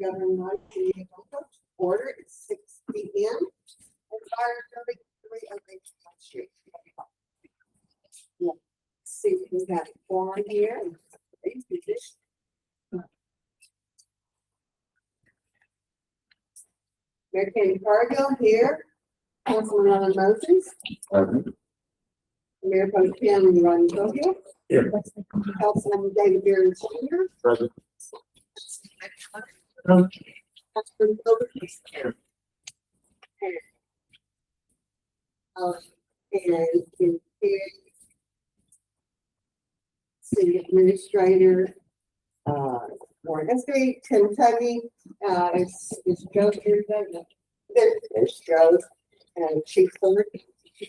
Governor order at 6 p.m. and fire 33 Oak Street. Let's see, we got four here. Mayor Kenny Cargill here. Councilman Alan Moses. Mayor Pro Tem Ron Cohill. Here. Councilman David Byars Jr. Present. Councilman Gilbert Here. and City Administrator, Warren Street, Kentucky, is Joe here today? There she goes. And she's forward to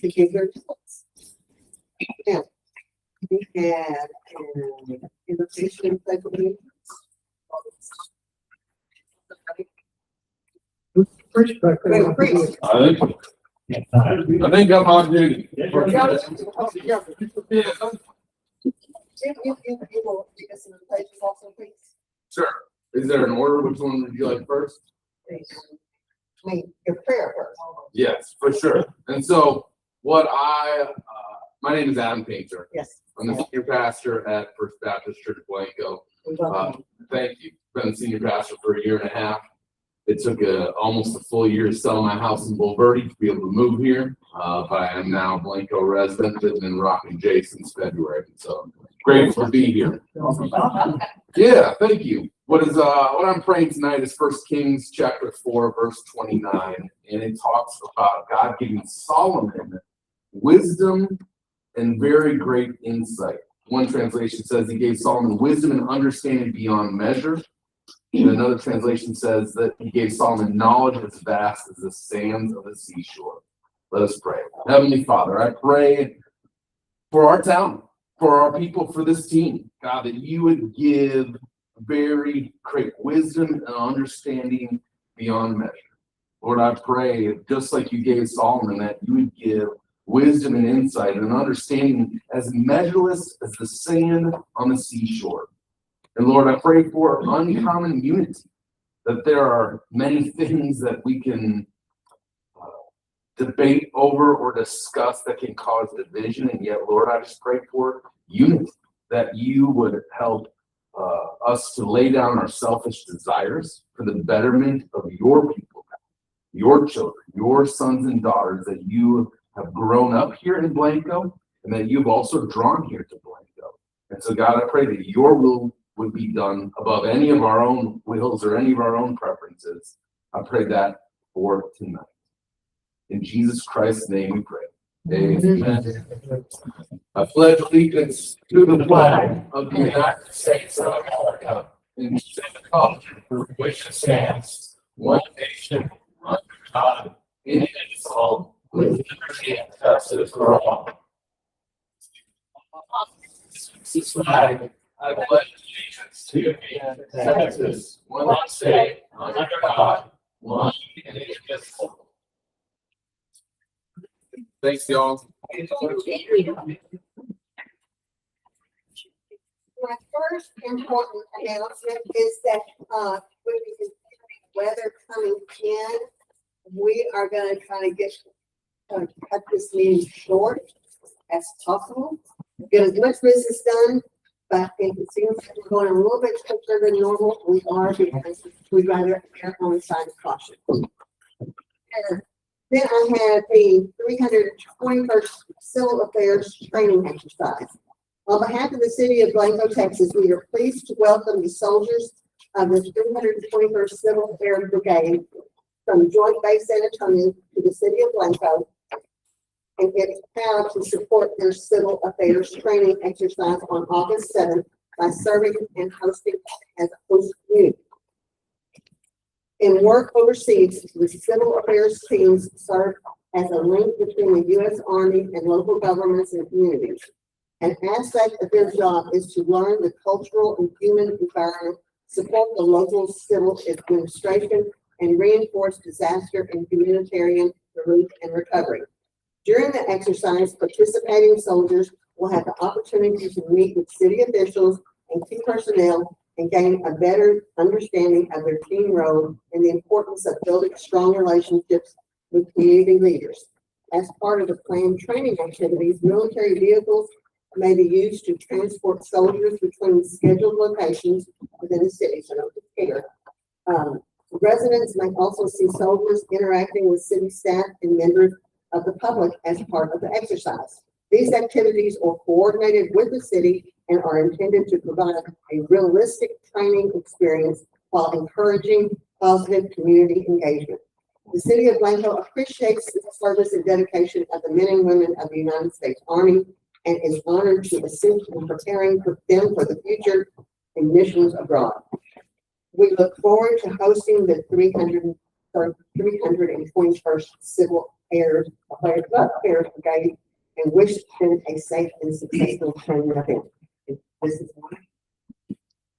give her results. Now, we have an invitation pledge of allegiance. I think I'm on duty. You will take us in the pledges also, please. Sure. Is there an order? Which one would you like first? Your prayer first. Yes, for sure. And so my name is Adam Painter. Yes. I'm the senior pastor at First Baptist Church Blanco. Thank you. Been the senior pastor for 1.5 years. It took almost a full year to sell my house in Bulverde to be able to move here. But I am now a Blanco resident, living in Rockin' J since February. So grateful to be here. Yeah, thank you. What I'm praying tonight is 1 Kings chapter 4, verse 29. And it talks about God giving Solomon wisdom and very great insight. One translation says he gave Solomon wisdom and understanding beyond measure. And another translation says that he gave Solomon knowledge as vast as the sands of the seashore. Let us pray. Heavenly Father, I pray for our town, for our people, for this team, God, that you would give very great wisdom and understanding beyond measure. Lord, I pray, just like you gave Solomon, that you would give wisdom and insight and understanding as measureless as the sand on the seashore. And Lord, I pray for uncommon unity, that there are many things that we can debate over or discuss that can cause division. And yet, Lord, I just pray for unity, that you would help us to lay down our selfish desires for the betterment of your people, your children, your sons and daughters that you have grown up here in Blanco and that you've also drawn here to Blanco. And so, God, I pray that your will would be done above any of our own wills or any of our own preferences. I pray that for tonight. In Jesus Christ's name we pray. Amen. I pledge allegiance to the flag of the United States of America and to the republic for which it stands, one nation, under God, indivisible, with liberty and justice for all. This flag, I pledge allegiance to the Texas, one state, under God, one and indivisible. Thanks, y'all. My first important announcement is that with the weather coming in, we are going to try to cut this meeting short as possible. Get as much business done, but if it seems like we're going a little bit quicker than normal, we are, because we'd rather err on the side of caution. And then I have the 321st Civil Affairs Training Exercise. On behalf of the city of Blanco, Texas, we are pleased to welcome the soldiers of the 321st Civil Affairs Brigade from Joint Base San Antonio to the city of Blanco, and is proud to support their civil affairs training exercise on August 7th by serving and hosting as a host community. In work overseas, the civil affairs teams serve as a link between the U.S. Army and local governments and communities. An aspect of their job is to learn the cultural and human environment, support the local civil administration, and reinforce disaster and humanitarian relief and recovery. During the exercise, participating soldiers will have the opportunity to meet with city officials and key personnel and gain a better understanding of their team role and the importance of building strong relationships with community leaders. As part of the planned training activities, military vehicles may be used to transport soldiers between scheduled locations within the city, so don't get scared. Residents may also see soldiers interacting with city staff and members of the public as part of the exercise. These activities are coordinated with the city and are intended to provide a realistic training experience while encouraging positive community engagement. The city of Blanco appreciates the service and dedication of the men and women of the United States Army and is honored to assist in preparing them for the future in missions abroad. We look forward to hosting the 331st 321st Civil Air Brigade, and wish them a safe and successful training event. This is why.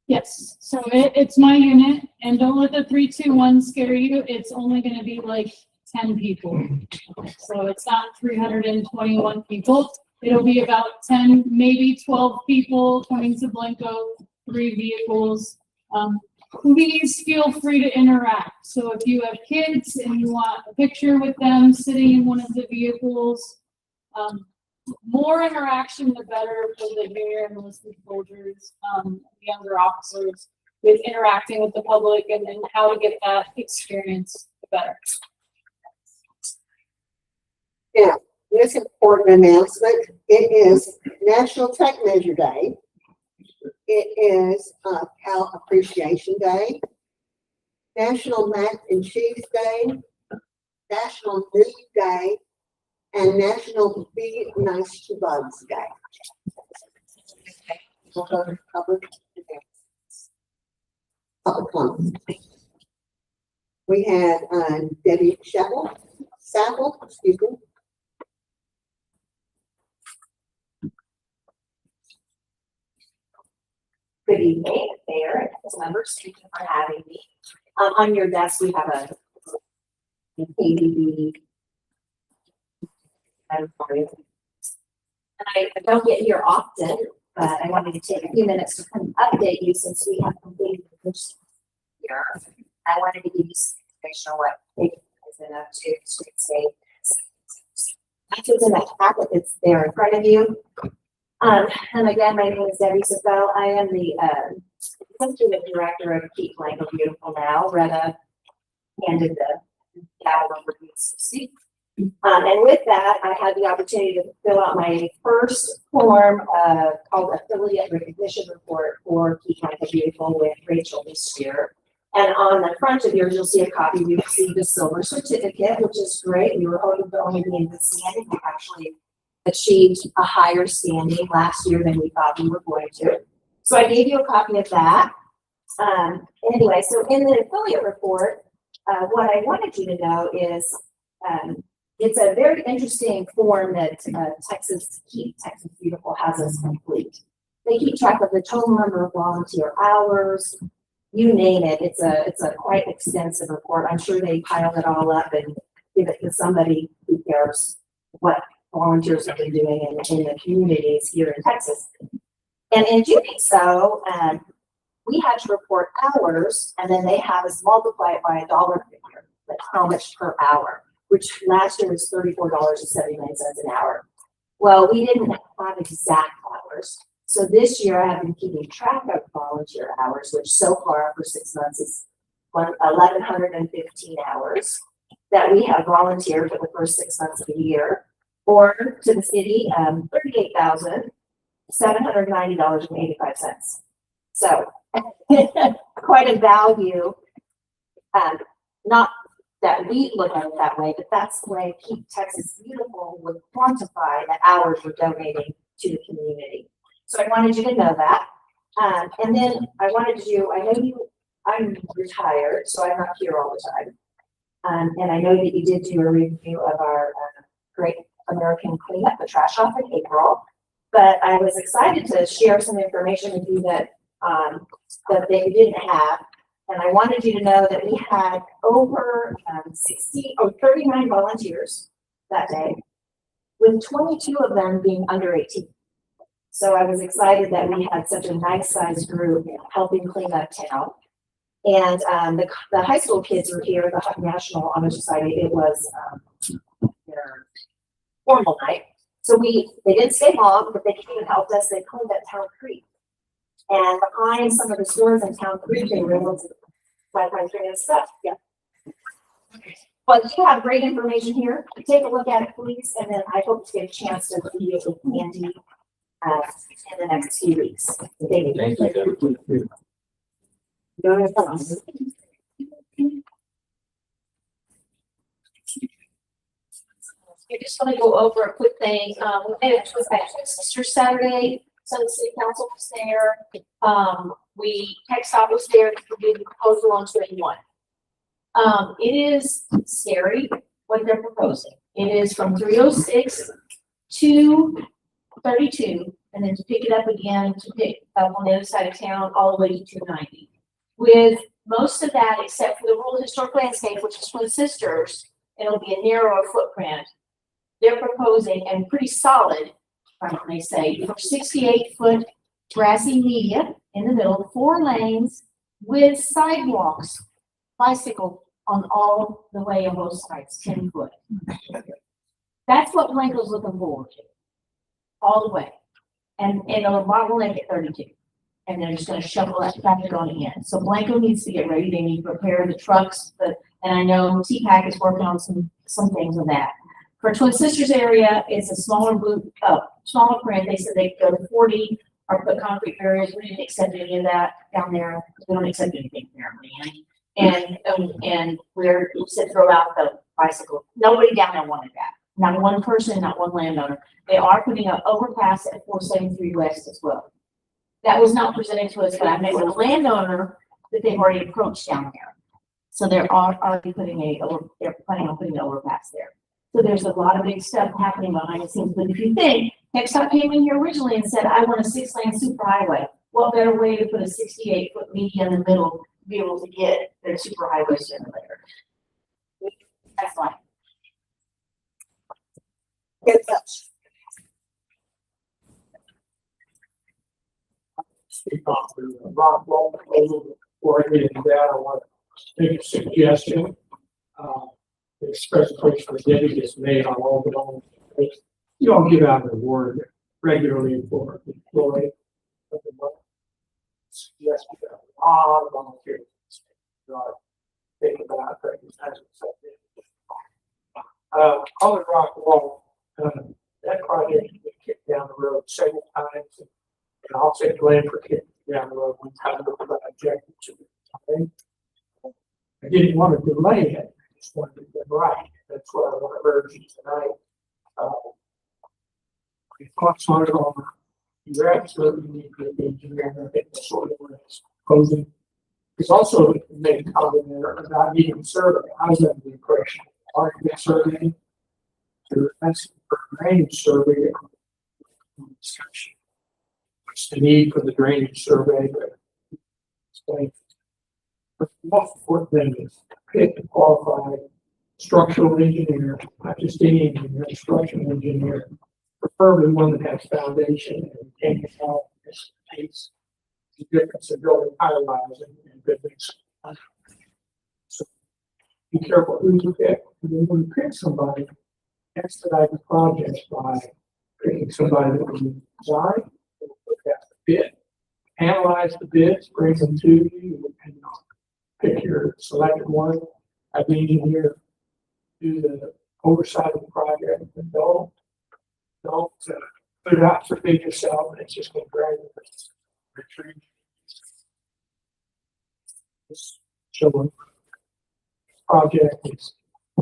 Yes, so it's my unit, and don't let the 3-2-1 scare you. It's only gonna be like 10 people. So it's not 321 people. It'll be about 10, maybe 12 people coming to Blanco, 3 vehicles. Please feel free to interact. So if you have kids and you want a picture with them sitting in one of the vehicles, more interaction, the better for the junior enlisted soldiers, younger officers, with interacting with the public and how to get that experience better. Yeah, this important announcement, it is National Tech Measure Day. It is Cal Appreciation Day, National Mac and Cheese Day, National News Day, and National Be Nice to Bugs Day. We'll go to public comments. We had Debbie Sapple, excuse me. Good evening, Mayor and council members. Thank you for having me. On your desk, we have a KDB. And I don't get here often, but I wanted to take a few minutes to kind of update you since we have completed the first year. I wanted to give you some information on what KDB has been up to, street state. That's what's in that packet that's there in front of you. And again, my name is Debbie Sapple. I am the executive director of Keep Blanco Beautiful Now. Retta handed the gavel over to me. And with that, I had the opportunity to fill out my first form called Affiliate Recognition Report for Keep Blanco Beautiful with Rachel this year. And on the front of yours, you'll see a copy. We received a silver certificate, which is great. We were hoping to only be in good standing. We actually achieved a higher standing last year than we thought we were going to. So I gave you a copy of that. Anyway, so in the affiliate report, what I wanted you to know is it's a very interesting form that Keep Texas Beautiful has us complete. They keep track of the total number of volunteer hours, you name it. It's a quite extensive report. I'm sure they pile it all up and give it to somebody who cares what volunteers have been doing in the communities here in Texas. And in doing so, we had to report hours, and then they have us multiply it by a dollar figure, like how much per hour, which last year was $34.79 an hour. Well, we didn't have exact hours. So this year I have been keeping track of volunteer hours, which so far for 6 months is 1,115 hours that we have volunteered for the first 6 months of the year. Or to the city, $38,790.85. So quite a value. Not that we look at it that way, but that's the way Keep Texas Beautiful would quantify the hours we're donating to the community. So I wanted you to know that. And then I wanted to, I'm retired, so I'm not here all the time. And I know that you did do a review of our Great American Cleanup, the trash off in April, but I was excited to share some information with you that they didn't have. And I wanted you to know that we had over 39 volunteers that day, with 22 of them being under 18. So I was excited that we had such a nice sized group helping clean up town. And the high school kids were here, the National Honor Society. It was their formal night. So they didn't stay long, but they came and helped us. They cleaned up Town Creek. And behind some of the stores in Town Creek, they were able to find stuff. Yeah. But you have great information here. Take a look at it, please. And then I hope to get a chance to review it with Andy in the next few weeks. Thank you. Thank you. Go ahead. I just want to go over a quick thing. It was actually Sister Saturday, so the city council was there. Tech Stop was there to review the proposal on 21. It is scary what they're proposing. It is from 306 to 32, and then to pick it up again, to pick up on the other side of town, all the way to 290. With most of that, except for the rural historic landscape, which is Twin Sisters, it'll be a narrower footprint. They're proposing, and pretty solid, they say, for 68-foot grassy median in the middle, 4 lanes with sidewalks, bicycle on all the way on both sides, 10 foot. That's what Blanco's looking forward to, all the way. And it'll bottleneck at 32. And they're just gonna shovel that traffic on in. So Blanco needs to get ready. They need to prepare the trucks, and I know T-Pack is working on some things on that. For Twin Sisters area, it's a smaller smaller print. They said they could go to 40 or put concrete barriers. We didn't accept any of that down there. We don't accept anything apparently. And we said throw out the bicycle. Nobody down there wanted that. Not one person, not one landowner. They are putting an overpass at 473 West as well. That was not presented to us, but I met with a landowner that they've already approached down there. So they're already they're planning on putting an overpass there. So there's a lot of big stuff happening behind the scenes. But if you think, Texas came in here originally and said, I want a 6-lane superhighway. What better way to put a 68-foot median in the middle to be able to get their superhighway sooner or later? That's why. Get touch. Speak on the rock wall before I get into that. I want to make a suggestion. The express place for Debbie gets made on all the own. You don't give out an award regularly for employee of the month. Yes, we got a lot of volunteers. Think about recognizing something. On the rock wall, that project has been kicked down the road several times. And I'll say blame for kicking down the road one time, but I objected to it. I didn't want to delay it. I just wanted to get it right. That's what I want to urge you tonight. Your thoughts on it are you absolutely need to be engineering the sort of proposing. There's also made a comment there about needing survey. I was under the impression architect survey to ask for drainage survey discussion. What's the need for the drainage survey? But the most important thing is pick a qualified structural engineer, not just any engineer, structural engineer, preferably one that has foundation and can help this case. The difference of building high-rise and buildings. So be careful who you pick. When you pick somebody, expedite the project by picking somebody that can design, look at the bid, analyze the bids, bring them to you, and pick your selected one. Have the engineer do the oversight of the project, and don't put it out for bid yourself, and it's just going to drag the retreat. This showing project is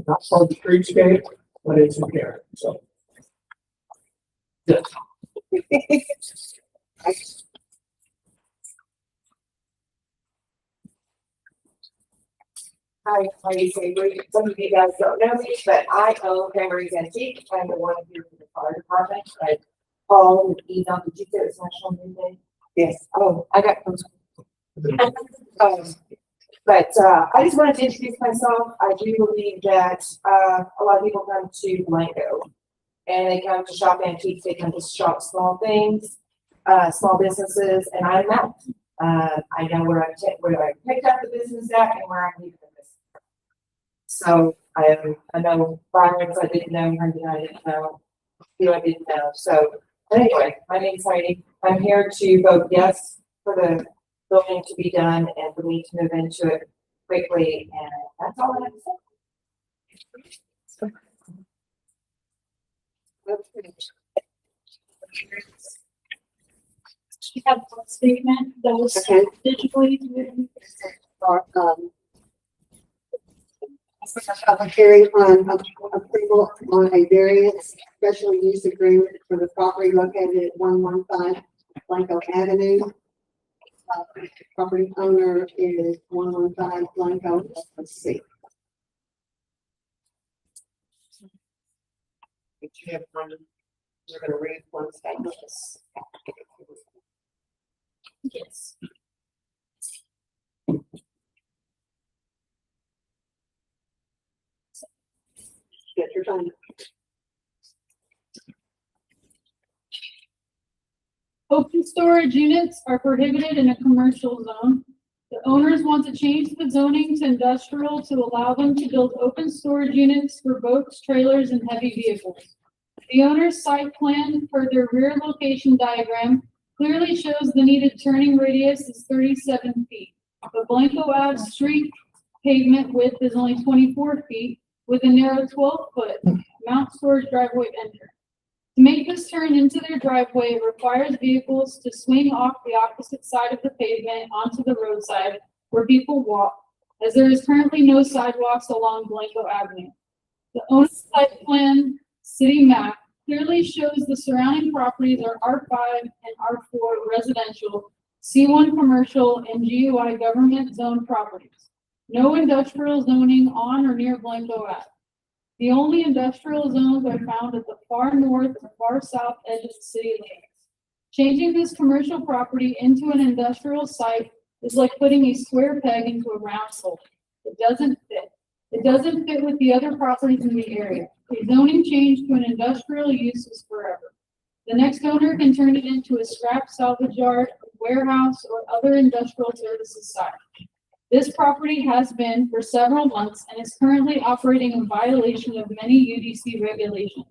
not part of the streetscape, but it's impaired. So, yes. Hi, my name is Avery. Some of you guys don't know me, but I own Memories Antique. I'm the one here for the fire department. I called and emailed. Did you get this national news day? Yes. Oh, I got those. But I just wanted to introduce myself. I do believe that a lot of people come to Blanco and they come to shop antiques. They come to shop small things, small businesses, and I'm out. I know where I picked up the business at and where I'm leaving the business. So I know Byars I didn't know, Herndon I didn't know, you I didn't know. So anyway, my name's Heidi. I'm here to vote yes for the building to be done and for me to move into it quickly, and that's all I have to say. We have a statement that was Okay. digitally written. Public hearing on approval on a variance special use agreement for the property located at 115 Blanco Avenue. Property owner is 115 Blanco. Let's see. you have one, you're gonna read one statement. Yes. Get your time. Open storage units are prohibited in a commercial zone. The owners want to change the zoning to industrial to allow them to build open storage units for boats, trailers, and heavy vehicles. The owner's site plan for their rear location diagram clearly shows the needed turning radius is 37 feet. The Blanco Ave street pavement width is only 24 feet with a narrow 12-foot mount storage driveway enter. To make this turn into their driveway, it requires vehicles to swing off the opposite side of the pavement onto the roadside where people walk, as there is currently no sidewalks along Blanco Avenue. The owner's site plan city map clearly shows the surrounding properties are R5 and R4 residential, C1 commercial, and GUI government zone properties. No industrial zoning on or near Blanco Ave. The only industrial zones are found at the far north and far south edge of the city limits. Changing this commercial property into an industrial site is like putting a square peg into a round hole. It doesn't fit. It doesn't fit with the other properties in the area. A zoning change to an industrial use is forever. The next owner can turn it into a scrap salvage yard, warehouse, or other industrial services site. This property has been for several months and is currently operating in violation of many UDC regulations.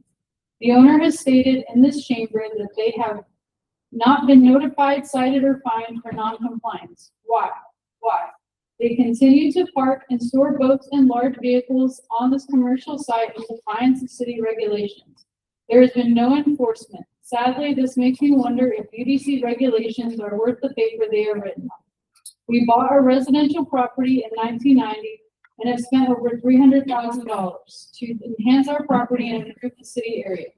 The owner has stated in this chamber that they have not been notified, cited, or fined for non-compliance. Why? Why? They continue to park and store boats and large vehicles on this commercial site in defiance of city regulations. There has been no enforcement. Sadly, this makes me wonder if UDC regulations are worth the paper they are written on. We bought a residential property in 1990 and have spent over $300,000 to enhance our property and improve the city area.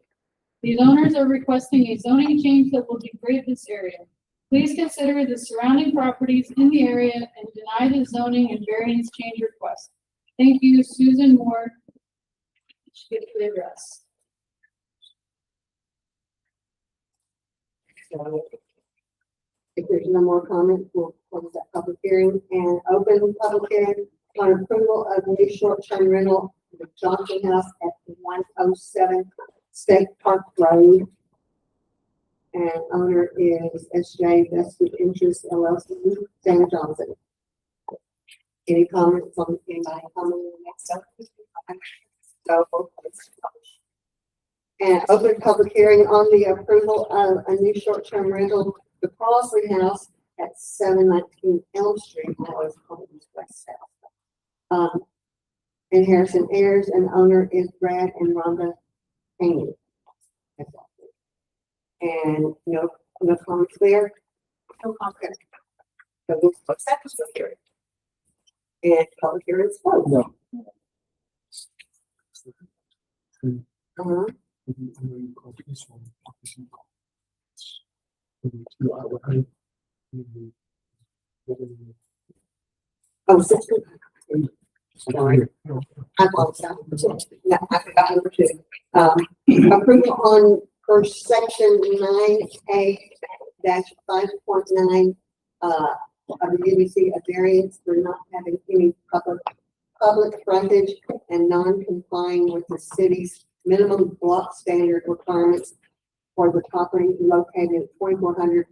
These owners are requesting a zoning change that will degrade this area. Please consider the surrounding properties in the area and deny the zoning and variance change request. Thank you, Susan Moore. She gets the address. So, if there's no more comments, we'll close that public hearing and open the public hearing on approval of new short-term rental of the Johnson House at 107 State Park Road. And owner is SJ Vested Interest LLC, Sam Johnson. Any comments on anybody commenting on that stuff? So, and open public hearing on the approval of a new short-term rental, the Crossley House at 719 Elm Street, that was called West South. And Harrison Ayers, and owner is Brad and Rhonda Haney. And no comments there? No comments. So we'll close that public hearing. And public hearing is closed. No. Uh-huh. Oh, 60. Sorry. I apologize. Yeah, I forgot number 2. Approval on per section 9A-5.9 of the UDC, a variance for not having any public frontage and non-complying with the city's minimum block standard requirements for the property located at 2400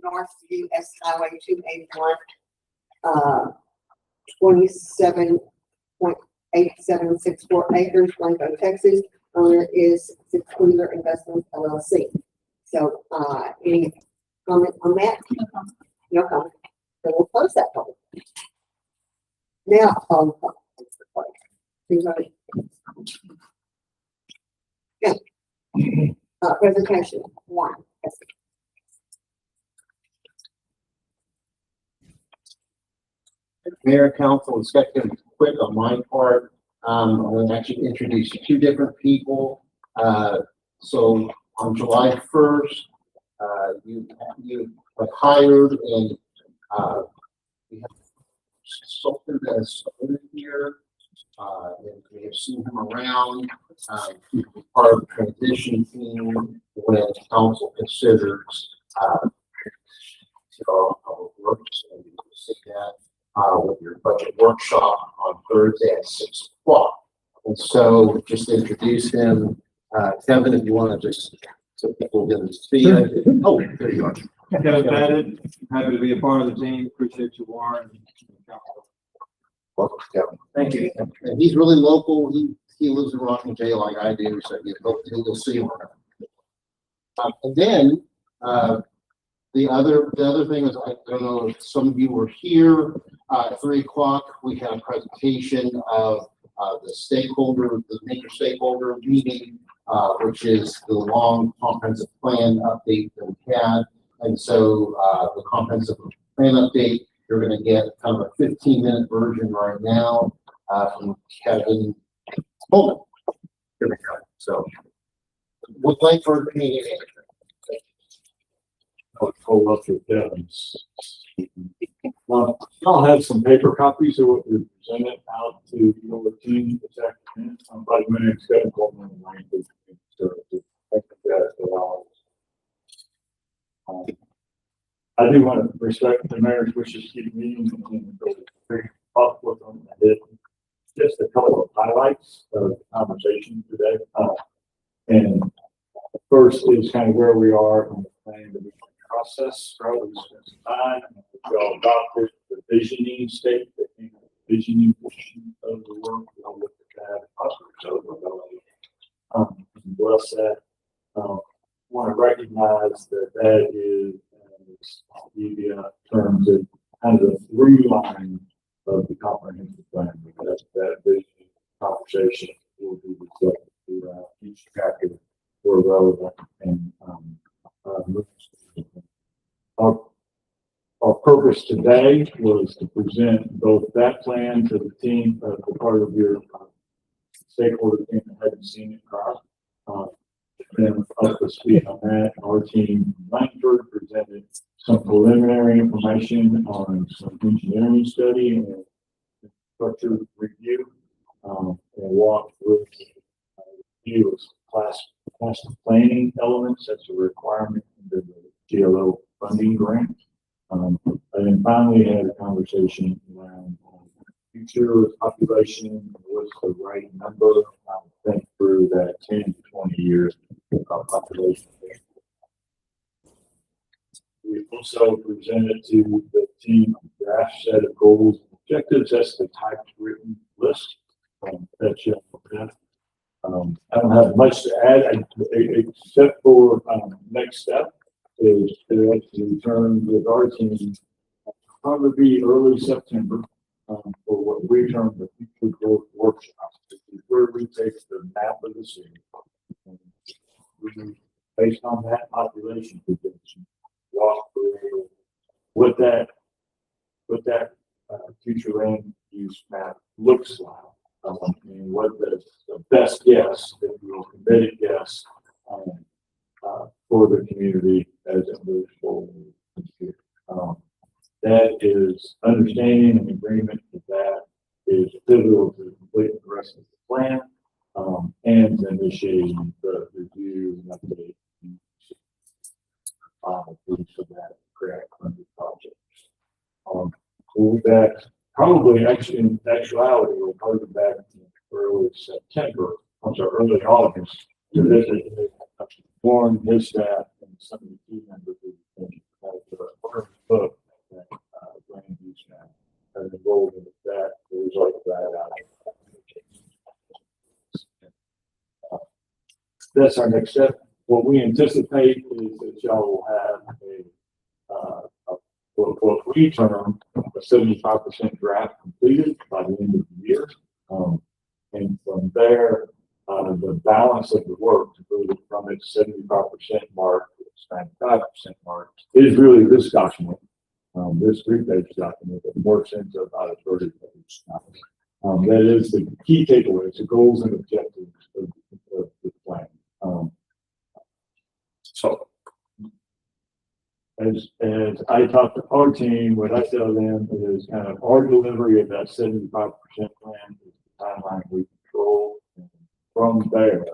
North US Highway 281, 27.8764 acres, Blanco, Texas. Owner is Six Wheeler Investments LLC. So, any comment on that? No comment. So we'll close that public. Now, okay. Presentation 1. Mayor, council, it's got to be quick on my part. I'm going to actually introduce 2 different people. So on July 1st, you have hired and we have consultant as owner here. And we have seen him around. part of the transition team when council considers, public works, and you can see that, with your budget workshop on Thursday at 6 o'clock. And so just introduce him, Kevin, if you want to just, so people get to see you. Oh, there you are. Kevin Pettit, happy to be a part of the team, appreciate you, Warren. Welcome, Kevin. Thank you. And he's really local. He lives in Rocking J like I do, so you'll see him. And then, the other thing is, I don't know if some of you were here, at 3 o'clock, we had a presentation of, the major stakeholder meeting, which is the long comprehensive plan update that we had. And so, the comprehensive plan update, you're gonna get kind of a 15-minute version right now, from Kevin Pullman. Here we go. So, with Langford Community Management. I'll pull up your Kevin's. I'll have some paper copies of what we presented out to your team this afternoon. By the way, it's Kevin Coleman and Language. I do want to respect the mayor's wishes to keep meetings and very thoughtful with them. I did just a couple of highlights of the conversation today. And first is kind of where we are in the plan that we process, probably spend some time. We all adopted the visioning state, the visioning portion of the work. We'll look at that. Bless that. Want to recognize that that is the terms of kind of the through line of the comprehensive plan. That vision conversation will be reflected throughout each chapter where relevant and our purpose today was to present both that plan to the team, the part of your stakeholder team that hadn't seen it prior. And up to speed on that, our team in Langford presented some preliminary information on some engineering study and structure review, and walk through review of class planning elements. That's a requirement in the GLO funding grant. And then finally had a conversation around future population, what's the right number, think through that 10 to 20 years of population. We also presented to the team a draft set of goals and objectives. That's the typewritten list. That's it. I don't have much to add except for next step is to actually return with our team probably early September for what we term the future growth workshop. This is where we take the map of the city and we, based on that population projection, walk through what that future land use map looks like. And what the best guess, if you will, committed guess for the community as it moves forward. That is understanding and agreement that is pivotal to completing the rest of the plan and initiating the review and update for that grant funded project. With that, probably actually in actuality, we'll probably be back in early September, early August, to visit Warren, his staff, and some of the key members of the book that land use map has enrolled in that, the result of that out. That's our next step. What we anticipate is that y'all will have what we term a 75% draft completed by the end of the year. And from there, the balance of the work to move it from its 75% mark to its 95% mark is really this document, this 3-page document that works into about a 30-page document. That is the key takeaways, the goals and objectives of the plan. So, as I talk to our team, what I tell them is kind of our delivery of that 75% plan is the timeline we control. And from there,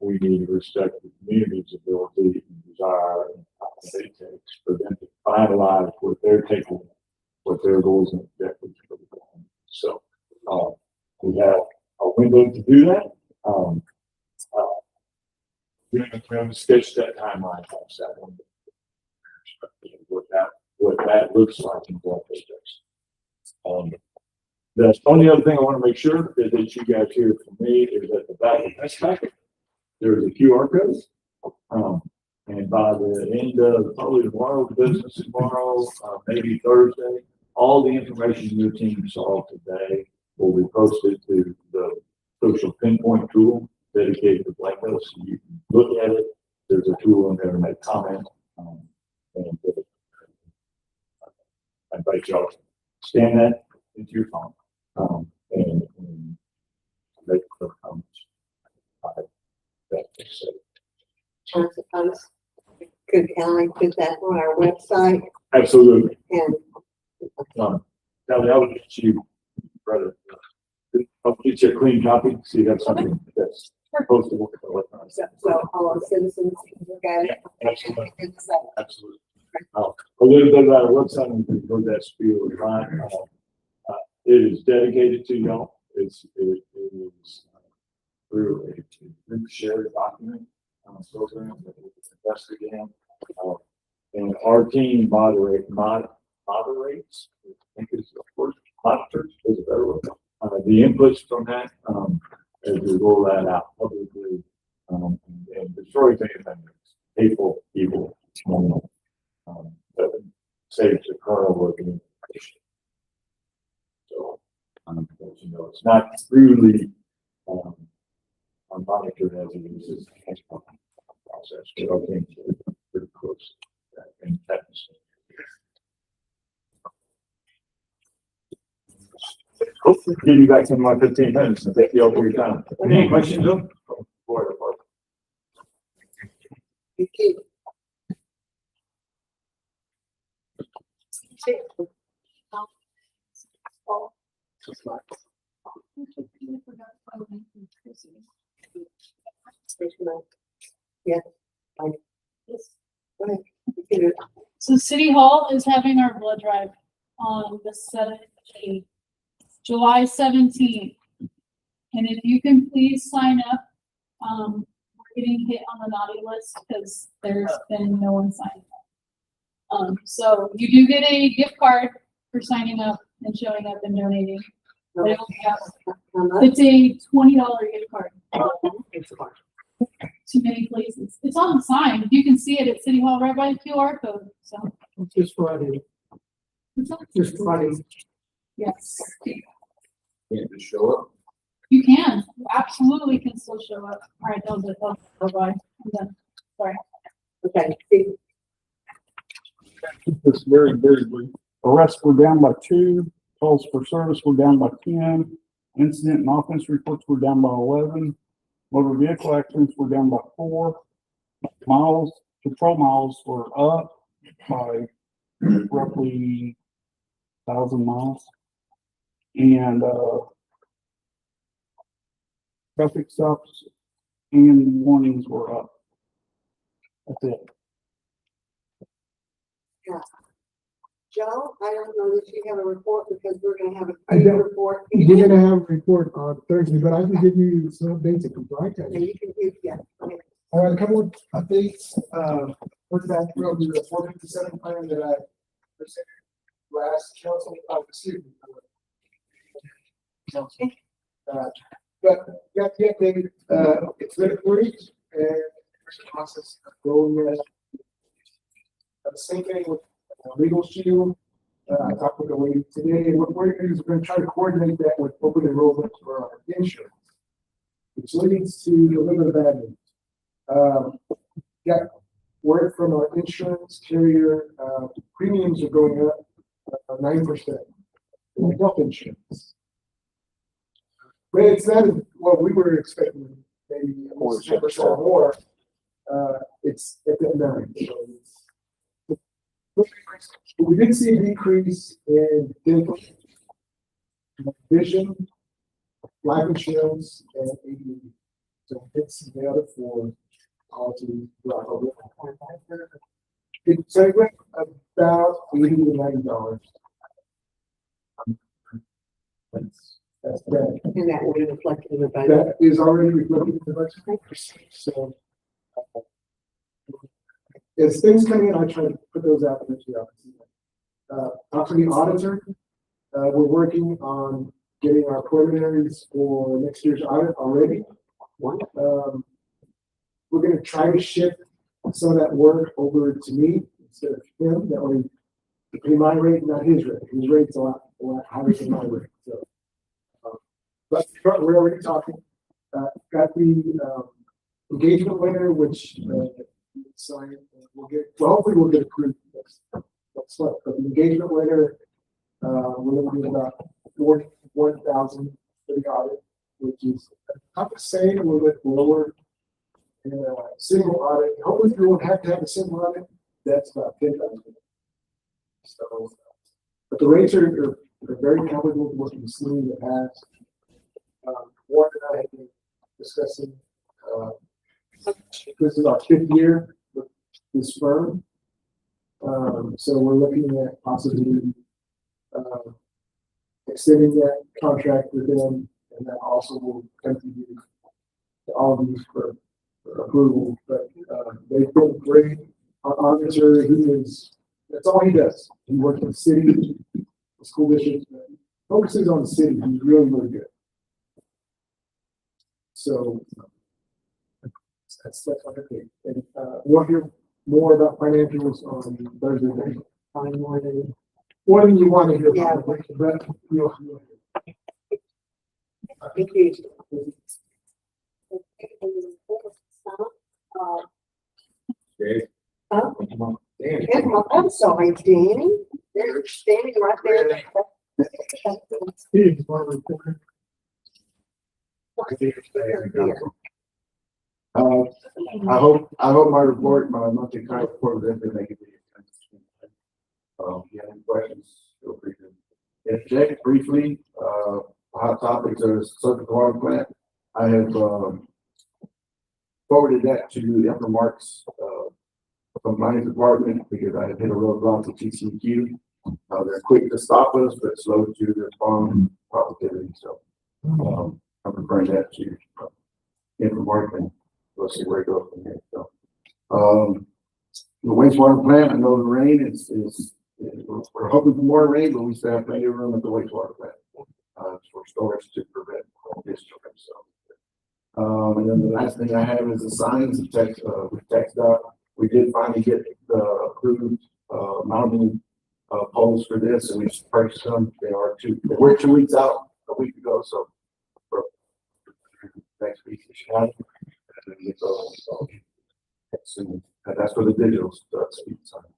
we need to respect the community's ability and desire and time it takes for them to finalize what they're taking, what their goals and objectives for the plan. So, we have a window to do that. We're going to sketch that timeline, that's that one. What that looks like and what it does. The only other thing I want to make sure that you guys hear from me is at the back of this packet, there's a QR code. And by the end of probably tomorrow, business tomorrow, maybe Thursday, all the information your team saw today will be posted to the social pinpoint tool dedicated to Blanco. So you can look at it. There's a tool in there to make comments. And I invite y'all to scan that into your phone and make quick comments. Could Kelly put that on our website? Absolutely. And Kelly, I would get you, brother, I'll get you a clean copy so you have something that's posted. so all our citizens can look at it. Absolutely. Absolutely. A little bit about our website, and you can go to that spiel of mine. It is dedicated to y'all. It is through a group shared document program that we invested in. And our team moderates, I think is the word, monitors is a better word. The inputs from that as we roll that out publicly and destroy things that hateful, evil, that saves the kernel of the information. So, as you know, it's not truly monitored as it is a process, but I think we're pretty close to that in Texas. Hopefully, get you back in my 15 minutes and thank you all for your time. Any questions? You keep. Yeah. Go ahead. So City Hall is having our blood drive on the 17th, July 17th. And if you can please sign up, we're getting hit on the naughty list because there's been no one signed up. So you do get a gift card for signing up and showing up and donating. But it will be out. How much? It's a $20 gift card. Too many places. It's on the sign. You can see it at City Hall right by the QR code. So Just Friday, just Friday. yes, Can't just show up. you can. You absolutely can still show up. All right, that was it. Bye-bye. I'm done. Sorry. Okay. See, It's very, very brief. Arrests were down by 2, calls for service were down by 10, incident and offense reports were down by 11, motor vehicle accidents were down by 4, patrol miles were up by roughly 1,000 miles. And, traffic stops and warnings were up. That's it. Joe, I don't know that you have a report because we're gonna have a I don't. report. We're gonna have a report on Thursday, but I can give you some updates at compliance. And you can give, yeah. Okay. All right, a couple of updates, what's that, real, the 457 plan that I presented last council, excuse me. Council. But, yeah, David, it's been approved and there's a process of going in. The same thing with legal shield, I talked with the lady today, and what we're going to try to coordinate that with open enrollment for our insurance. Which leads to a little bit of bad news. Got word from our insurance carrier, premiums are going up 9%. in health insurance. But it's not what we were expecting, maybe 10% or more. It's at that 9. So we did see a decrease in dental, vision, life insurance, and ADD. So it's the other four, all to drive over. It's about $80 to $90. That's that. And that will be reflected in the budget. That is already reflected in the budget. So. As things come in, I try to put those out into the office. Talk to the auditor. We're working on getting our preliminaries for next year's audit already. We're gonna try to shift some of that work over to me instead of him. That way, to pay my rate, not his rate. His rate's a lot higher than my rate. So, but we're already talking. Got the engagement letter, which sign. Hopefully we'll get approved next month. But the engagement letter, we're looking at about 41,000 for the audit, which is not the same, a little bit lower. And a single audit, hopefully we won't have to have a single audit. That's about 10,000. So, but the rates are very comfortable with what we've seen in the past. Warren and I have been discussing, this is our 5th year with this firm. So we're looking at possibly extending that contract with them, and that also will come to you, to all of these for approval. But they've been great. Our auditor, that's all he does. He works in the city, the school district, focuses on the city. He's really, really good. So that's what I think. And we'll hear more about financials on Thursday night. Probably more than. More than you want to hear about, Yeah. but you'll hear. Thank you. Okay. Huh? Danny. I'm sorry, Danny. They're standing right there. He's one of the- I hope my report, my monthly kind of report was everything they could be. If you have any questions, feel free to interject briefly. Hot topics are circuit water plant. I have, forwarded that to the Upper Marks, from my department because I had hit a roadblock with TCQ. They're quick to stop us, but slow to respond positivity. So, I'm referring that to Upper and we'll see where it goes from here. So, the wastewater plant, I know the rain is we're hoping for more rain, but we still have plenty of room at the wastewater plant, for storage to prevent discharge. So, and then the last thing I have is the signs of text, with TxDOT. We did finally get the approved, mounting, poles for this, and we purchased them. They were 2 weeks out a week ago, so for next week we should have them. And then so soon. And that's for the digital speed sign.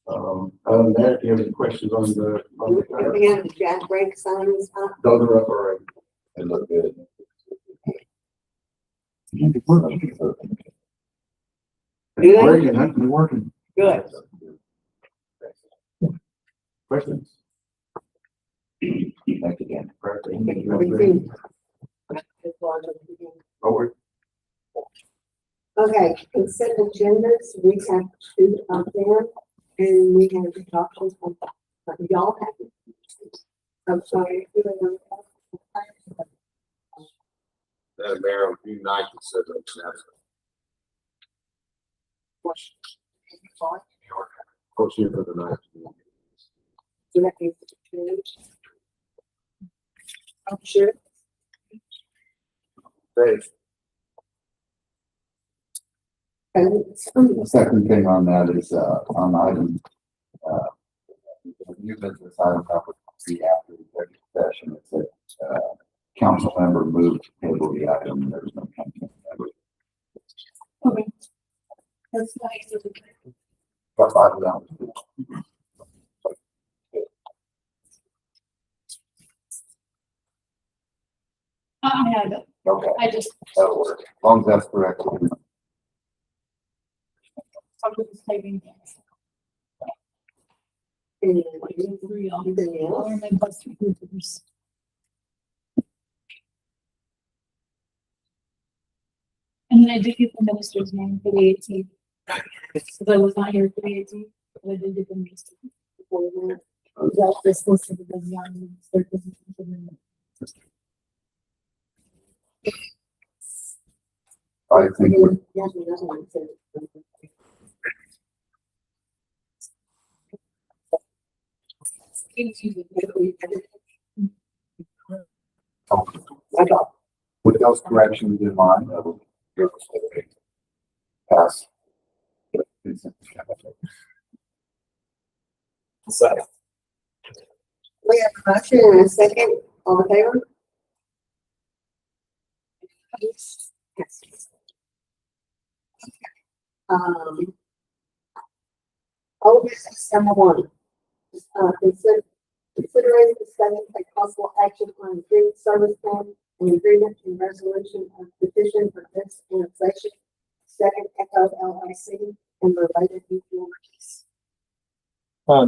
Other than that, if you have any questions on the Again, the jack brake signs up. those are up already. They look good. Good. Working, huh? You're working. Good. Questions? Thank you again. Everything. Over. Okay, consent agendas, we have 2 up there, and we have the options on that. But y'all have it. I'm sorry. Mayor, on June 9th, it said that. Coach here for the night. I'm sure. Dave. The second thing on that is, on item, new business item number 3 after the executive session, it said, council member moved to table the item, and there's no council member. Okay. That's nice. But I don't know. I have it. Okay, I just, that'll work, as long as that's correct. I'm just typing. Three on. Or my plus 3 papers. And then I did get the minister's name for the 18th. Because I was not here for the 18th, but I did get the minister's name before that. That was supposed to be the young. I think we with those corrections in mind, I will give us a pass. We have a motion and a second, all in favor? Yes. Old business number one. Considering discussing take possible action on agreement service plan and agreement and resolution of petition for this annexation, second Echo LLC and related mutual release.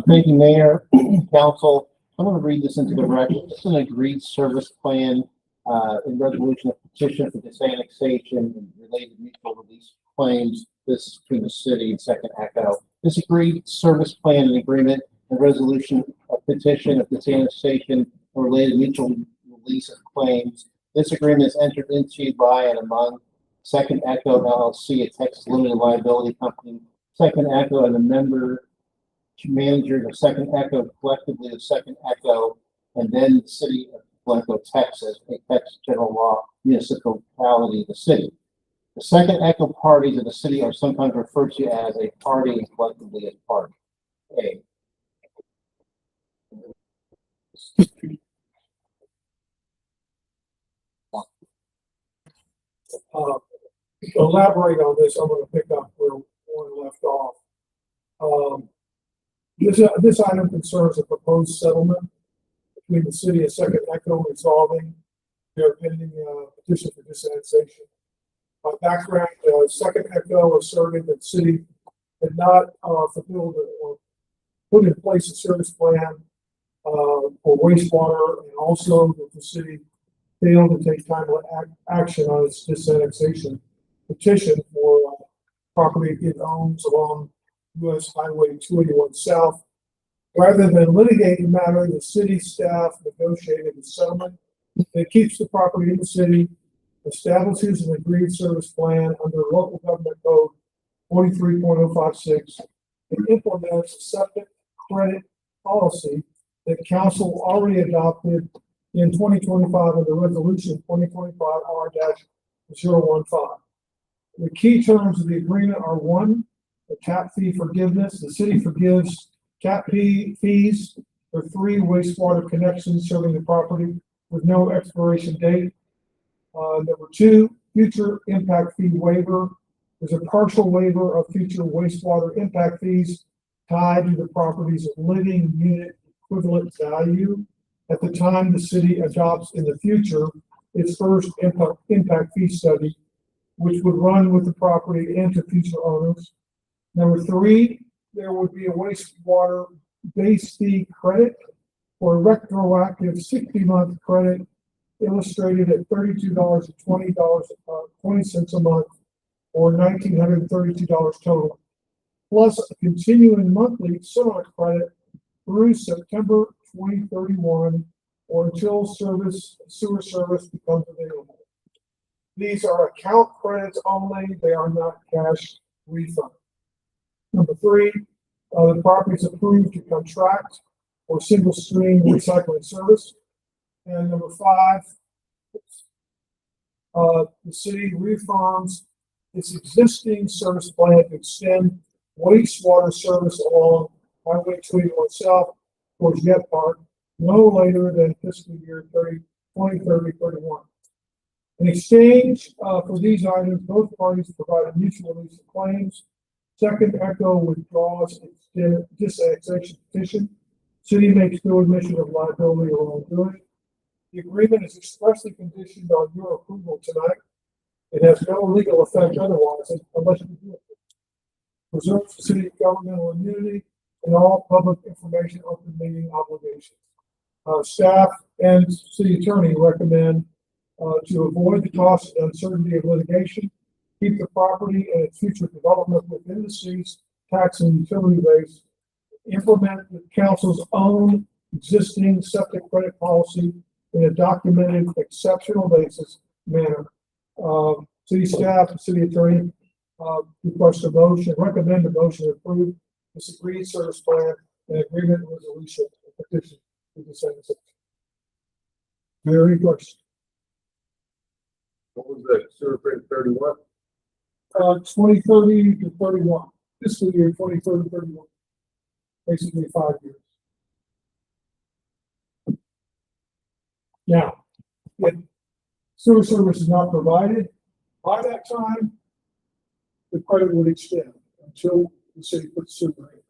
Thank you, Mayor, Council. I'm going to read this into the record. This is an agreed service plan, in resolution of petition for disannexation and related mutual release claims. This is between the city and Second Echo. This agreed service plan and agreement and resolution of petition of disannexation and related mutual release of claims. This agreement is entered into by and among Second Echo LLC, a Texas limited liability company, Second Echo and a member managers of Second Echo, collectively of Second Echo, and then the city of Blanco, Texas, a Texas general law municipality of the city. The Second Echo parties of the city are sometimes referred to as a party and collectively as party. A. Elaborate on this, I'm gonna pick up where one left off. This item concerns a proposed settlement between the city and Second Echo resolving their pending petition for disannexation. By background, Second Echo asserted that the city had not fulfilled or put in place a service plan for wastewater, and also that the city failed to take timely action on its disannexation petition for property it owns along US Highway 281 South. Rather than litigate the matter, the city staff negotiated a settlement that keeps the property in the city, establishes an agreed service plan under local government code 43.056, and implements a septic credit policy that council already adopted in 2025 under resolution 2025 R-015. The key terms of the agreement are: one, the tap fee forgiveness. The city forgives tap fees for 3 wastewater connections serving the property with no expiration date. Number 2, future impact fee waiver. There's a partial waiver of future wastewater impact fees tied to the property's living unit equivalent value at the time the city adopts in the future its first impact fee study, which would run with the property and to future owners. Number 3, there would be a wastewater base fee credit for a retroactive 60-month credit illustrated at $32.20 a month, or $1,932 total, plus a continuing monthly similar credit through September 2031 or until sewer service becomes available. These are account credits only, they are not cash refund. Number 3, the property is approved to contract for single stream recycling service. And number 5, the city reaffirms its existing service plan to extend wastewater service along Highway 281 South towards Yet Park no later than fiscal year 2030-31. In exchange for these items, both parties provide a mutual release of claims. Second Echo withdraws its disannexation petition. City makes no admission of liability or wrongdoing. The agreement is expressly conditioned on your approval tonight. It has no legal effect otherwise unless you do it. Preserves the city governmental immunity and all public information open meeting obligations. Staff and city attorney recommend to avoid the cost and uncertainty of litigation, keep the property and its future development within the city's tax and utility base, implement the council's own existing septic credit policy in a documented exceptional basis manner. City staff, and city attorney, request a motion, recommend a motion to approve this agreed service plan and agreement resolution petition to the same section. Very question. What was that, sewer rate 31? 2030 to 31, fiscal year 2030 to 31. Basically 5 years. Now, if sewer service is not provided by that time, the credit would extend until the city puts sewer in.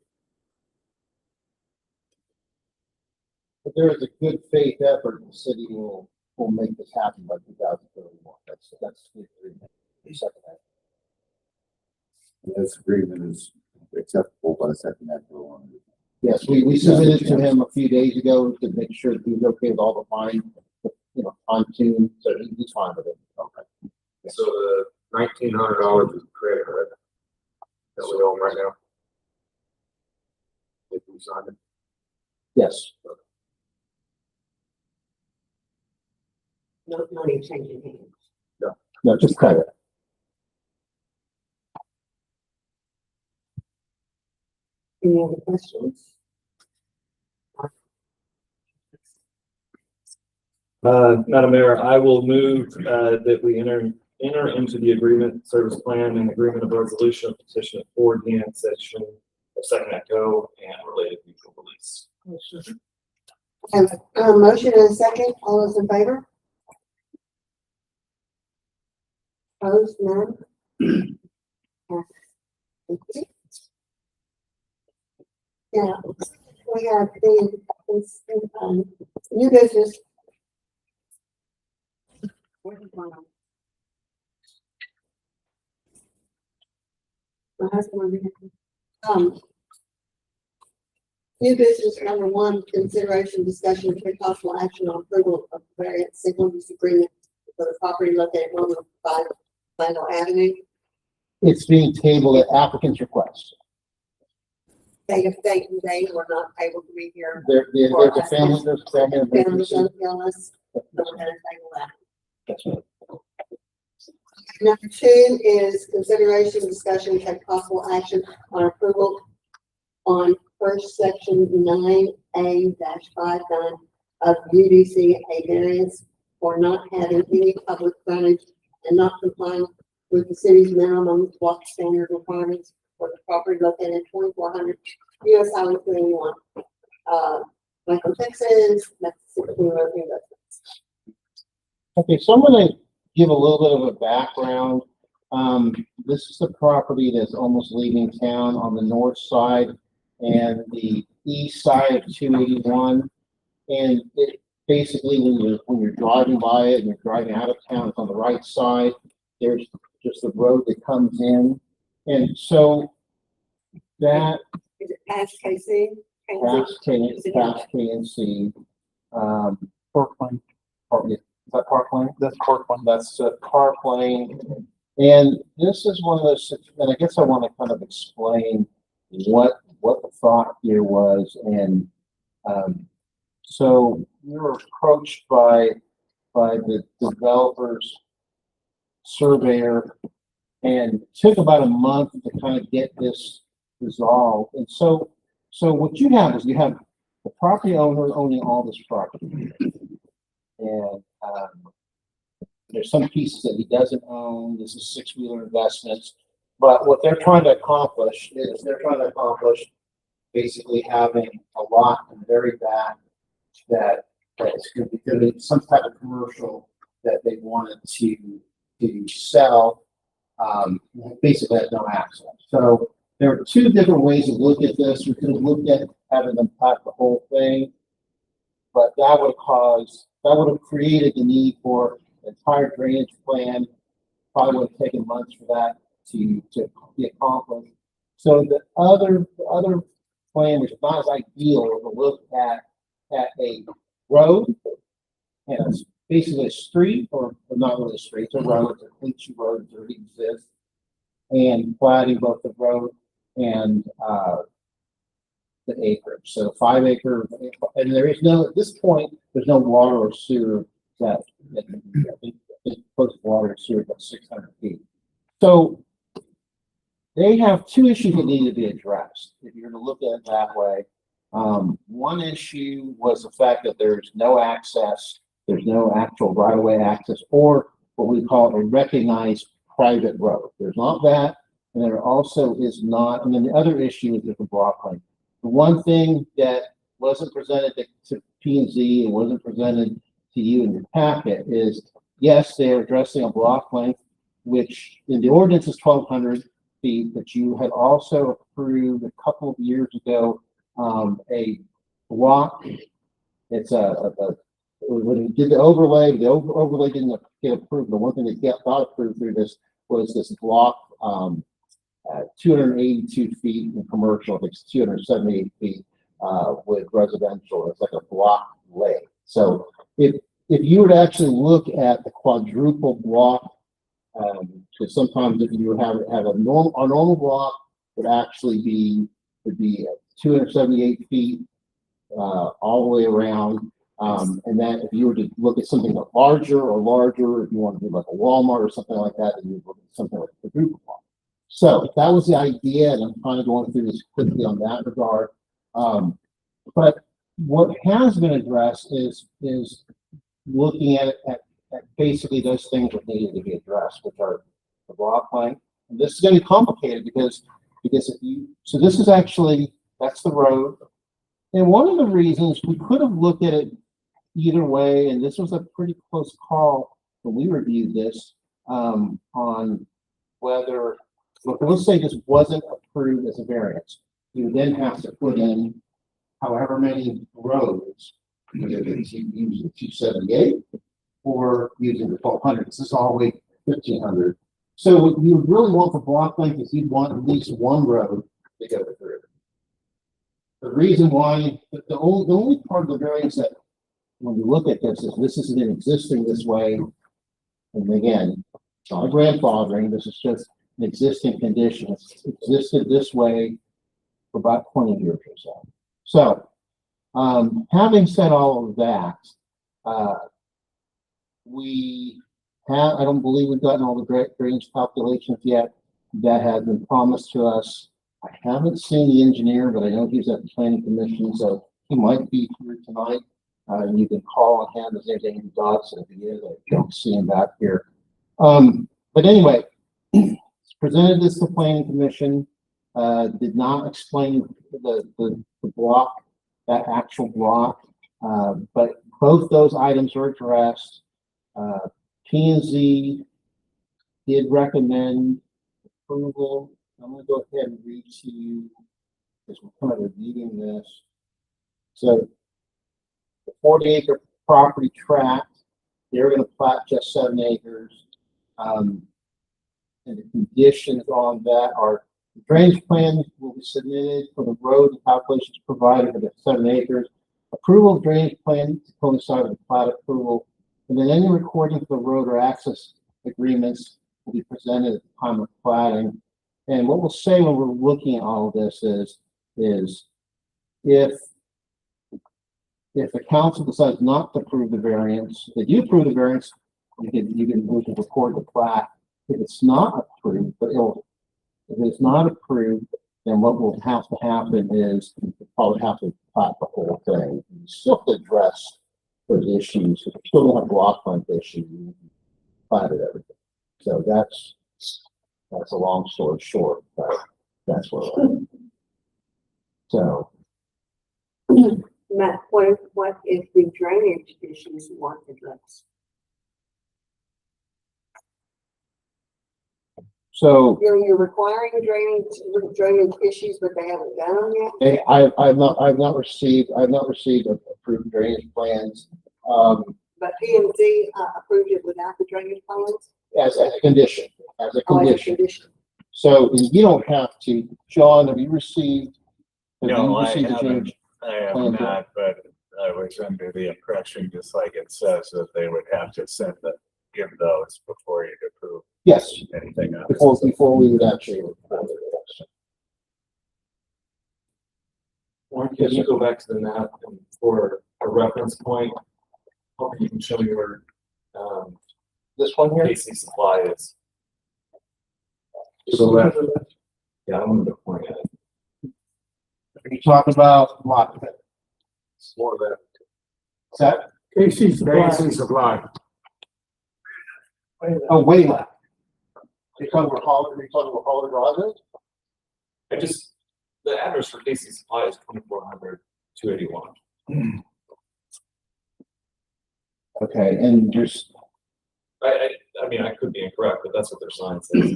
But there is a good faith effort, the city will make this happen by 2031. That's the agreement. The second half. This agreement is acceptable by the second half of the one. Yes, we submitted to him a few days ago to make sure that he was okay with all the fine, on tune, so he's fine with it. Okay. So the $1,900 is credit, right? That we owe him right now. If we sign it. Yes. No money changing hands. No, just credit. Any other questions? Madam Mayor, I will move, that we enter into the agreement, service plan and agreement of resolution of petition of 4D section of second echo and related mutual release. Have a motion and a second. All those in favor? Opposed? None? Yeah, we have the, new business. My husband will be here. New business number one, consideration, discussion, and take possible action on approval of variance single use agreement for the property located at 115 Blanco Avenue. It's being tabled at applicant's request. They were not able to be here. There's a family Family illness. So we're gonna table that. Number two is consideration, discussion, take possible action on approval on first section 9A-59 of UDC, a variance for not having any public frontage and not complying with the city's minimum block standard requirements for the property located at 2400 US Highway 21. Michael, Texas, Mississippi Road Investments. Okay, so I'm gonna give a little bit of a background. This is the property that's almost leaving town on the north side and the east side of 281. And it basically, when you're driving by it and you're driving out of town, it's on the right side. There's just the road that comes in. And so that Is it past KC? past KNC, Parkland. is that Parkland? That's Parkland. That's Parkland. And this is one of those, and I guess I want to kind of explain what the thought here was. And so we were approached by the developer's surveyor, and it took about a month to kind of get this resolved. And so what you have is you have the property owner owning all this property. And there's some pieces that he doesn't own. This is six-wheeler investments. But what they're trying to accomplish is basically having a lot in the very back that is going to be doing some type of commercial that they wanted to sell. Basically has no access. So there are two different ways to look at this. We could have looked at having them pack the whole thing, but that would have created the need for an entire drainage plan. Probably would have taken months for that to be accomplished. So the other plan, which is not as ideal, is to look at a road and basically a street, or not really a street, it's a road, a cliche road that already exists. And platting both the road and, the acreage, so 5 acre, and there is no, at this point, there's no water or sewer that, I think, close water and sewer about 600 feet. So they have 2 issues that need to be addressed, if you're gonna look at it that way. One issue was the fact that there's no access, there's no actual right-of-way access, or what we call a recognized private road. There's not that, and there also is not, and then the other issue is the block length. The one thing that wasn't presented to P and Z and wasn't presented to you in your packet is, yes, they are addressing a block length, which in the ordinance is 1,200 feet, but you had also approved a couple of years ago, a block. It's when we did the overlay didn't get approved. The one thing that got approved through this was this block, 282 feet in commercial, it's 278 feet with residential. It's like a block lay. So if you were to actually look at the quadruple block, because sometimes if you have a normal block would actually would be 278 feet all the way around. And then if you were to look at something larger, if you want to do like a Walmart or something like that, then you would look at something like a quadruple block. So that was the idea, and I'm kind of going through this quickly on that regard. But what has been addressed is looking at basically those things that needed to be addressed, which are the block length. And this is going to be complicated because so this is actually, that's the road. And one of the reasons we could have looked at it either way, and this was a pretty close call when we reviewed this, on whether, let's say this wasn't approved as a variance. You would then have to put in however many roads, either using 278 or using the 1,200. This is all the way 1,500. So what you really want the block length is you'd want at least one road to go through. The reason why, the only part of the variance that when you look at this isn't existing this way. And again, it's not a grandfathering, this is just an existing condition. It's existed this way for about 20 years or so. So, having said all of that, I don't believe we've gotten all the drainage calculations yet that have been promised to us. I haven't seen the engineer, but I know he's at the planning commission, so he might be here tonight. And you can call on him as anything he does, and if he is, I don't see him back here. But anyway, presented this to planning commission, did not explain the block, that actual block, but both those items are addressed. P&Z did recommend approval. I'm going to go ahead and read to you because we're kind of reviewing this. So the 40-acre property tract, they're going to plat just 7 acres. And the conditions on that are the drainage plan will be submitted for the road and calculations provided for the 7 acres. Approval of drainage plan to coincide with the plat approval. And then any recording for the road or access agreements will be presented at the time of platting. And what we'll say when we're looking at all of this is if the council decides not to approve the variance, if you approve the variance, we can record the plat. If it's not approved, if it's not approved, then what will have to happen is we'll probably have to plat the whole thing. You still have to address those issues. If you still don't have block length issue, you platted everything. So that's a long story short, but that's where we're at. So Matt, what is the drainage issues you want addressed? So You're requiring drainage issues, but they haven't done them yet? I've not received approved drainage plans, But P&Z approved it without the drainage plans? as a condition, Oh, as a condition. So you don't have to. John, have you received? No, I the haven't, drainage I have plan? not, but I was under the impression, just like it says, that they would have to give those before you'd approve Yes, anything else. before we would actually. record it. Warren, can you go back to the map and for a reference point? Hoping you can show me where, This one here? Casey Supply is. To the left. Yeah, I wanted to point at it. You talk about lot, It's more of that. is that, Casey's. Supply. oh, way left. You're talking about Holler Drive is? I just, the address for Casey Supply is 2400 281. Okay, and there's, I mean, I could be incorrect, but that's what their sign says.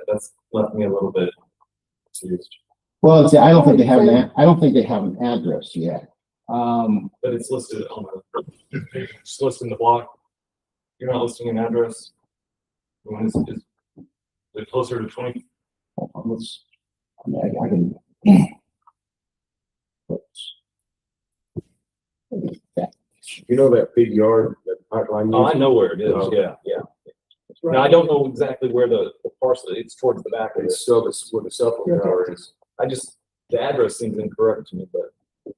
That's left me a little bit confused. well, see, I don't think they have an address yet. But it's listed on the, it's listed in the block. You're not listing an address. When is it closer to 20? Let's, I can. You know that big yard, that pipeline? Oh, I know where it is. Yeah, yeah. Now, I don't know exactly where the parcel, it's towards the back of it. It's still where the cell phone tower is. The address seems incorrect to me, but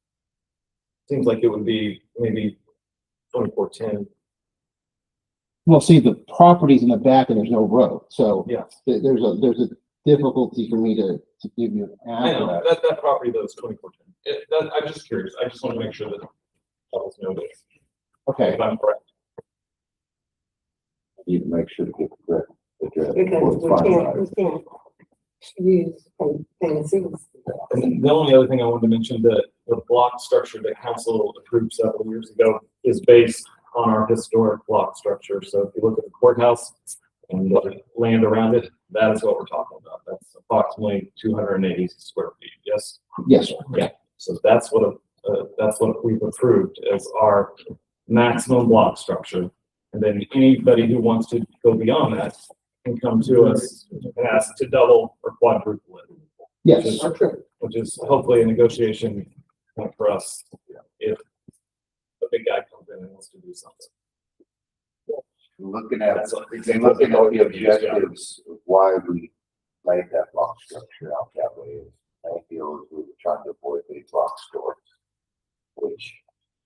seems like it would be maybe 2410. Well, see, the property's in the back and there's no road, so Yeah, there's a difficulty for me to give you an I know, address. that property though is 2410. I'm just curious. I just want to make sure that was noted. Okay, If I'm correct. You can make sure to get the correct address. Because before it's finalized. we can't use fancy. And the only other thing I wanted to mention, that the block structure that council approved several years ago is based on our historic block structure. So if you look at the courthouse and the land around it, that is what we're talking about. That's approximately 280 square feet. Yes. yes, sir. Yeah. So that's what we've approved as our maximum block structure. And then anybody who wants to go beyond that can come to us and ask to double or quadruple it. Yes, Which is hopefully a negotiation point for us if the big guy comes in and wants to do something. Looking at, That's what- looking at the objectives of why we laid that block structure out that way, I feel we were trying to avoid big block stores, which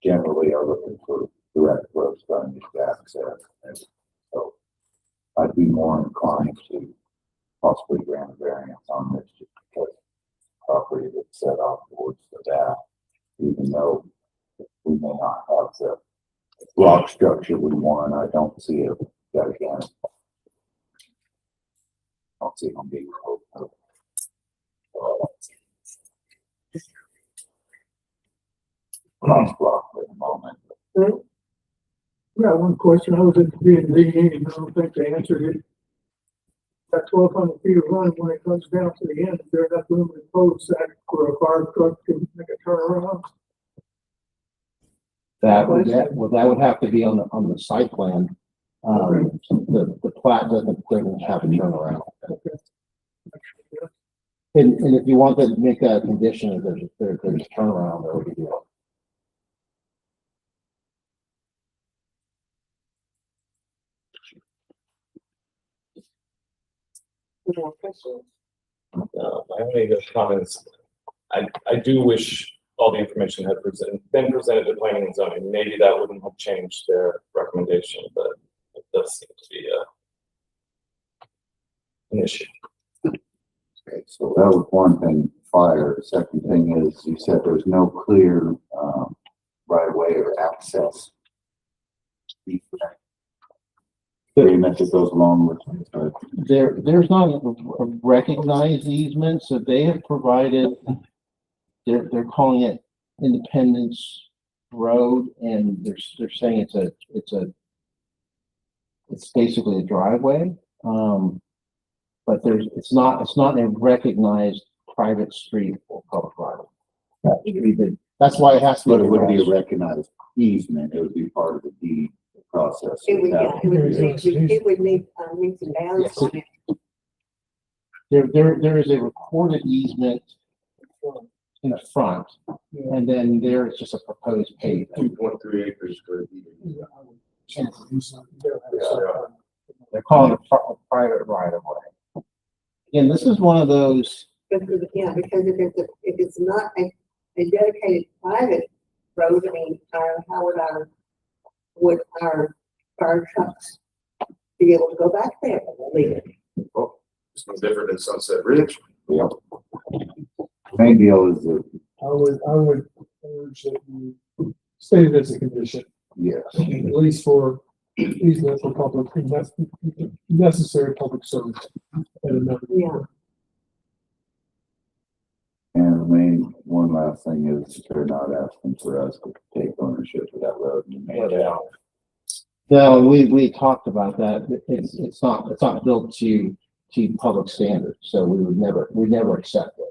generally are looking for direct roads running to access. And so I'd be more inclined to possibly grant a variance on this just because property that's set off towards the back, even though we may not have the block structure we want, I don't see it that again. I don't see them being block at the moment. Yeah, one question, I was at the B&B meeting, I don't think they answered it. That 1,200 feet of run, when it comes down to the end, is there enough room in the cul-de-sac for a fire truck to make a turnaround? that would have to be on the site plan. The plat doesn't have a turnaround. And if you want to make a condition, there's a turnaround, there would be. More questions? My only other comments, I do wish all the information had been presented to planning and zoning. Maybe that wouldn't have changed their recommendation, but it does seem to be an issue. Okay, so that was one thing, fire. The second thing is, you said there's no clear, right of way or access. Agreement that goes along with it. There's not a recognized easement, so they have provided, they're calling it Independence Road, and they're saying it's basically a driveway. But it's not a recognized private street or public right. That's why it has to be. But it would be a recognized easement. It would be part of the deed process. It would need, meets and bounds on it. There is a recorded easement in the front, and then there is just a proposed pavement. 2.3 acres could be. They're calling it a private right of way. And this is one of those, Yeah, because if it's not a dedicated private road, I mean, how would our fire trucks be able to go back there legally? Well, it's no different than Sunset Ridge. Yep. Main deal is that, I would urge that you state it as a condition, yes, at least for easement for public, necessary public service. Yeah. and the main, one last thing is they're not asking for us to take ownership of that road and maintain it. no, we talked about that. It's not built to public standards, so we never accept it.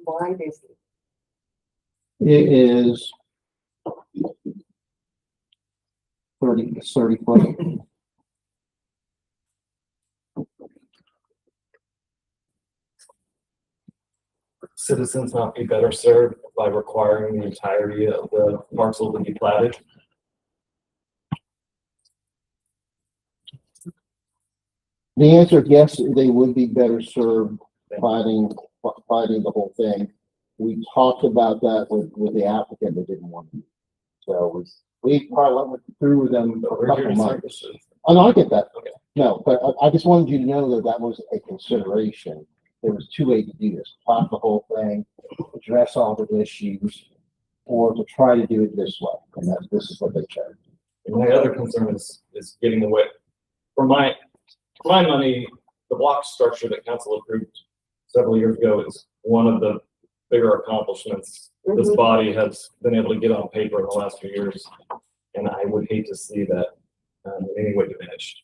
Why is it? It is 30 foot. Citizens not be better served by requiring the entirety of the parcel to be platted? The answer is yes, they would be better served fighting the whole thing. We talked about that with the applicant that didn't want to. So we probably went through with them But a we're couple here to months. serve. Oh, no, I get that. Okay. No, but I just wanted you to know that was a consideration. There was two ways to do this: plat the whole thing, address all the issues, or to try to do it this way. And this is what they chose. And my other concern is getting away, for my money, the block structure that council approved several years ago is one of the bigger accomplishments this body has been able to get on paper in the last few years. And I would hate to see that in any way diminished.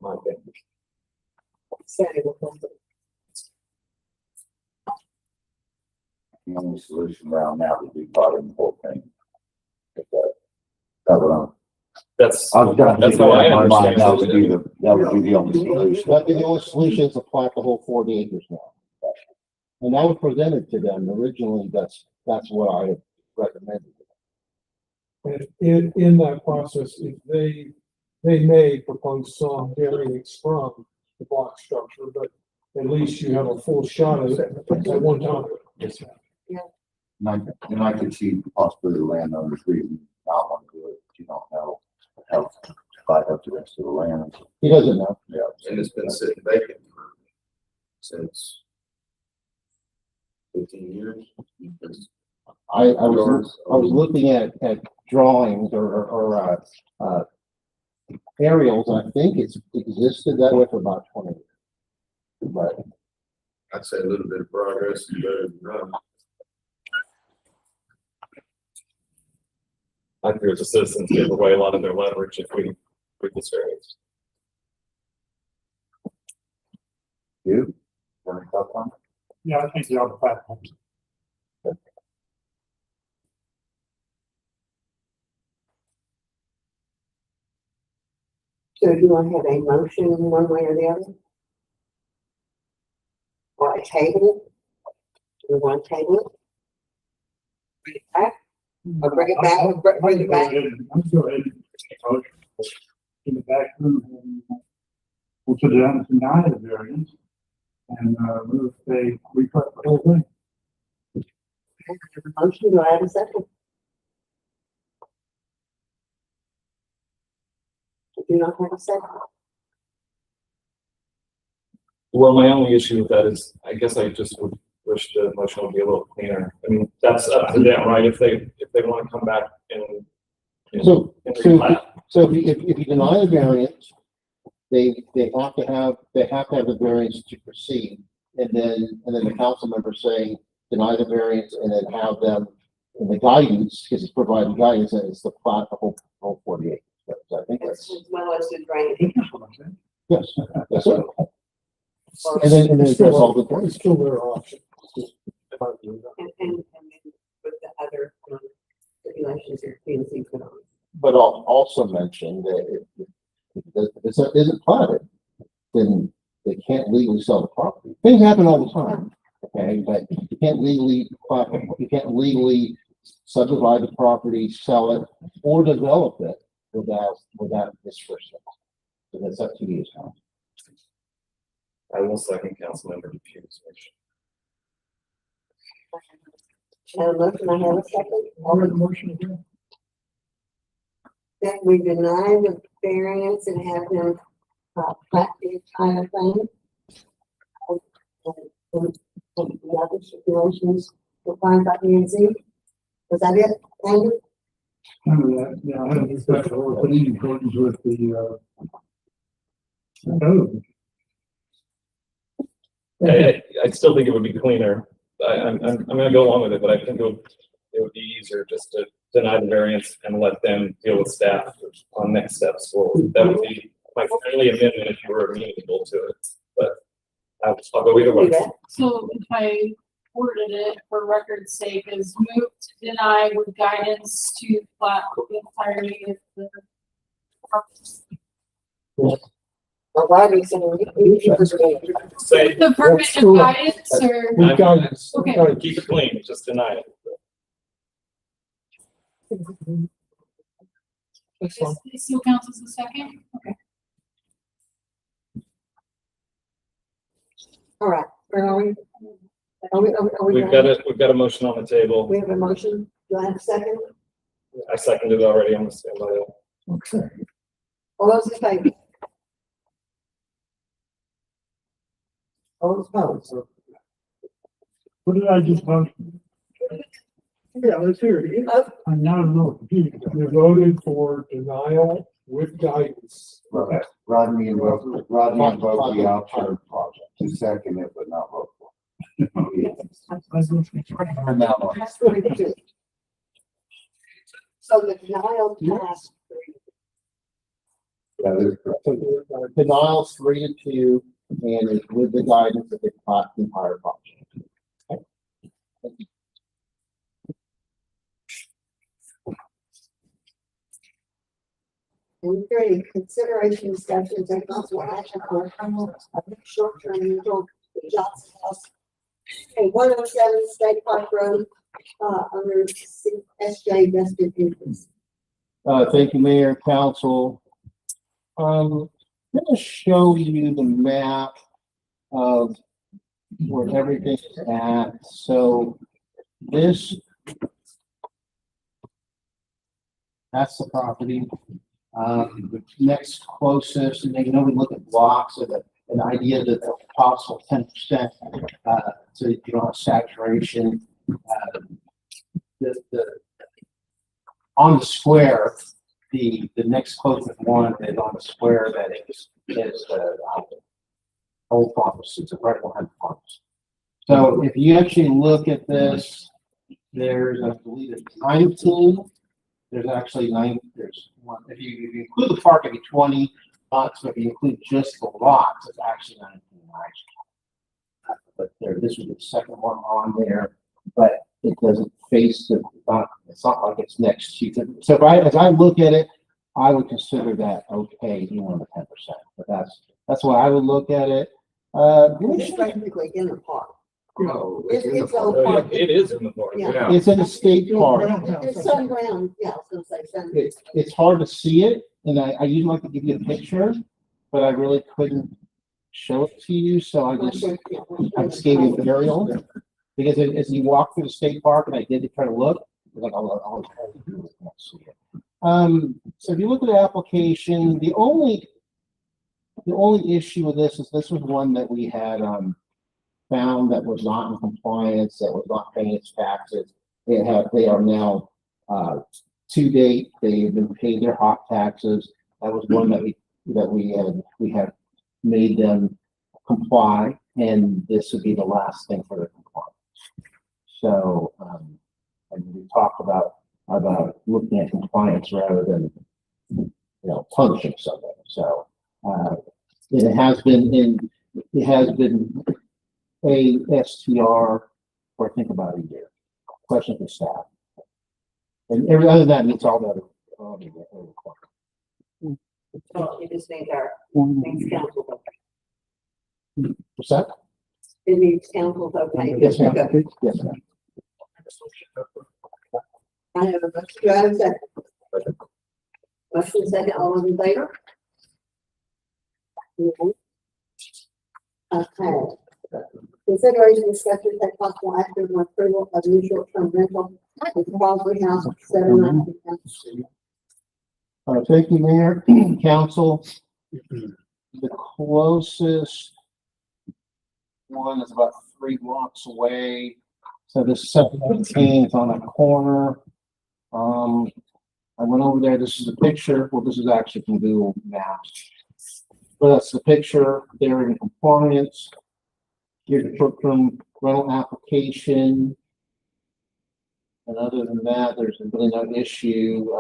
My opinion. The only solution around now would be bottom the whole thing. That would, That's I was gonna that's think how I that in my mind, understand it. that would be the only solution. That'd be the only solution is to plat the whole 40 acres now. And I would present it to them. Originally, that's what I had recommended. And in that process, if they may propose some variance from the block structure, but at least you have a full shot at it at one time. Yes, sir. And I could see possibly the landowners reason not want to do it, but you don't know how to divide up the rest of the land. He doesn't know. Yeah. And it's been sitting vacant since 15 years. I was looking at drawings or aerials, and I think it's existed that way for about 20 years. But I'd say a little bit of progress is better than none. I fear the citizens give away a lot of their leverage if we this variance. You? Want to talk on it? Yeah, I think the other platform. So do you want to have a motion in one way or the other? Or a table? Do we want to table it? Bring it back? Or bring it back, bring it back? I'm still in the back room. We'll put it down to deny the variance and, move they recut the whole thing. Motion, do I have a second? Do not have a second? Well, my only issue with that is, I guess I just would wish the motion would be a little cleaner. I mean, that's up to them, right? If they want to come back and. so if you deny the variance, they have to have the variance to proceed, and then the council member saying deny the variance, and then have them in the guidance, because it's providing guidance, and it's the plot the whole 48. So I think that's As well as the drainage. yes, yes, sir. And then It's address all the it's still their option. And then with the other stipulations or things you put on. But I'll also mention that if it isn't platted, then they can't legally sell the property. Things happen all the time. Okay, but you can't legally subdivide the property, sell it, or develop it without this first step. So that's up to you, Tom. I will second Councilmember Dupier's motion. Have a motion, I have a second. I'll make the motion again. That we deny the variance and have them, plat the entire thing. And the other stipulations defined by P and Z. Was that it? Andrew? Yeah, I don't think that's all, but in accordance with the, code. I still think it would be cleaner. I'm gonna go along with it, but I think it would be easier just to deny the variance and let them deal with staff on next steps. Well, that would be my friendly amendment if you were amenable to it, but I'll go either way. So if I worded it for record's sake is move to deny with guidance to plat the entirety of the property. Well, why are we saying? Say, The verbiage of guidance or, With guidance. Okay. keep it clean, just deny it. That's fine. it still counts as a second? Okay. All right, where are we? Are we We've got a motion on the table. We have a motion. Do I have a second? I seconded it already. I'm gonna stand by that. Okay. All those in favor? All those opposed? What did I just vote? Yeah, let's hear it again. I'm not a little confused. You voted for denial with guidance. Right. Rodney and vote the outside project, to second it, but not vote for it. And now, That's 32. So the denial passed. that is correct. Denial 3-2, and it's with the guidance of the plat the entire project. And three, consideration discussion and take possible action on a short-term rental at Johnson House. Okay, 107 State Park Road, under SJ vested interest. Thank you, Mayor and Council. I'm gonna show you the map of where everything is at. So this, that's the property. The next closest, and you know, we look at blocks of an idea that the possible 10%, so you don't have saturation. On the square, the next closest one is on the square that is old pharmacy, it's a right behind the pharmacy. So if you actually look at this, there's, I believe it's 19. There's actually 9, there's one, if you include the park, it'd be 20 lots, but if you include just the lots, it's actually 19 lots. But there, this was the second one on there, but it doesn't face the, it's not like it's next to you. So as I look at it, I would consider that okay, you know, the 10%, but that's why I would look at it. It's technically in the park. Oh, It's all park. It is in the park. Yeah. It's in the state park. It's sun ground, yeah, I was gonna say sun. It's hard to see it, and I usually like to give you a picture, but I really couldn't show it to you, so I just gave you the aerial. Because as you walk through the state park, and I did to try to look, it was like, I'll can't see it. So if you look at the application, the only issue with this is this was one that we had, found that was not in compliance, that was not paying its taxes. They are now, to date, they've been paid their hot taxes. That was one that we have made them comply, and this would be the last thing for the compliance. So, and we talked about looking at compliance rather than, you know, punishing somebody. So, it has been a STR for I think about a year. Question for staff. And every other than that meets all the other. So you just need our, next council. What's that? It needs council's okay. Yes, ma'am. Yes, ma'am. I have a motion. Do I have a second? Motion second, all those in favor? Okay. Consideration discussion take possible action on approval of new short-term rental with Crosby House 719. Thank you, Mayor, Council. The closest one is about 3 blocks away. So this 17 is on a corner. I went over there. This is a picture. Well, this is actually from Google Maps. But that's the picture. They're in compliance. Here's the short-term rental application. And other than that, there's really no issue.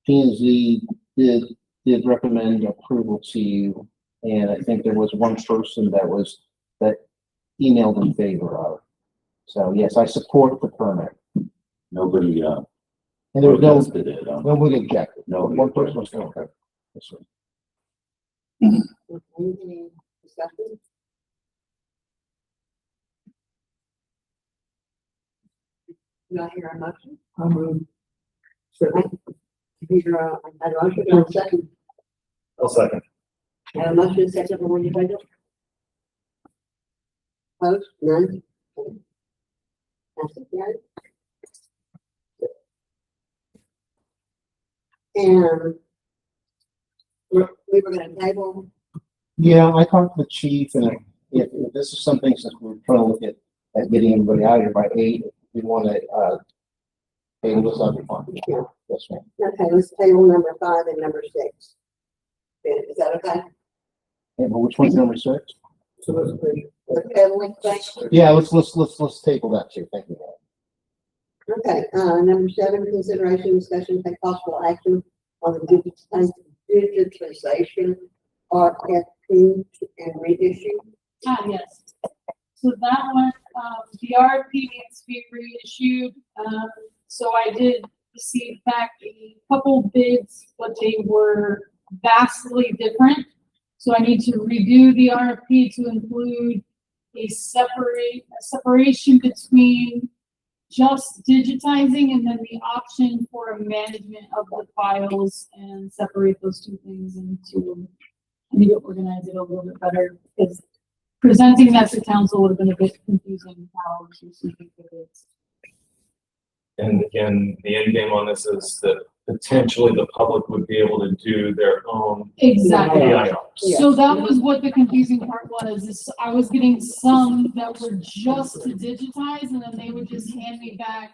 P&Z did recommend approval to you, and I think there was one person that emailed in favor of. So yes, I support the permit. Nobody, And there was protested it, nobody objected. No. One person was okay. Yes, sir. Any discussion? Do I hear a motion? Peter, I had a motion, and a second. I'll second. I have a motion, and a second, for you, Pedro. Opposed? None? That's it, yeah. And we were gonna table, Yeah, I talked to the chief, and if this is something, since we're trying to look at getting everybody out of here by 8, we want to, table this other one. Yeah. Yes, ma'am. okay, let's table number 5 and number 6. Is that okay? And which one's number 6? The tabling thing? Yeah, let's table that too. Thank you. Okay, number 7, consideration, discussion, take possible action on the digitization RFP and reissue. Yes. So that one, the RFP needs to be reissued. So I did receive back a couple bids, but they were vastly different. So I need to redo the RFP to include a separation between just digitizing and then the option for a management of the files and separate those two things into, I need to organize it a little bit better because presenting that to council would have been a bit confusing how to receiving the bids. And again, the end game on this is that potentially the public would be able to do their own Exactly. PIRs. So that was what the confusing part was, is I was getting some that were just to digitize and then they would just hand me back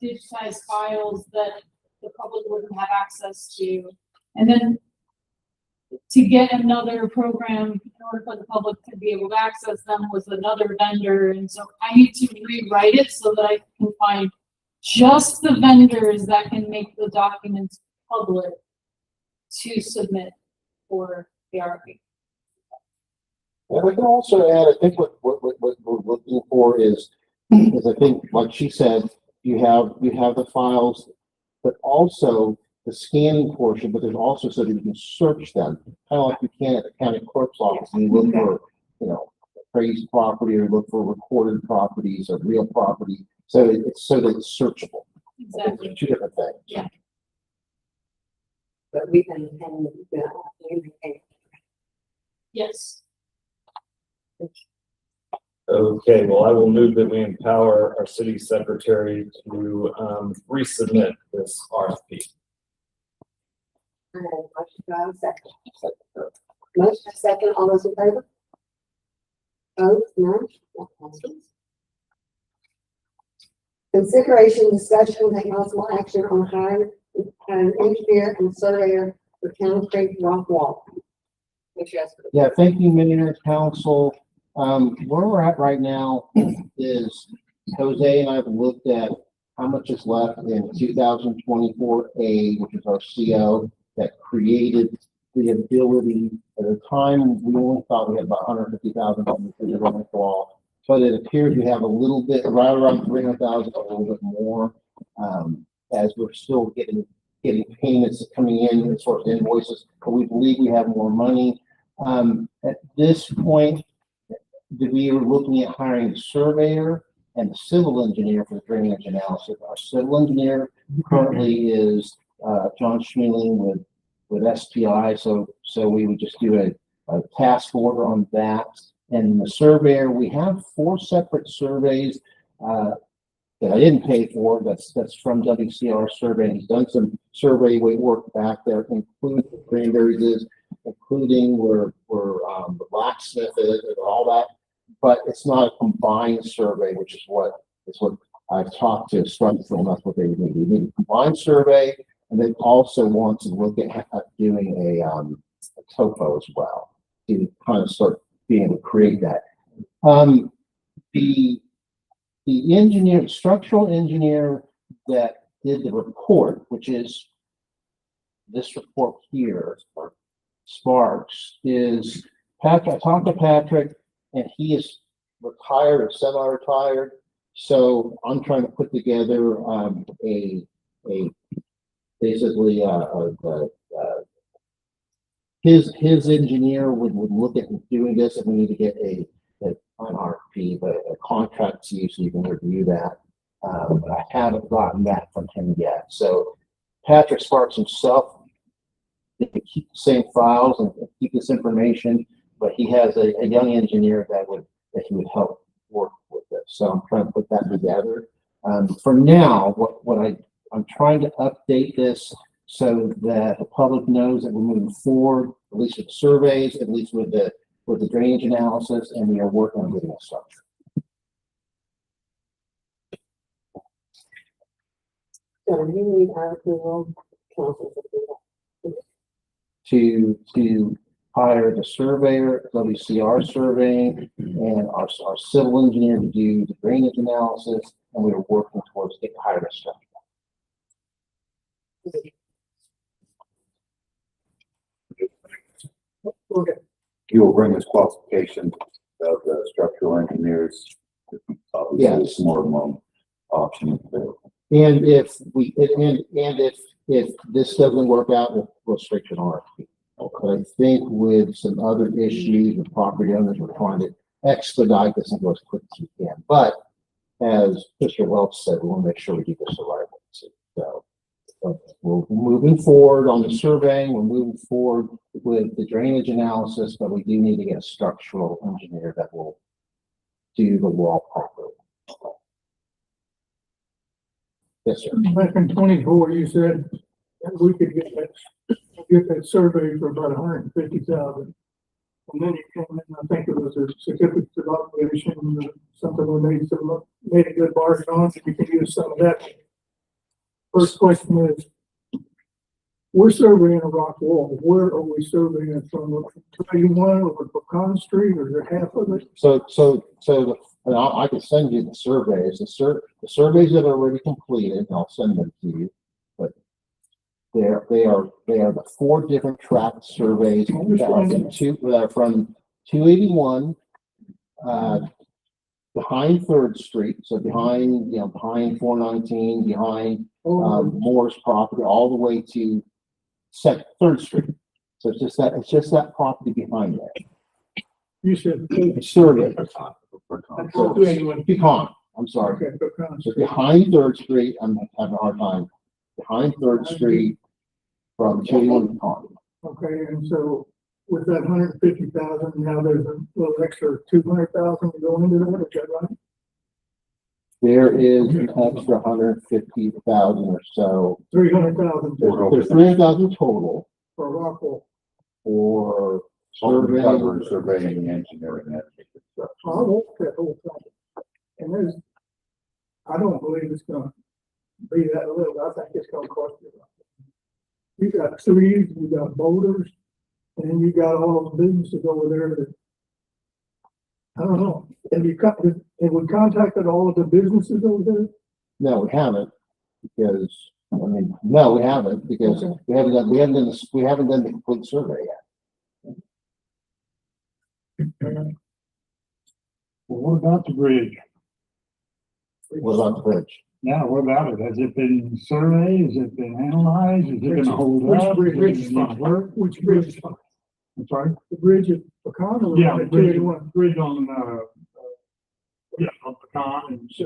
digitized files that the public wouldn't have access to. And then to get another program in order for the public to be able to access them was another vendor. And so I need to rewrite it so that I can find just the vendors that can make the documents public to submit for the RFP. And we can also add, I think what we're looking for is I think, like she said, you have the files, but also the scanning portion, but there's also so that you can search them, kind of like you can at the county clerk's office, and you look for, appraised property or look for recorded properties or real property. So it's so that it's searchable. Exactly. They're 2 different things. But we can, Yes. Okay, well, I will move that we empower our city secretary to resubmit this RFP. Motion second, all those in favor? Oh, none? That passes. Consideration, discussion, take possible action on hiring an engineer and surveyor for Town Creek Rock Wall. Yeah, thank you, Mayor and Council. Where we're at right now is Jose and I have looked at how much is left in 2024A, which is our CO that created the ability. At the time, we only thought we had about 150,000 for the running wall. But it appears we have a little bit, right around 300,000, a little bit more, as we're still getting payments coming in as far as invoices. But we believe we have more money. At this point, we were looking at hiring a surveyor and a civil engineer for the drainage analysis. Our civil engineer currently is, John Schmeling with SPI, so we would just do a task order on that. And the surveyor, we have 4 separate surveys, that I didn't pay for, that's from WCR Survey. He's done some survey work back there, including the Cranberries is, including where the blacksmith is and all that. But it's not a combined survey, which is what I've talked to Structural, that's what they need. They need a combined survey, and they also want to look at doing a topo as well, to kind of start being able to create that. The engineer, structural engineer that did the report, which is this report here, Sparks, is Patrick. I talked to Patrick, and he is retired or semi-retired. So I'm trying to put together basically his engineer would look at doing this, and we need to get an RFP, but a contract to you so you can review that. But I haven't gotten that from him yet. So Patrick Sparks himself, they could keep the same files and keep this information, but he has a young engineer that he would help work with it. So I'm trying to put that together. For now, I'm trying to update this so that the public knows that we're moving forward, at least with the surveys, at least with the drainage analysis, and we are working on getting a structure. So you need our approval, council's approval. To hire the surveyor, WCR surveying, and our civil engineer to do the drainage analysis, and we are working towards getting hired a structure. You will bring us qualification of the structural engineers. Yes. More among options available. And if this doesn't work out, we'll go straight to an RFP. Okay. I think with some other issues with property owners, we're trying to expedite this and go as quick as we can. But as Mr. Welch said, we want to make sure we do this the right way. So we're moving forward on the surveying, we're moving forward with the drainage analysis, but we do need to get a structural engineer that will do the wall properly. Yes, sir. Back in 24, you said that we could get that survey for about 150,000. And then you came in, I think it was a certificate of obligation, something we made a good bargain on, so we could use some of that. First question is, we're surveying a rock wall. Where are we surveying it from? 21 over Pecan Street, or is it half of it? And I can send you the surveys. The surveys that are already completed, I'll send them to you. But they are the 4 different tract surveys that are from 281 behind 3rd Street, so behind 419, behind Moore's property, all the way to 3rd Street. So it's just that property behind there. You said Survey. So, Pecan, I'm sorry. okay, Pecan So Street. behind 3rd Street, I'm having a hard time. Behind 3rd Street from 281 Pecan. Okay, and so with that 150,000, now there's a little extra 200,000 to go into that, is that right? There is an extra 150,000 or so. 300,000 There's 300,000 total for a rock wall. for Cover surveying. surveying, engineering, that type of stuff. I want that whole thing. And I don't believe it's gonna be that little, I think it's gonna cost you. You got trees, you got boulders, and then you got all those businesses over there that, I don't know, have we contacted all of the businesses over there? No, we haven't, because, no, we haven't, because we haven't done the complete survey yet. Well, what about the bridge? What about the bridge? Now, what about it? Has it been surveyed? Has it been analyzed? Is it gonna hold Which up? bridge? Is it gonna work? Which bridge? I'm sorry? The bridge at Pecan or? Yeah, the bridge on, yeah, on Pecan and. So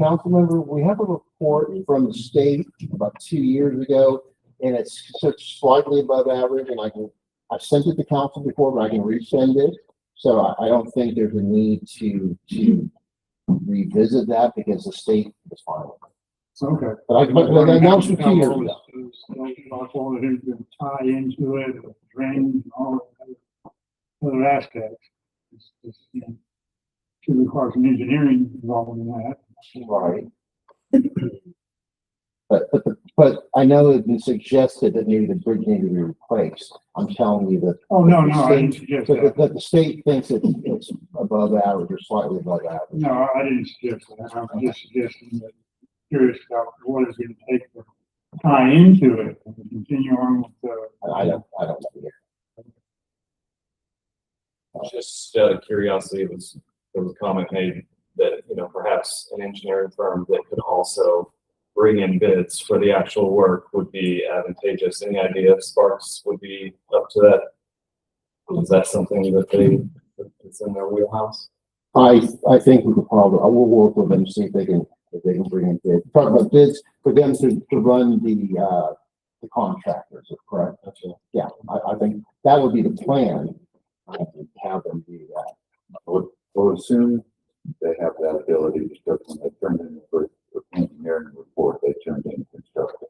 council member, we have a report from the state about 2 years ago, and it's such slightly above average, and I've sent it to council before, but I can resend it. So I don't think there's a need to revisit that because the state is fine. Okay. But that was from 2 years ago. Possible that it can tie into it, drainage and all other aspects. You know, should require some engineering involved in that. Right. But I know it's been suggested that maybe the bridge needs to be replaced. I'm telling you that. Oh, no, the I didn't state- suggest That that. the state thinks it's above average or slightly above average. No, I didn't suggest that. I was just suggesting that curious about what it's gonna take to tie into it and continue on with the. I don't know yet. Just out of curiosity, there was a comment made that, you know, perhaps an engineering firm that could also bring in bids for the actual work would be advantageous. Any idea if Sparks would be up to that? Is that something that it's in their wheelhouse? I think we could probably, I will work with them, see if they can bring in bids. Talk about bids for them to run the contractors, correct? Gotcha. Yeah, I think that would be the plan. I think have them do that. We'll assume they have that ability to start when they turn in the first engineering report, they turned in construction.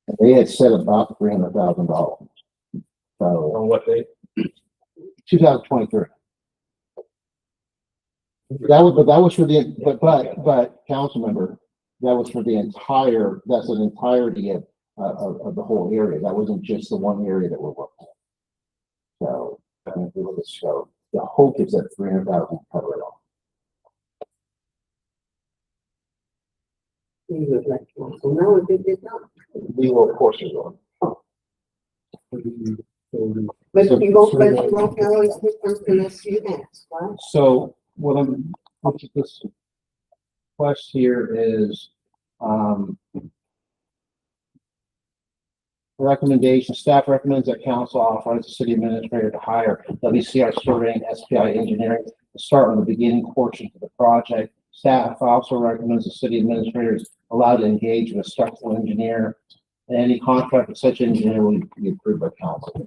And they had set about $300,000. So On what date? 2023. That was for the, but council member, that was for the entire, that's an entirety of the whole area. That wasn't just the one area that we're working on. So, I mean, if we look at scope, the hope is that 300,000 cover it all. We would like to, so no, we did not. We will, of course, will. But you won't know unless you ask, right? So what I'm, look at this quest here is, recommendation, staff recommends that council authorize the city administrator to hire WCR surveying SPI engineering to start on the beginning portion of the project. Staff also recommends the city administrator is allowed to engage with a structural engineer, and any contract with such engineer will be approved by council.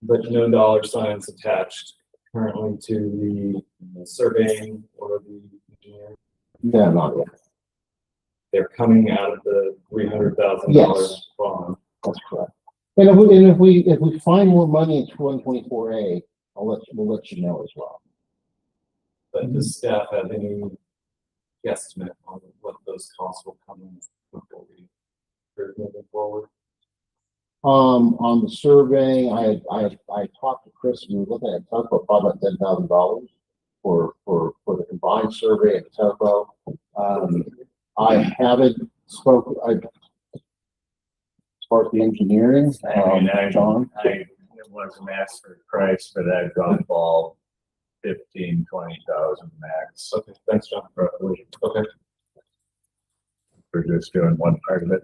But no dollar signs attached currently to the surveying or the engineering. No, not yet. They're coming out of the $300,000 Yes. bond. That's correct. And if we find more money in 2024A, we'll let you know as well. But does staff have any guesstimate on what those costs will come in before we start moving forward? On the survey, I talked to Chris, we were looking at Telco, probably about $10,000 for the combined survey and Telco. I haven't spoken, as far as the engineering, John. It wasn't asked for price, but I'd gone ball 15,000-20,000 max. Okay, thanks, John. Okay. We're just doing one part of it.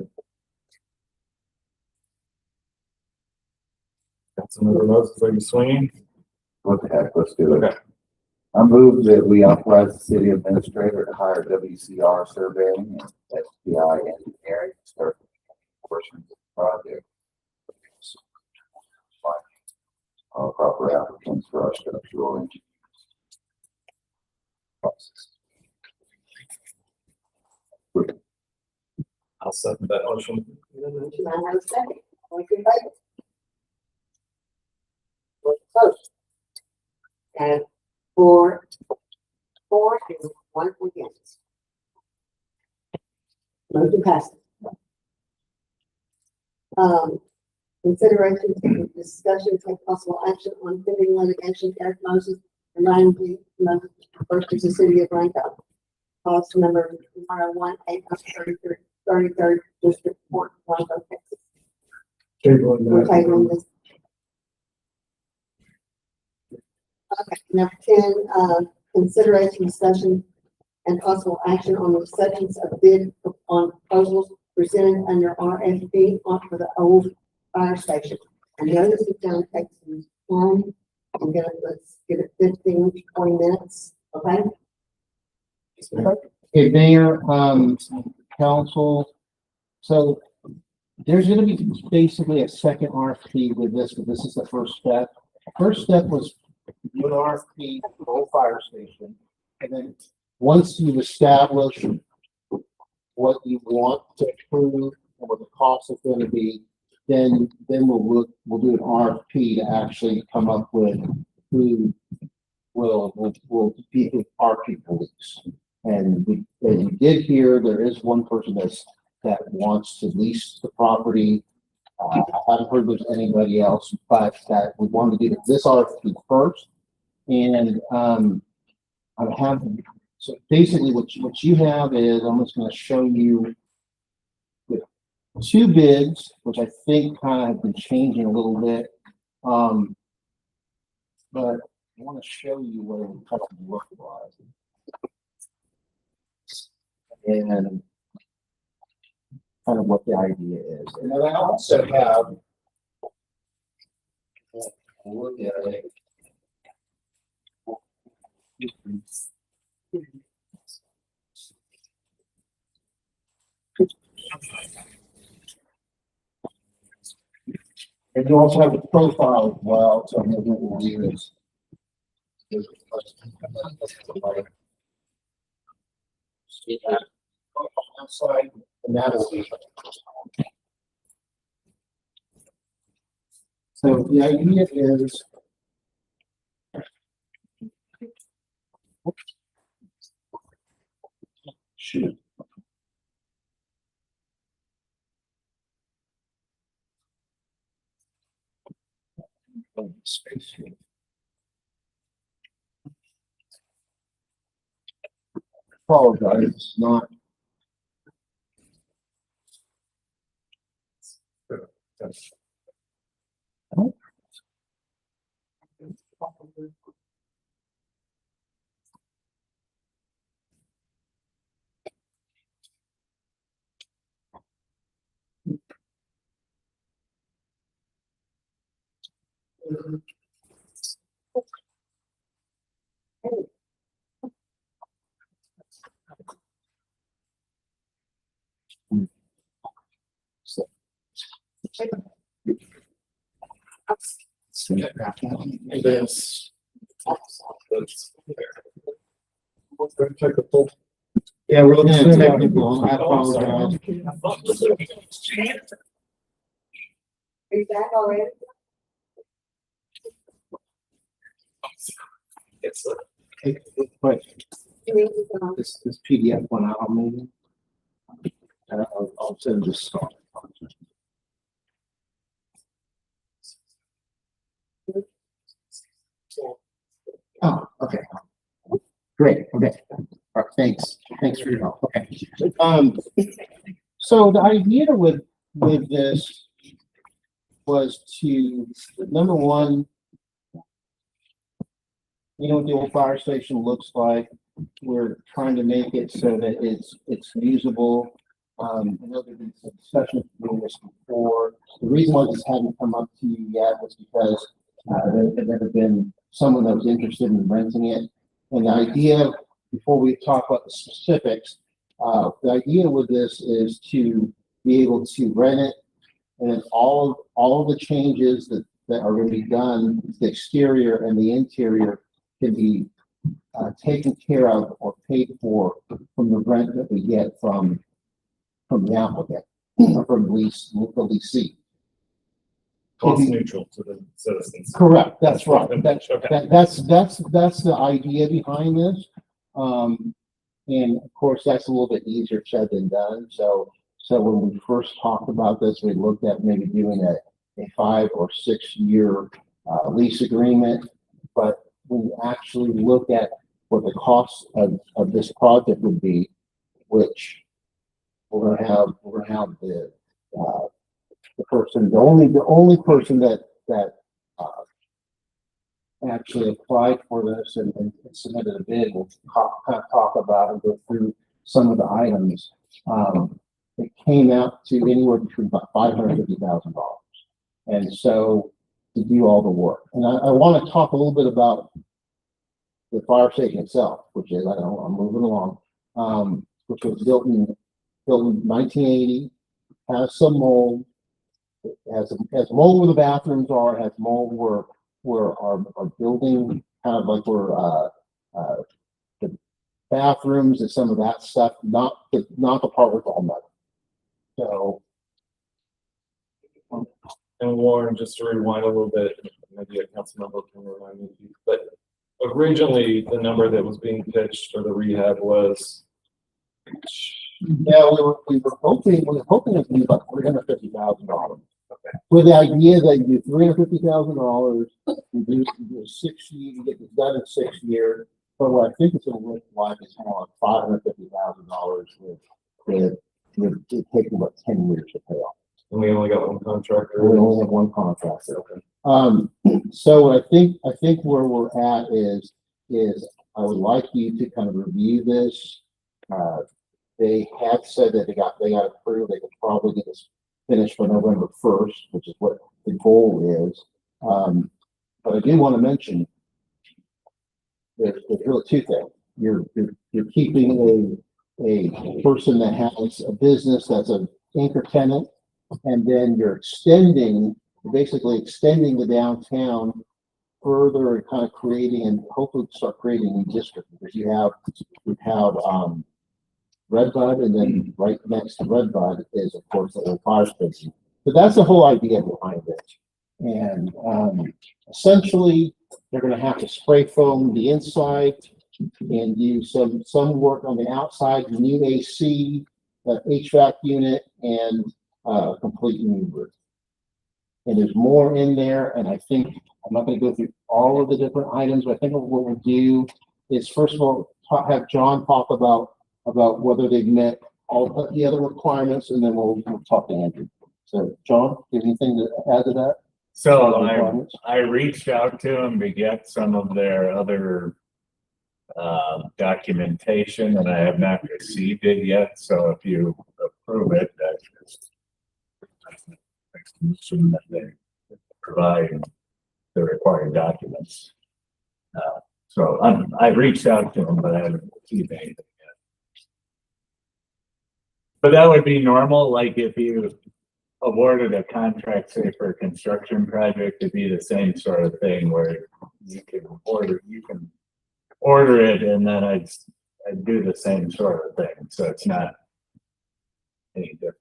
Councilmember Moses, are you swinging? What the heck, let's do it. Okay. I move that we authorize the city administrator to hire WCR surveying and SPI engineering to start portions of the project. All proper applicants for our structural engineering. I'll second that motion. I have a second. All in favor? We're close. And four and one against. Motion passes. Consideration and discussion take possible action on pending litigation, Eric Moses and Ryan G. Moses versus the city of Blanco. Cause number 101-833 District Court, Blanco, Texas. We're tabling this. Okay, number 10, consideration, discussion, and possible action on the acceptance of bid on proposals presented under RFP for the old fire station. I know this is gonna take some time. Let's give it 15, 20 minutes, okay? Okay, Mayor, council, so there's gonna be basically a second RFP with this, but this is the first step. First step was do an RFP for the whole fire station, and then once you've established what you want to approve and what the cost is gonna be, then we'll do an RFP to actually come up with who will be the RFP police. And as you did hear, there is one person that wants to lease the property. I haven't heard there's anybody else, but that we wanted to do this RFP first. And I have, so basically what you have is, I'm just gonna show you the two bids, which I think kind of have been changing a little bit. But I want to show you what it would kind of look like. And kind of what the idea is. And then I also have, look at it. And you also have a profile as well, so maybe we'll do this. Outside, and that'll be. So the idea is. Shoot. Space here. Apologize, it's not. Yeah, we're looking at technical. I apologize. Are you back already? It's but this PDF one out, maybe. I'll send this stuff. Oh, okay. Great, okay. All right, thanks for your help, okay. So the idea with this was to, number one, you know what the old fire station looks like. We're trying to make it so that it's usable. I know there's been some discussion doing this before. The reason why this hadn't come up to you yet was because there had been someone that was interested in renting it. And the idea, before we talk about the specifics, the idea with this is to be able to rent it, and then all of the changes that are going to be done, the exterior and the interior, can be taken care of or paid for from the rent that we get from the applicant, from the leasee. Cost neutral to the citizens. Correct, that's right. That's Okay. that's the idea behind this. And of course, that's a little bit easier said than done. So when we first talked about this, we looked at maybe doing a 5 or 6 year lease agreement. But when you actually look at what the cost of this project would be, which we're gonna have the person, the only person that actually applied for this and submitted a bid. We'll kind of talk about and go through some of the items. It came out to anywhere between about $550,000. And so to do all the work. And I want to talk a little bit about the fire station itself, which is, I don't know, I'm moving along, which was built in 1980, has some mold, has mold where the bathrooms are, has mold where our building, kind of like where, the bathrooms and some of that stuff, not the part with all metal. So. And Warren, just to rewind a little bit, maybe a council member can remind me, but originally the number that was being pitched for the rehab was. Yeah, we were hoping it would be about $350,000. With the idea that you do $350,000, you do a 6 year, you get this done in 6 years. But what I think it's going to look like is more like $550,000 with it taking about 10 years to pay off. And we only got one contractor. We only have one contractor. Okay. So I think where we're at is I would like you to kind of review this. They have said that they got approved. They could probably get this finished for November 1st, which is what the goal is. But I do want to mention there's really two things. You're keeping a person that has a business that's an anchor tenant, and then you're basically extending the downtown further and kind of creating and hopefully start creating a new district, because we have Redbud, and then right next to Redbud is of course the old fire station. So that's the whole idea behind it. And essentially they're going to have to spray foam the inside and do some work on the outside, new AC, HVAC unit, and complete new roof. And there's more in there, and I think I'm not going to go through all of the different items, but I think what we'll do is first of all have John talk about whether they've met all the other requirements, and then we'll talk to Andrew. So John, do you have anything to add to that? So I reached out to them to get some of their other documentation, and I have not received it yet. So if you approve it, that's just that they provide the required documents. So I reached out to them, but I haven't received anything yet. But that would be normal, like if you awarded a contract, say for a construction project, it'd be the same sort of thing where you can order it, and then I'd do the same sort of thing. So it's not any different.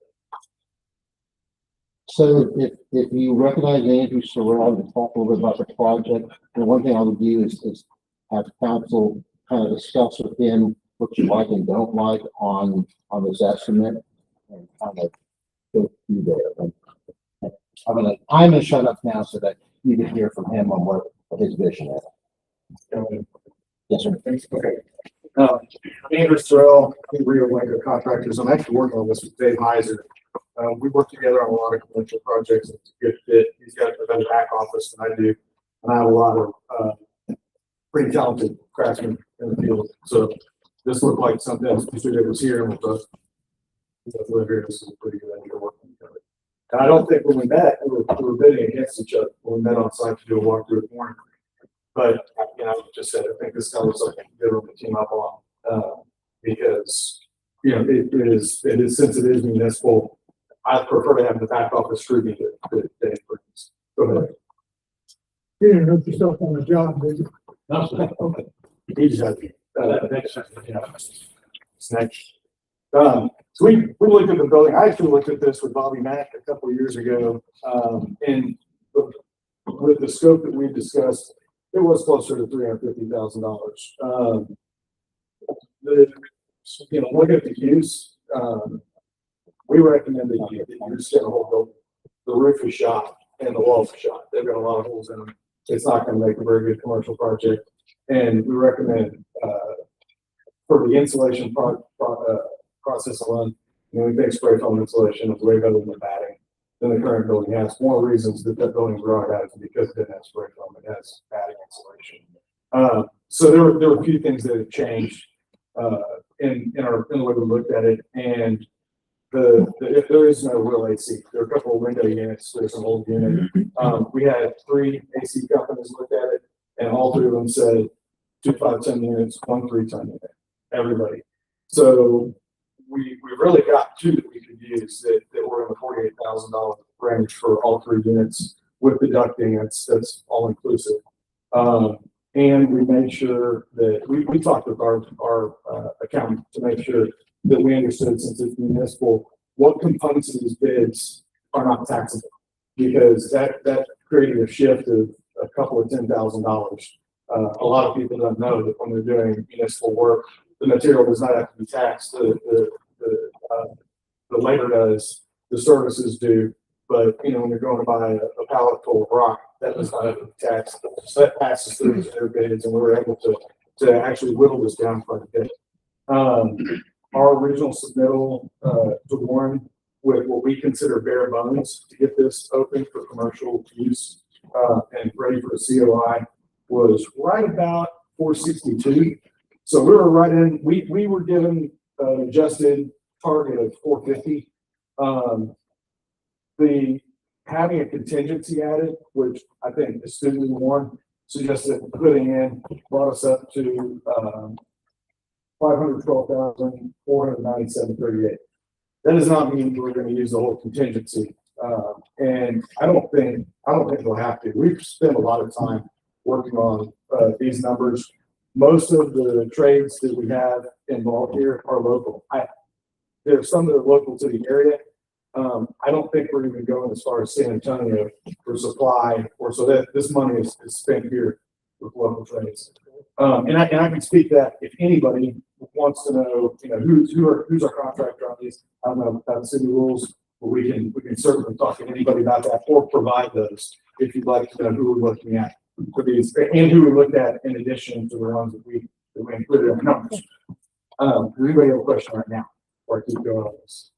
So if you recognize Andrew Sorrell and talk a little bit about the project, the one thing I would do is have council kind of discuss with him what you like and don't like on this estimate, and kind of go through there. And I'm gonna shut up now so that you can hear from him on what his vision is. Yes, sir. Thanks. Okay. Andrew Sorrell, Rio Blanco Contractors. I'm actually working on this with Dave Heiser. We work together on a lot of commercial projects. It's a good fit. He's got a better back office than I do, and I have a lot of pretty talented craftsmen in the field. So this looked like something else. That was here, and with us, this is a pretty good idea working together. And I don't think when we met, we were bidding against each other when we met on site to do a walkthrough this morning. But just said I think this guy looks like a good one to team up on because it is since it is municipal. I prefer to have the back office scrutiny that Dave brings. Go ahead. You didn't hurt yourself on the job, did you? No, okay. He just had next. So we looked at the building. I actually looked at this with Bobby Mack a couple of years ago, and with the scope that we discussed, it was closer to $350,000. Looking at the use, we recommend that you just get a whole building. The roof is shot and the walls are shot. They've got a lot of holes in them. It's not going to make a very good commercial project. And we recommend for the insulation process alone, we think spray foam insulation is way better than the batting. than the current building has. One of the reasons that that building's brought out is because it didn't have spray foam, it has padding insulation. So there were a few things that have changed, in the way we looked at it, and there is no real AC. There are a couple of window units, there's an old unit. We had 3 AC companies look at it, and all 3 of them said 2 5-ton units, 1 3-ton unit, everybody. So we really got 2 that we could use that were in the $48,000 range for all 3 units with the ducting. That's all inclusive. And we made sure that we talked with our accountant to make sure that we understood, since it's municipal, what components of these bids are not taxable, because that created a shift of a couple of $10,000. A lot of people don't know that when they're doing municipal work, the material does not have to be taxed. The labor does, the services do, but when you're going to buy a pallet full of rock, that does not have to be taxed. So that passes through their bids, and we were able to actually whittle this down quite a bit. Our original submittal to Warren with what we consider bare bones to get this open for commercial use and ready for a COI was right about 462. So we were right in, we were given an adjusted target of 450. The having a contingency added, which I think the student Warren suggested putting in, brought us up to 512,497.38. That does not mean we're going to use the whole contingency, and I don't think we'll have to. We've spent a lot of time working on these numbers. Most of the trades that we have involved here are local. There are some that are local to the area. I don't think we're even going as far as San Antonio for supply, or so that this money is spent here with local trades. And I can speak that if anybody wants to know, who's our contractor on these. I don't know about the city rules, but we can certainly talk to anybody about that or provide those if you'd like to know who we're looking at for these, and who we looked at in addition to the ones that we included in the numbers. Does anybody have a question right now, or I keep going on this?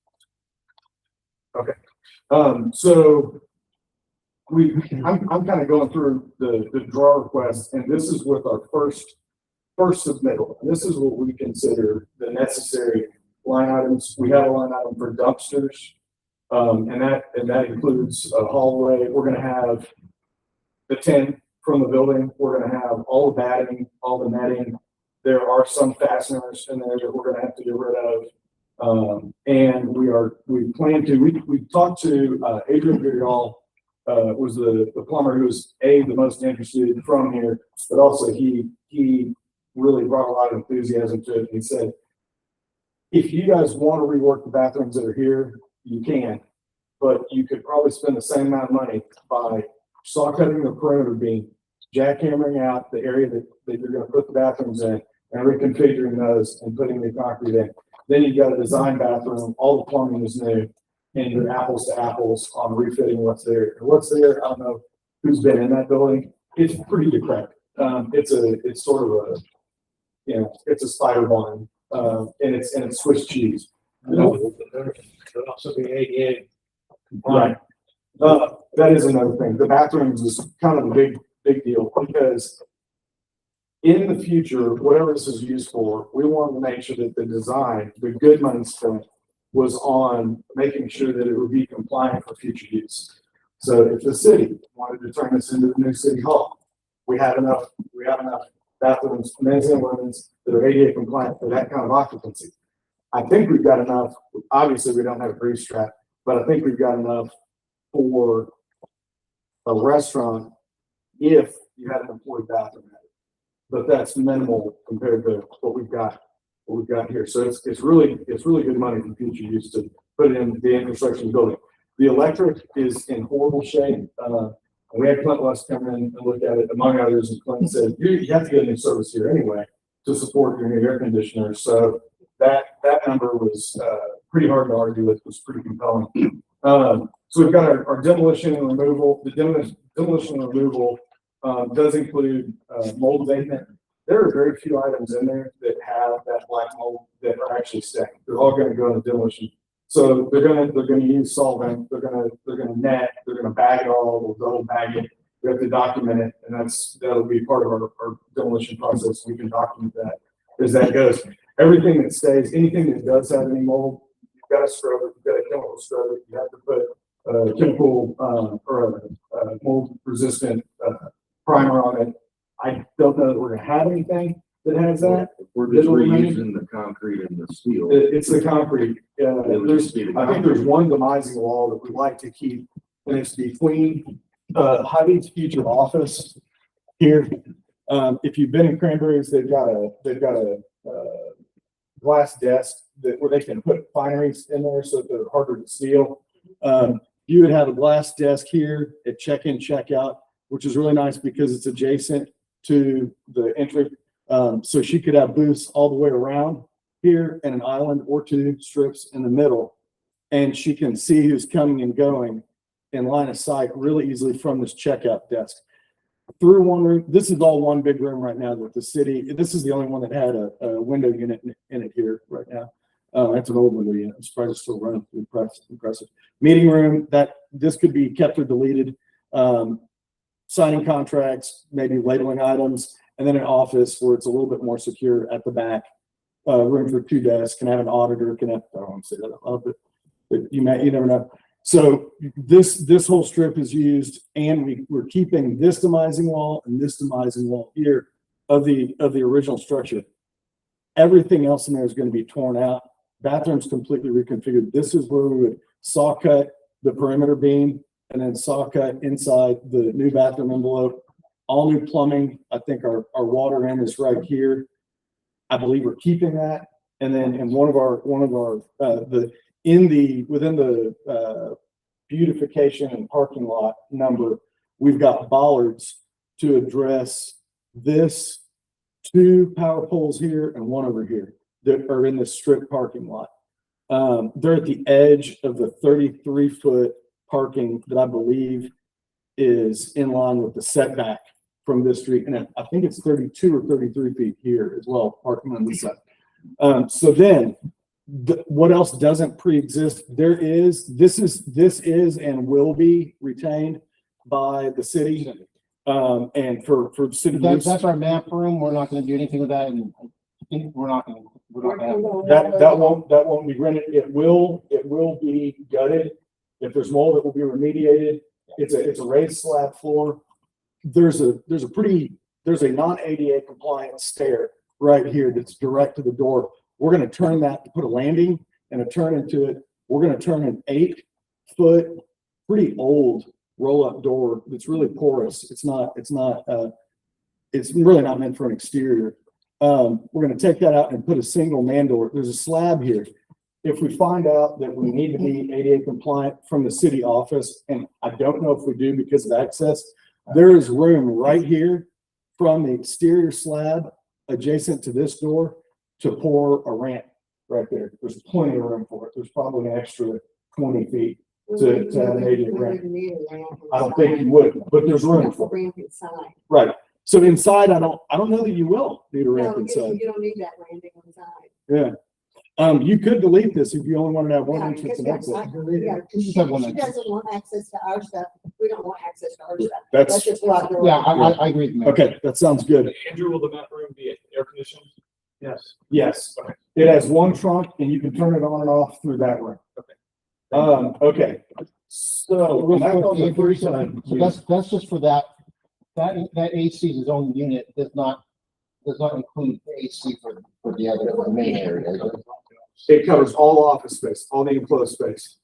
Okay. So I'm kind of going through the draw request, and this is with our first submittal. This is what we consider the necessary line items. We have a line item for dumpsters, and that includes a hallway. We're going to have the 10 from the building. We're going to have all the batting, all the netting. There are some fasteners in there that we're going to have to get rid of. And we plan to, we talked to Adrian Byars, was the plumber who was the most interested from here, but also he really brought a lot of enthusiasm to it. He said, if you guys want to rework the bathrooms that are here, you can, but you could probably spend the same amount of money by saw cutting the perimeter beam, jackhammering out the area that you're going to put the bathrooms in, and reconfiguring those and putting the concrete in. Then you've got a design bathroom, all the plumbing is new, and you're apples to apples on refitting what's there. And what's there, I don't know who's been in that building. It's pretty decrepit. It's sort of a, it's a spider barn, and it's Swiss cheese. Also be ADA. Right. That is another thing. The bathrooms is kind of a big deal, because in the future, whatever this is used for, we want to make sure that the design, the good money spent, was on making sure that it would be compliant for future use. So if the city wanted to turn this into the new city hall, we have enough bathrooms, men's and women's, that are ADA compliant for that kind of occupancy. I think we've got enough. Obviously, we don't have a grease trap, but I think we've got enough for a restaurant if you had an employee bathroom at it. But that's minimal compared to what we've got here. So it's really good money for future use to put it in the infrastructure building. The electric is in horrible shape. We had Clint West come in and look at it, among others, and Clint said, you have to get a new service here anyway to support your new air conditioner. So that number was pretty hard to argue with, was pretty compelling. So we've got our demolition and removal. The demolition and removal does include mold abatement. There are very few items in there that have that black mold that are actually staying. They're all going to go in the demolition So they're gonna use solvent, they're gonna net, they're gonna bag it all, we'll double bag it. We have to document it, and that'll be part of our demolition process. We can document that as that goes. Everything that stays, anything that does have any mold, you've got to scrub it, you've got to chemical scrub it, you have to put chemical, or a mold resistant, primer on it. I don't know that we're gonna have anything that has that. We're just reusing the concrete and the steel. It's the concrete. I think there's one demising wall that we like to keep, and it's between Hy-Vee's future office here. If you've been in Cranberries, they've got a glass desk where they can put fineries in there so that they're harder to steal. You would have a glass desk here at check-in, check-out, which is really nice because it's adjacent to the entry. So she could have booths all the way around here and an island or two strips in the middle. And she can see who's coming and going in line of sight really easily from this checkout desk. Through one room, this is all one big room right now that the city, this is the only one that had a window unit in it here right now. That's an old window unit. I'm surprised it's still running. Impressive. Meeting room, this could be kept or deleted. Signing contracts, maybe labeling items, and then an office where it's a little bit more secure at the back. Room for 2 desks, can have an auditor, can have, I don't want to say that out loud, but you never know. So this whole strip is used, and we're keeping this demising wall and this demising wall here of the original structure. Everything else in there is going to be torn out. Bathroom's completely reconfigured. This is where we would saw cut the perimeter beam and then saw cut inside the new bathroom envelope. All new plumbing. I think our water end is right here. I believe we're keeping that. And then in within the beautification and parking lot number, we've got bollards to address this, 2 power poles here and 1 over here that are in the strip parking lot. They're at the edge of the 33-foot parking that I believe is in line with the setback from this street. And I think it's 32 or 33 feet here as well, parking on this side. So then what else doesn't pre-exist? This is and will be retained by the city. And for city use. That's our map room. We're not gonna do anything with that, and we're not gonna That won't be rented. It will be gutted. If there's mold, it will be remediated. It's a raised slab floor. There's a non-ADA compliant stair right here that's direct to the door. We're going to turn that to put a landing and a turn into it. We're going to turn an 8-foot, pretty old roll-up door that's really porous. It's really not meant for an exterior. We're going to take that out and put a single man door. There's a slab here. If we find out that we need to be ADA compliant from the city office, and I don't know if we do because of access, there is room right here from the exterior slab adjacent to this door to pour a ramp right there. There's plenty of room for it. There's probably an extra 20 feet to have an ADA ramp. I don't think you would, but there's room for it. Right. So inside, I don't know that you will need a ramp inside. You don't need that landing inside. Yeah. You could delete this if you only wanted to have one entrance and exit. Yeah, because she doesn't want access to our stuff. We don't want access to our stuff. That's just what. Yeah, I agree with that. okay. That sounds good. Andrew, will the map room be air conditioned? Yes. Yes. It has one trunk and you can turn it on and off through that room. Okay. Okay. So Real back quick, on the Andrew, three so side. that's just for that AC is its own unit, does not include the AC for the main area. It covers all office space, all the enclosed space.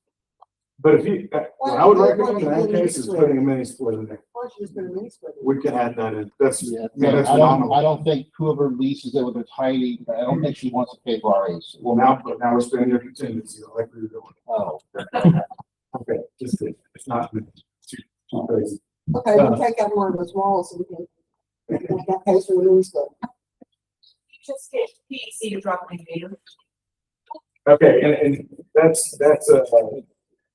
But if you, what I would recommend in that case is putting a mini split in there. Why don't you just put a mini split in? We can add that in. That's, Yeah, that's I phenomenal. don't think whoever leases it with a tidy, I don't think she wants to pay for our AC. Well, now we're spending your contingency like we were doing. Oh. Okay, it's not too crazy. Okay, we'll take out one of those walls so we can make that case for the mini split. Just get PEC to drop my meter. Okay, and that's,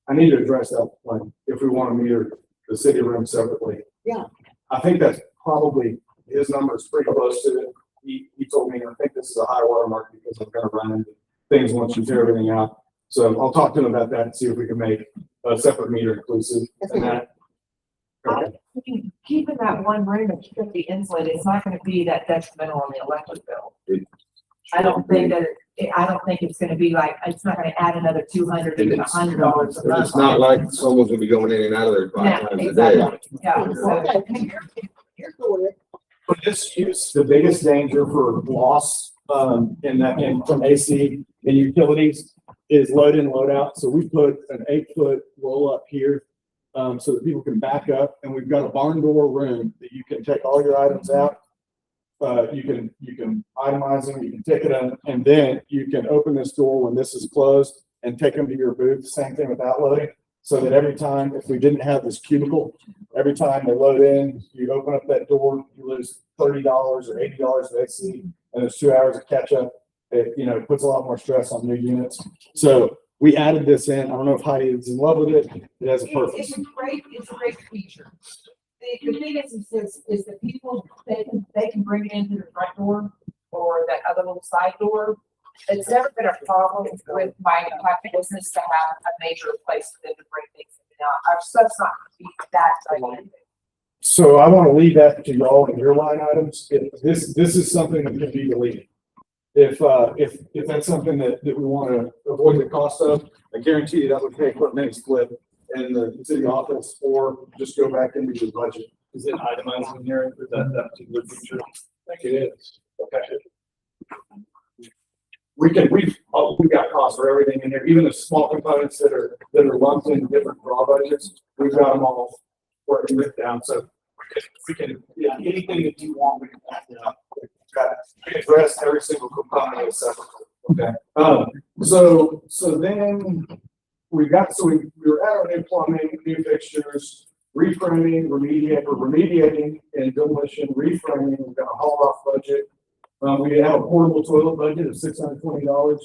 I need to address that one, if we want to meter the city room separately. Yeah. I think that's probably, his number is pretty close to it. He told me, I think this is a high water mark because I'm gonna run into things once you tear everything out. So I'll talk to them about that and see if we can make a separate meter inclusive in that. Keeping that one room and keeping the insulated, it's not gonna be that detrimental on the electric bill. I don't think it's gonna be like, it's not gonna add another $200, even $100 a month. It's not like someone's gonna be going in and out of there Yeah, 5 times a day. exactly. Yeah, so, You're going. For this use, the biggest danger for loss, in from AC and utilities is load in, load out. So we put an 8-foot roll up here, so that people can back up, and we've got a barn door room that you can take all your items out. You can itemize them, you can ticket them, and then you can open this door when this is closed and take them to your booth. Same thing with outloading. So that every time, if we didn't have this cubicle, every time they load in, you open up that door, you lose $30 or $80 of AC, and there's 2 hours of catch up. It, puts a lot more stress on new units. So we added this in. I don't know if Heidi is in love with it. It has a purpose. it's a great feature. The thing is that people, they can bring it into the front door or that other little side door. It's never been a problem with my business to have a major place for them to bring things in. Now, our stuff's not gonna be that gigantic. So I want to leave that to y'all in your line items. If this is something that can be deleted. If that's something that we want to avoid the cost of, I guarantee you that would pay for a mini split in the city office, or just go back into your budget. Is it itemized in here for that particular feature? I think it is. Okay. We've got costs for everything in here, even the small components that are lumped in different draw budgets. We've got them all working written down, so we can, anything that you want, we can back it up. We can address every single component separately. Okay. So then we were at our new plumbing, new fixtures, reframing, remediating and demolition, reframing. We've got a haul off budget. We have a portable toilet budget of $620.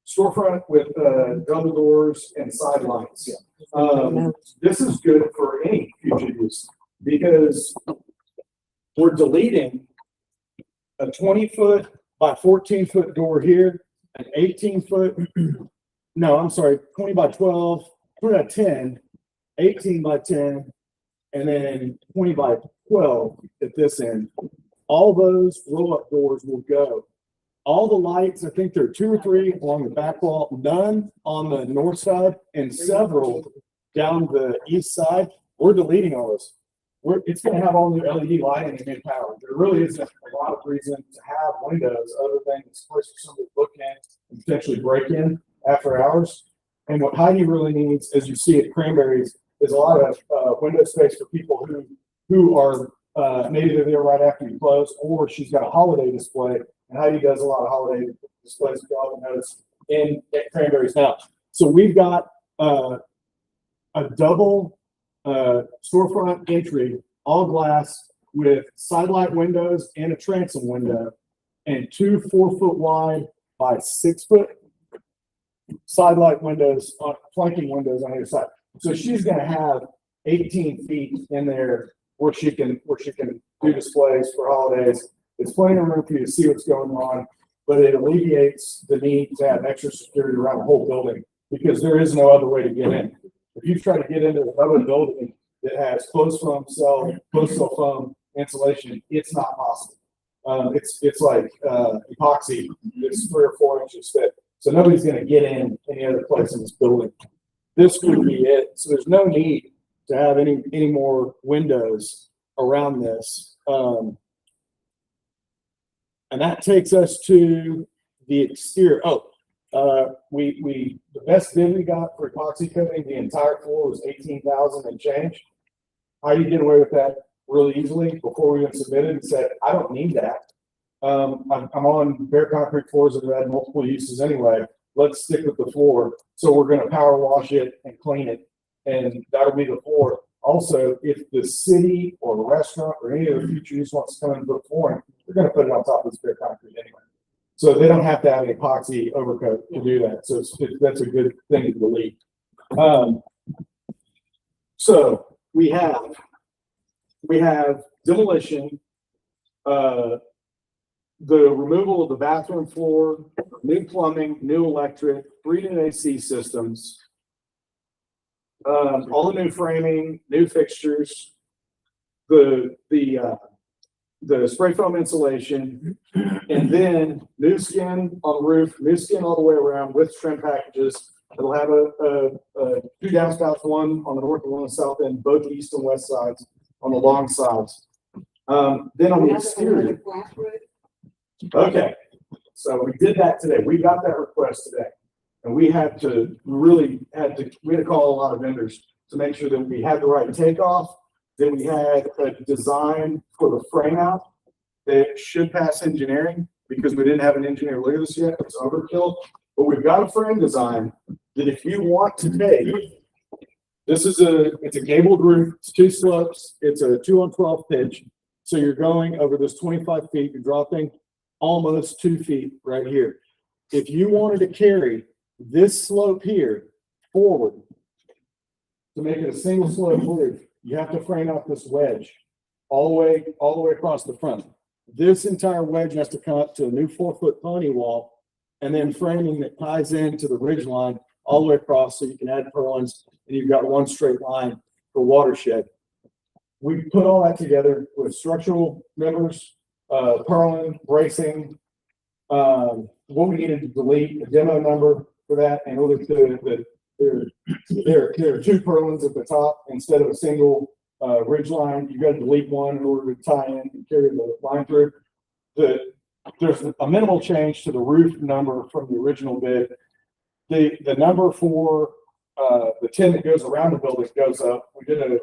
Storefront with double doors and side lights. This is good for any future use because we're deleting a 20-foot by 14-foot door here, an 18-foot, no, I'm sorry, 20 by 12, 20 by 10, 18 by 10, and then 20 by 12 at this end. All those roll-up doors will go. All the lights, I think there are 2 or 3 along the back wall, none on the north side, and several down the east side. We're deleting all those. It's going to have all new LED lighting and new power. There really isn't a lot of reason to have windows other than it's a place for somebody to look in and potentially break in after hours. And what Heidi really needs, as you see at Cranberries, is a lot of window space for people who are maybe they're there right after you close, or she's got a holiday display. And Heidi does a lot of holiday displays, if y'all notice, at Cranberries now. So we've got a double storefront entry, all glass with side light windows and a transom window, and 2 4-foot wide by 6-foot side light windows, flanking windows on either side. So she's going to have 18 feet in there where she can do displays for holidays. It's plenty of room for you to see what's going on, but it alleviates the need to have extra security around the whole building because there is no other way to get in. If you try to get into another building that has closed cell foam insulation, it's not possible. It's like epoxy. It's 3 or 4 inches thick, so nobody's going to get in any other place in this building. This would be it. So there's no need to have any more windows around this. And that takes us to the exterior. The best bid we got for epoxy coating the entire floor was $18,000 and change. Heidi did away with that really easily before we even submitted and said, I don't need that. I'm on bare concrete floors that have had multiple uses anyway. Let's stick with the floor. So we're going to power wash it and clean it, and that'll be the floor. Also, if the city or the restaurant or any other future use wants to come and put flooring, they're going to put it on top of this bare concrete anyway. So they don't have to have an epoxy overcoat to do that. So that's a good thing to delete. So we have demolition, the removal of the bathroom floor, new plumbing, new electric, 3 new AC systems, all the new framing, new fixtures, the spray foam insulation, and then new skin on the roof, new skin all the way around with trim packages. It'll have two downspouts, one on the north and one on the south end, both east and west sides on the long sides. Then on the exterior. Okay, so we did that today. We got that request today. And we had to call a lot of vendors to make sure that we had the right takeoff, that we had a design for the frame out that should pass engineering, because we didn't have an engineer look at this yet. It's overkill. But we've got a frame design that if you want to take, it's a gabled roof, it's 2 slopes, it's a 2 on 12 pitch. So you're going over this 25 feet, you're dropping almost 2 feet right here. If you wanted to carry this slope here forward to make it a single slope roof, you have to frame out this wedge all the way across the front. This entire wedge has to come up to a new 4-foot pony wall, and then framing that ties into the ridge line all the way across, so you can add purlins, and you've got one straight line for watershed. We put all that together with structural members, purlin, bracing, what we needed to delete, a demo number for that in order to, there are 2 purlins at the top instead of a single ridge line. You got to delete one in order to tie in and carry the line through. There's a minimal change to the roof number from the original bid. The number for the 10 that goes around the building goes up. We did a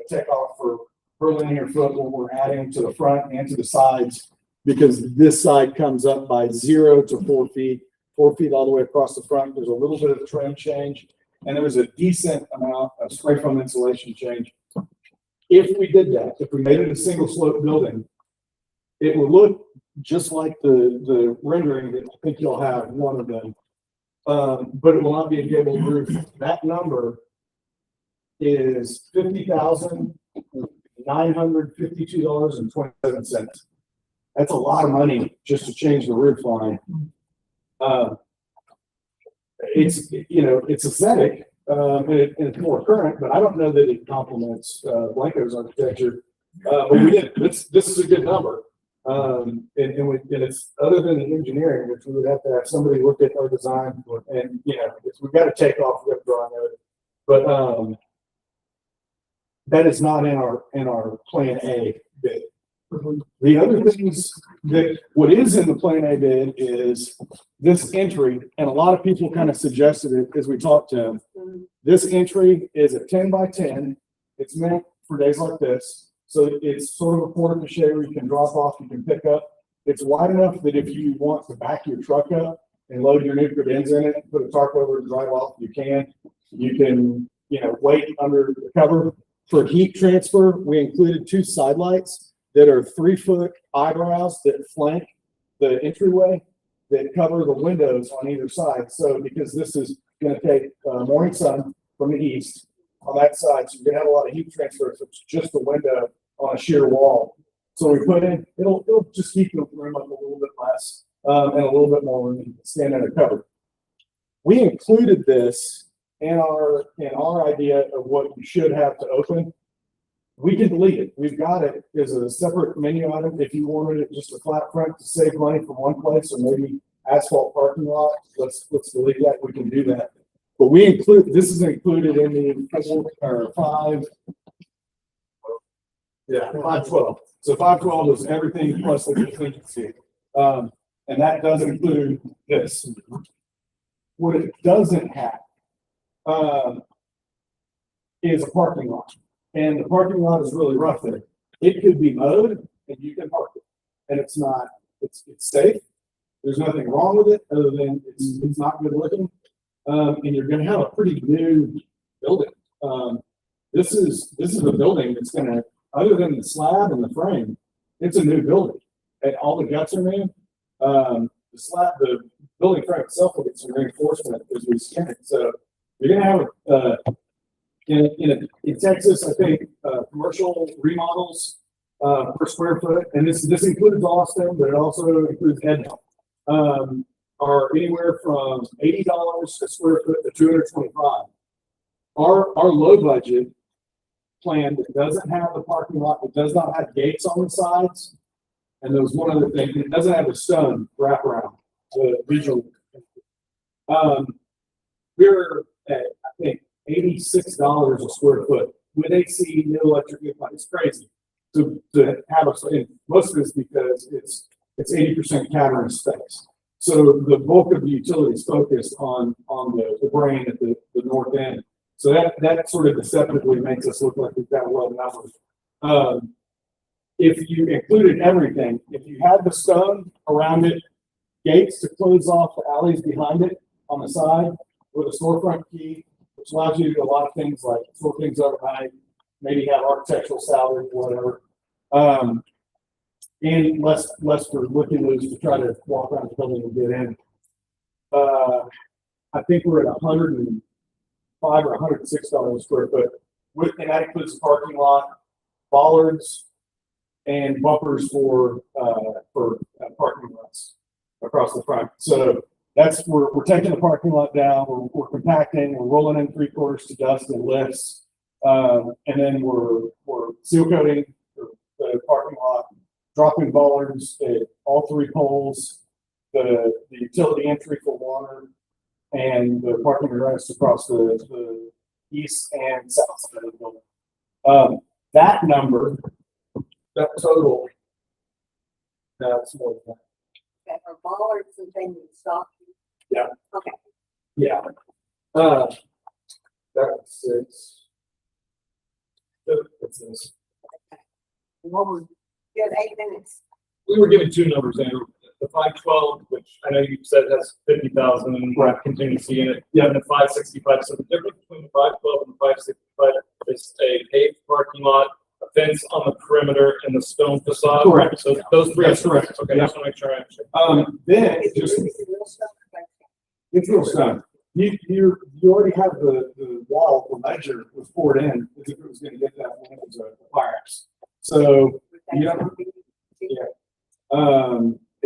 takeoff for per linear foot what we're adding to the front and to the sides, because this side comes up by 0 to 4 feet, 4 feet all the way across the front. There's a little bit of a trim change, and there was a decent amount of spray foam insulation change. If we did that, if we made it a single slope building, it would look just like the rendering that I think you'll have, one of them. But it will not be a gabled roof. That number is $50,952.27. That's a lot of money just to change the roof line. It's aesthetic, and it's more current, but I don't know that it complements Blanco's architecture. But we did. This is a good number. And it's other than the engineering, which we would have to have somebody look at our design, and we've got to take off the drawing of it. But that is not in our plan A bid. The other things what is in the plan A bid is this entry, and a lot of people kind of suggested it as we talked to them. This entry is a 10 by 10. It's meant for days like this. So it's sort of a porte cochere where you can drop off, you can pick up. It's wide enough that if you want to back your truck up and load your new credence in it, put a tarp over and drive off, you can. You can, wait under the cover. For heat transfer, we included 2 side lights that are 3-foot eyebrows that flank the entryway that cover the windows on either side. So because this is going to take morning sun from the east on that side, so you're going to have a lot of heat transfer if it's just a window on a sheer wall. So we put in, it'll just keep the room up a little bit less and a little bit more room to stand under cover. We included this in our idea of what you should have to open. We can delete it. We've got it as a separate menu item. If you wanted it just a flat front to save money from one place, or maybe asphalt parking lot, let's delete that. We can do that. But this is included in the 512. So 512 is everything plus the contingency. And that does include this. What it doesn't have is a parking lot. And the parking lot is really rough there. It could be mowed and you can park it. And it's safe. There's nothing wrong with it other than it's not good looking. And you're going to have a pretty new building. This is a building that's going to, other than the slab and the frame, it's a new building. And all the guts are new. The building frame itself will get some reinforcement as we scan it. So you're going to have in Texas, I think commercial remodels per square foot, and this includes Austin, but it also includes Edna. Are anywhere from $80 a square foot to $225. Our low budget plan that doesn't have the parking lot, it does not have gates on the sides. And there was one other thing, it doesn't have a stone wraparound, the regional. We're at, I think, $86 a square foot with AC, no electric, it's crazy. To have us, and most of it's because it's 80% cavern space. So the bulk of the utilities focused on the brain at the north end. So that sort of deceptively makes us look like we've got a lot of numbers. If you included everything, if you had the stone around it, gates to close off the alleys behind it on the side with a storefront key, which allows you to do a lot of things like store things overnight, maybe have architectural salvage, whatever. And less for looking loose to try to walk around the building and get in. I think we're at $105 or $106 a square foot, and that includes the parking lot, bollards, and bumpers for parking lots across the front. So that's we're taking the parking lot down, we're compacting, we're rolling in 3/4 to dust and lifts, and then we're seal coating the parking lot, dropping bollards at all 3 poles, the utility entry for water, and the parking arrests across the east and south side of the building. That number, that total, that's more than that. That are bollards and things and stuff. Yeah. Okay. Yeah. That's six. That's this. What was, you have 8 minutes. We were given 2 numbers, Andrew. The 512, which I know you said has 50,000 Right. contingency in it. Yeah, and the 565. So the difference between the 512 and the 565 is a paved parking lot, a fence on the perimeter, and the stone facade. Correct. So those 3. That's correct. Okay, Yeah. just want to make sure I understand. Then just it's real stuff. You already have the wall, the ledger was poured in as if it was going to get that when it was a Byars. So yeah.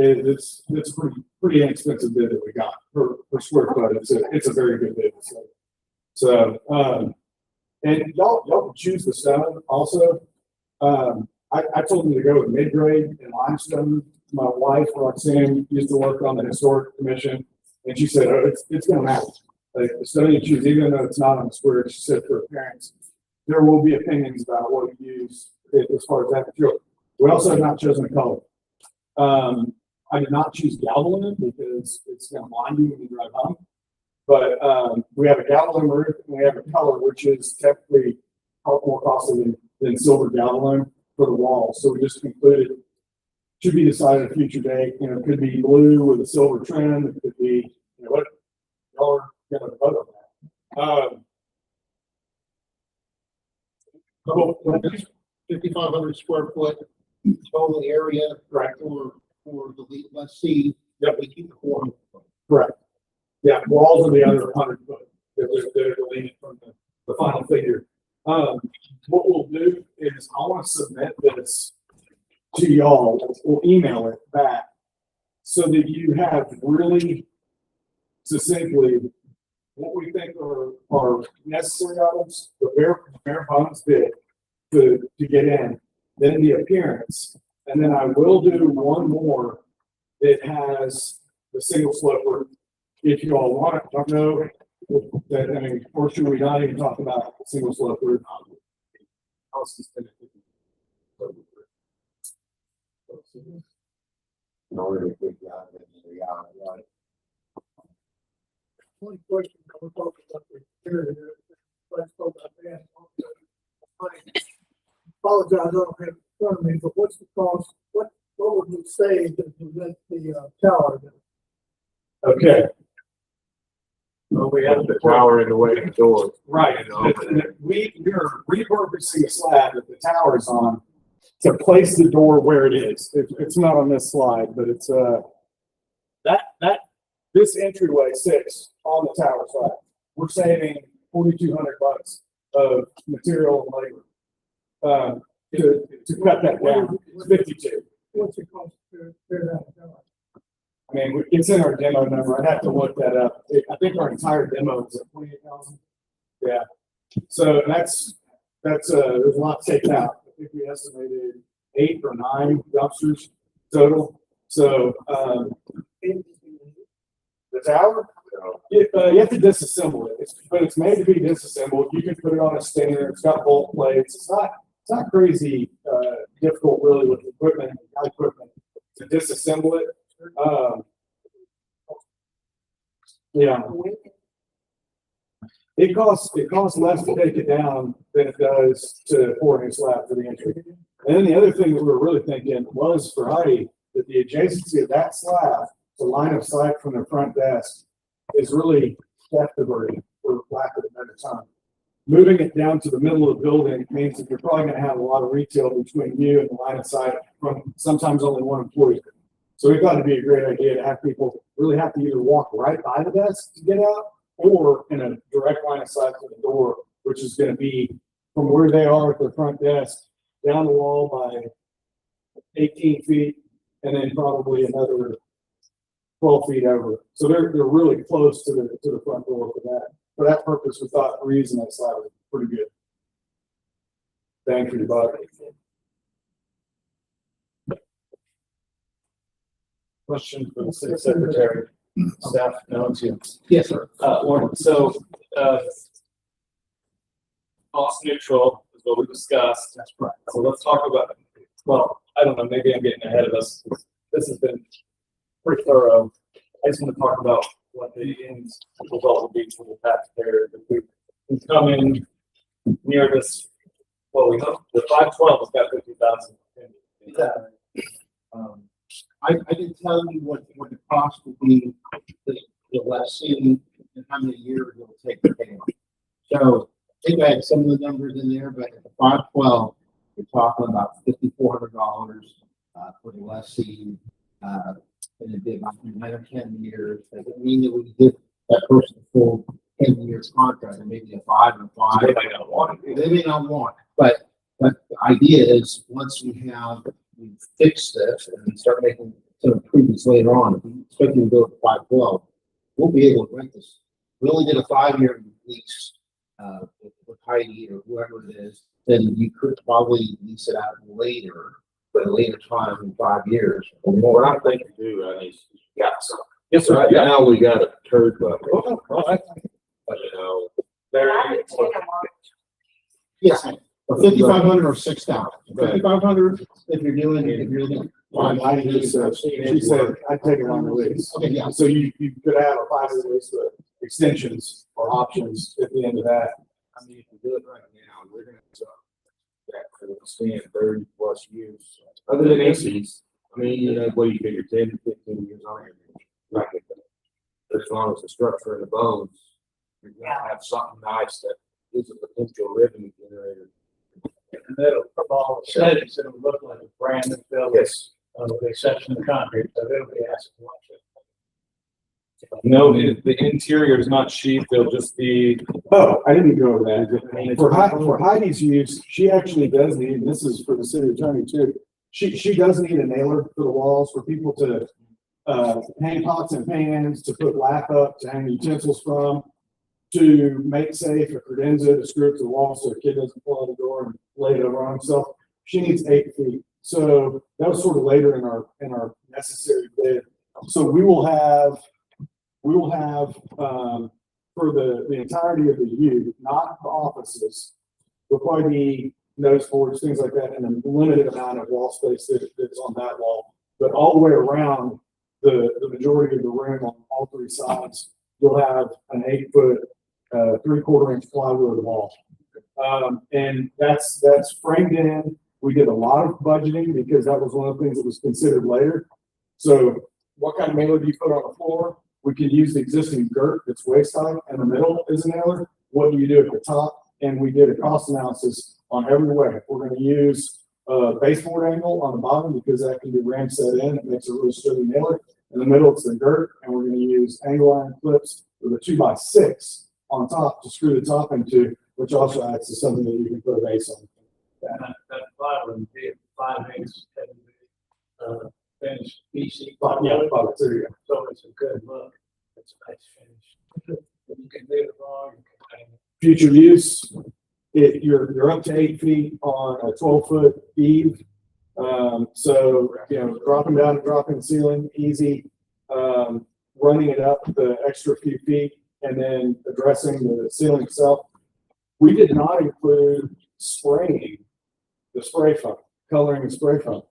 It's a pretty inexpensive bid that we got per square foot. It's a very good bid. So and y'all can choose the stone also. I told them to go with mid-grade and limestone. My wife Roxanne used to work on the historic commission, and she said, "Oh, it's going to matter. Like the stone you choose, even though it's not on the square," she said, "for appearance, there will be opinions about what you use as far as that material." We also have not chosen a color. I did not choose Galvalume because it's going to blind you when you drive home. But we have a Galvalume roof and we have a color which is technically more costly than silver Galvalume for the walls. So we just concluded to be decided at a future date. You know, it could be blue with a silver trim. It could be, you know, what y'all are going to vote on that. 5,500 square foot total area. Right. For the lead, let's see. Yep. We keep the form. Correct. Yeah, walls are the other 100 foot. They're deleted from the final figure. What we'll do is I want to submit this to y'all. We'll email it back so that you have really succinctly what we think are necessary items, the bare bones bid to get in, then the appearance. And then I will do one more that has the single slope. If you all want it, don't know that, I mean, or should we not even talk about single slope roof? In order to figure out the reality, right? One question, we're talking about the area, let's talk about that. Apologize, I don't have it in front of me, but what's the cost, what would we say to prevent the tower? Okay. Well, we have the tower in the way of the door. Right. We're repurposing the slab that the tower is on to place the door where it is. It's not on this slide, but it's this entryway sits on the tower side. We're saving $4,200 of material and labor. to cut that down, it's 52. What's it cost to tear that down? I mean, it's in our demo number. I'd have to look that up. I think our entire demo is at 28,000. Yeah. So that's, there's a lot taken out. I think we estimated 8 or 9 dumpsters total. So, the tower, you have to disassemble it. But it's made to be disassembled. You can put it on a stinger. It's got bolt plates. It's not crazy, difficult really with equipment to disassemble it. Yeah. It costs less to take it down than it does to pour a new slab for the entry. And then the other thing that we were really thinking was for Heidi, that the adjacency of that slab, the line of sight from the front desk, is really theft averting, for lack of a better term. Moving it down to the middle of the building means that you're probably gonna have a lot of retail between you and the line of sight from sometimes only one employee. So we thought it'd be a great idea to have people really have to either walk right by the desk to get out, or in a direct line of sight to the door, which is gonna be from where they are at their front desk, down the wall by 18 feet, and then probably another 12 feet over. So they're really close to the front door for that. For that purpose, we thought reusing that slide was pretty good. Thank you, Bob. Question for the city secretary, staff, no, it's you. Yes, sir. Warren, so, cost neutral is what we discussed. That's right. So let's talk about, well, I don't know, maybe I'm getting ahead of us. This has been pretty thorough. I just want to talk about what the end result will be for the taxpayer. If we come in near this, well, we know the 512 has got 50,000. I can tell you what the cost will be, the lessee, and how many years it'll take to pay off. So I think I had some of the numbers in there, but at the 512, you're talking about $5,400 for the lessee. And it'd be about 9 or 10 years. Doesn't mean that we give that person a full 10 years contract, and maybe a 5 and 5. They might not want it. They may not want it, but the idea is once we fix this and we start making some improvements later on, especially we go to 512, we'll be able to rent this. We only did a 5-year lease with Heidi or whoever it is, then you could probably lease it out later, but a later time in 5 years. What I think you do, I need, you got some. Yes, sir. Right now, we got a turd bucket, Oh, but you know, very. Yes, 5,500 or 6,000. 5,500 if you're doing. She said, I'd take it on the lease. Okay, yeah. So you could have a 5-year lease with extensions or options at the end of that. I mean, if you do it right now, we're gonna that could stand 30+ years. Other than ACs, I mean, you know, what do you figure, 10 to 15 years on it? Right. But as long as the structure and the bones, you're gonna have something nice that is a potential revenue generator. And that'll, from all the settings, it'll look like a brand new building, Yes. with the exception of concrete, so it'll be asset watch. No, the interior is not sheet, they'll just be. Oh, I didn't go over that. For Heidi's use, she actually does need, and this is for the city attorney too, she does need a nailer for the walls for people to hang pots and pans, to put lap up, to hang utensils from, to make safe a credenza to screw it to the wall so a kid doesn't pull out the door and lay it over on himself. She needs 8 feet. So that was sort of later in our necessary bid. So we will have for the entirety of the U, not the offices, there'll probably be notice boards, things like that, and a limited amount of wall space that's on that wall. But all the way around the majority of the room on all 3 sides, you'll have an 8-foot, 3/4-inch plywood wall. And that's framed in. We did a lot of budgeting because that was one of the things that was considered later. So what kind of mailer do you put on the floor? We could use the existing girt that's waist high and the middle is a nailer. What do you do at the top? And we did a cost analysis on every way. We're going to use a baseboard angle on the bottom because that can be ram set in. It makes a really sturdy nailer. In the middle, it's the girt, and we're going to use angle iron clips with a 2x6 on top to screw the top into, which also acts as something that you can put a base on. that fiber and be 5/8 finished PC. Yeah, about 3. So it's a good look. It's a nice finish. You can leave it long. Future use, you're up to 8 feet on a 12-foot eave. So, dropping down and dropping the ceiling, easy. Running it up the extra few feet and then addressing the ceiling itself. We did not include spraying the spray foam, coloring the spray foam.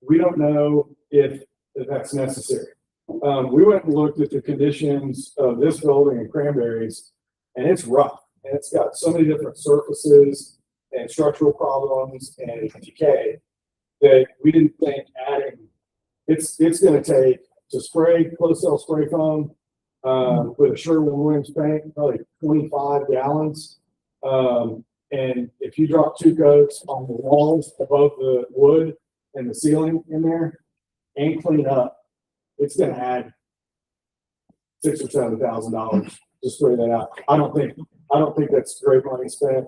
We don't know if that's necessary. We went and looked at the conditions of this building in Cranberries, and it's rough. And it's got so many different surfaces and structural problems and decay that we didn't think adding, it's going to take to spray closed cell spray foam with a Sherwin-Williams paint, probably 25 gallons. And if you drop 2 coats on the walls above the wood and the ceiling in there and clean up, it's going to add $6,000 or $7,000 to spray that out. I don't think that's great money spent.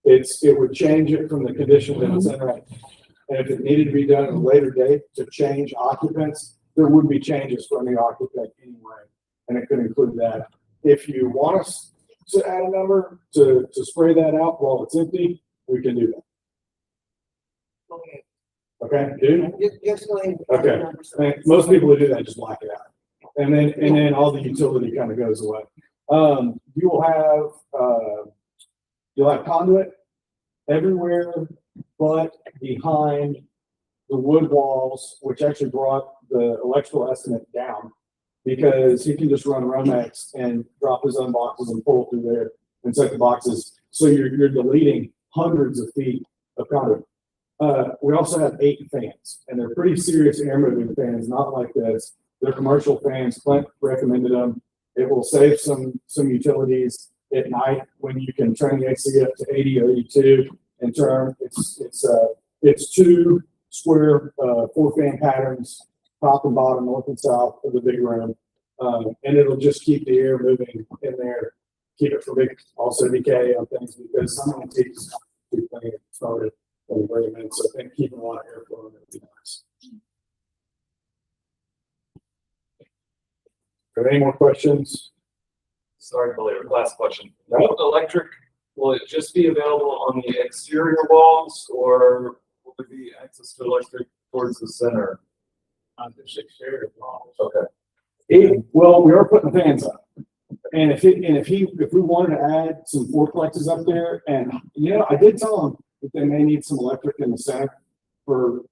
It would change it from the condition that it's in right. And if it needed to be done at a later date to change occupants, there would be changes for any occupant anyway, and it could include that. If you want us to add a number to spray that out while it's empty, we can do that. Okay. Okay, dude? Just go ahead. Okay. And most people who do that just black it out. And then all the utility kind of goes away. You'll have conduit everywhere but behind the wood walls, which actually brought the electrical estimate down because he can just run Romex and drop his own boxes and pull through there and set the boxes. So you're deleting hundreds of feet of conduit. We also have 8 fans, and they're pretty serious air moving fans, not like this. They're commercial fans. Clint recommended them. It will save some utilities at night when you can turn the AC up to 80 or 82 and turn. It's 2 square 4-fan patterns, top and bottom, north and south of the big room, and it'll just keep the air moving in there, keep it from big also decay on things because some of the teeth keep playing started and bring them in. So I think keeping a lot of airflow in there would be nice. Are there any more questions? Sorry to belabor, last question. Electric, will it just be available on the exterior walls or will there be access to electric towards the center? On this exterior walls. Okay. Well, we are putting fans up. And if we wanted to add some fourplexes up there, and I did tell them that they may need some electric in the center for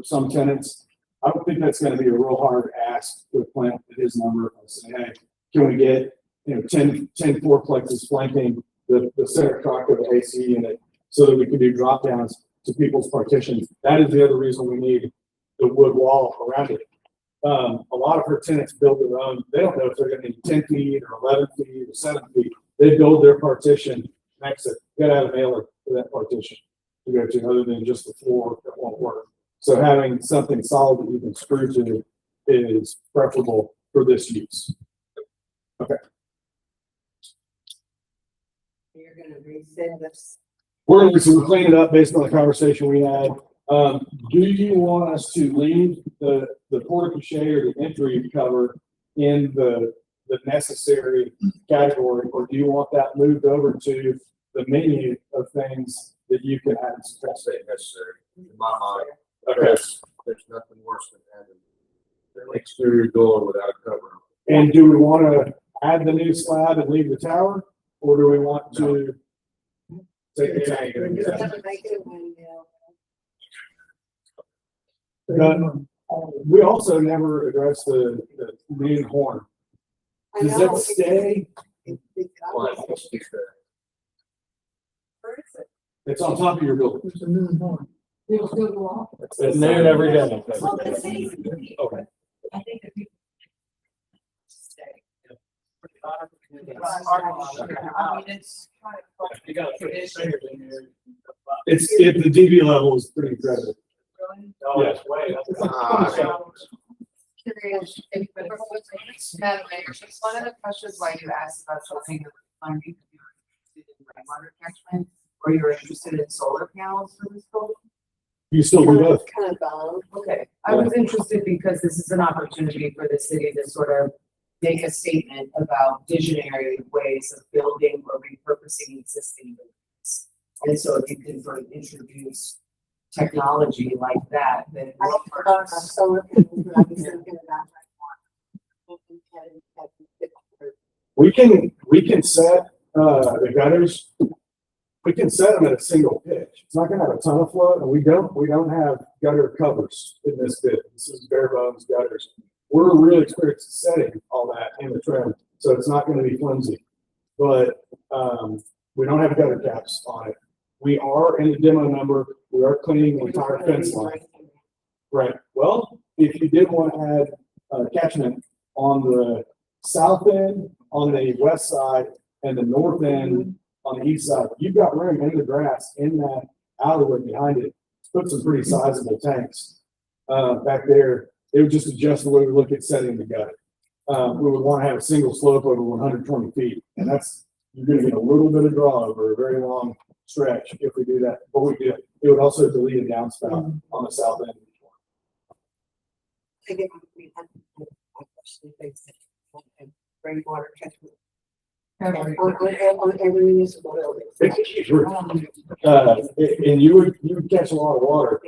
some tenants. I don't think that's going to be a real hard ask with Plant at his number. I say, hey, can we get 10 fourplexes flanking the center truck of the AC unit so that we can do drop downs to people's partitions? That is the other reason we need the wood wall around it. A lot of her tenants build their own. They don't know if they're going to need 10 feet or 11 feet or 7 feet. They build their partition next to it. You got to have a mailer for that partition to go to, other than just the floor that won't work. So having something solid that you can screw to is preferable for this use. Okay. You're gonna resend this. We're going to clean it up based on the conversation we had. Do you want us to leave the porte-cochere or the entry cover in the necessary category, or do you want that moved over to the menu of things that you can add? That's necessary, in my mind. Okay. There's nothing worse than having an exterior door without a cover. And do we want to add the new slab and leave the tower, or do we want to take the tank? We also never addressed the main horn. Does that stay? It's on top of your building. It's there every day. Okay. I think that people stay. It's the DB level is pretty incredible. Yes. Curious, Madam Mayor, just one of the questions why you asked about something that was funding, rainwater catchment. or you're interested in solar panels for this building? You still do both. Kind of both. Okay, I was interested because this is an opportunity for the city to sort of make a statement about visionary ways of building or repurposing existing buildings. And so if you can sort of introduce technology like that, then. I have to learn on solar panels, but I was thinking about We can set, the gutters, we can set them at a single pitch. It's not gonna have a ton of flow, and we don't have gutter covers in this bit. This is bare bones gutters. We're really experienced at setting all that in the trim, so it's not gonna be flimsy. But, we don't have gutter caps on it. We are in the demo number, we are cleaning the entire fence line. Right, well, if you did want to add, catchment on the south end, on the west side, and the north end on the east side, you've got room in the grass in that alleyway behind it to put some pretty sizable tanks. Back there, it would just adjust the way we look at setting the gutter. We would want to have a single slope over 120 feet, and that's, you're gonna get a little bit of draw over a very long stretch if we do that, but we do. It would also delete a downspout on the south end. I get we have question things that rainwater catchment. On every municipal building. And you would catch a lot of water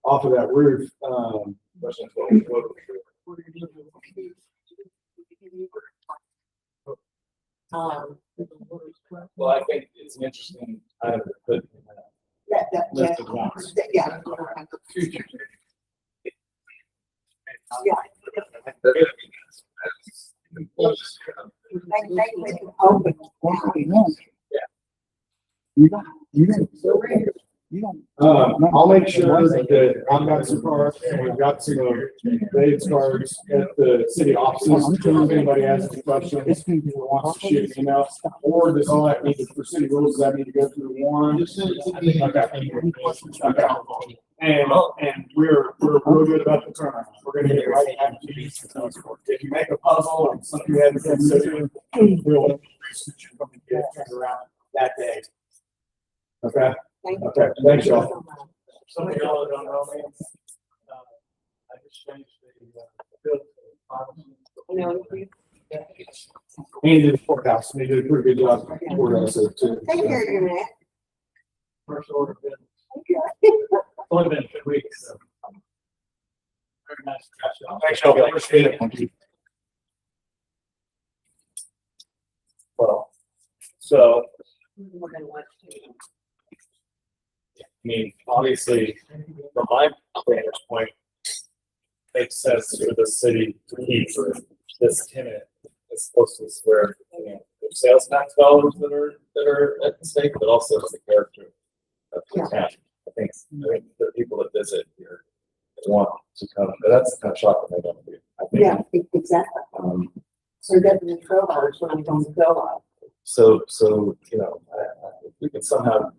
off of that roof. Well, I think it's an interesting item to put in that list of wants. Yeah. I'll make sure that I've got some cards, and we've got some Dave's cards at the city offices. If anybody has any questions, or wants to shoot an email, or does all that need to, for city rules, does that need to go through one? Okay. And we're real good about the turnaround. We're gonna get it right back to you. If you make a puzzle and something you haven't considered, we'll get it turned around that day. Okay? Okay, thanks, y'all. Some of y'all that don't know me, I just changed the, And did the courthouse, they did a pretty good job. Courthouse too. Take care of your neck. first order of business. Only been 2 weeks, so. Very nice. Thanks, y'all. Appreciate it. Thank you. Well, so, I mean, obviously, from my vantage point, makes sense for the city to keep this tenant as close as where, you know, their sales tax dollars that are at stake, but also the character of the town. I think the people that visit here want to come, but that's kind of shocking they don't do. I think. Yeah, exactly. So that the controllers when I'm going to go on. So, you know, if we can somehow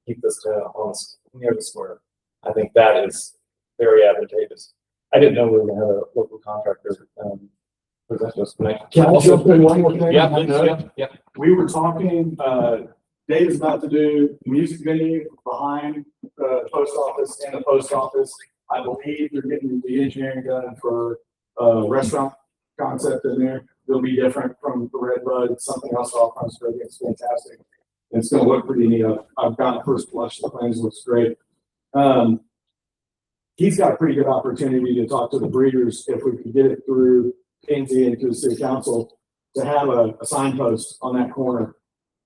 keep this on near the square, I think that is very advantageous. I didn't know we were gonna have a local contractor, present us tonight. Can I jump in one more thing? Yeah, please, yeah. We were talking, Dave is about to do a music venue behind the post office and the post office. I believe they're getting the engineering done for a restaurant concept in there. It'll be different from the Red Bud, something else off on Street. It's fantastic. It's gonna look pretty neat. I've gotten a first blush. The plans looks great. He's got a pretty good opportunity to talk to the breeders if we could get it through P&Z and to the city council to have a signpost on that corner,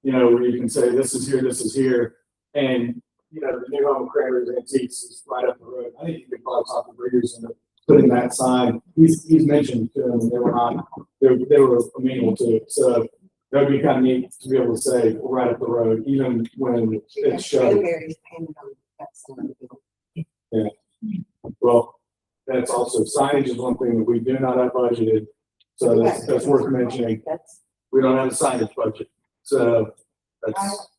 you know, where you can say, this is here. And, you know, the new home Cranberries Antiques is right up the road. I think you could probably talk to breeders and putting that sign. He's mentioned to them, and they were amenable to it. So that would be kind of neat to be able to say, we're right up the road, even when it's shut. Cranberries painted on that sign. Yeah. Well, that's also signage is one thing that we do not have budgeted. So that's worth mentioning. We don't have a signage budget. So that's.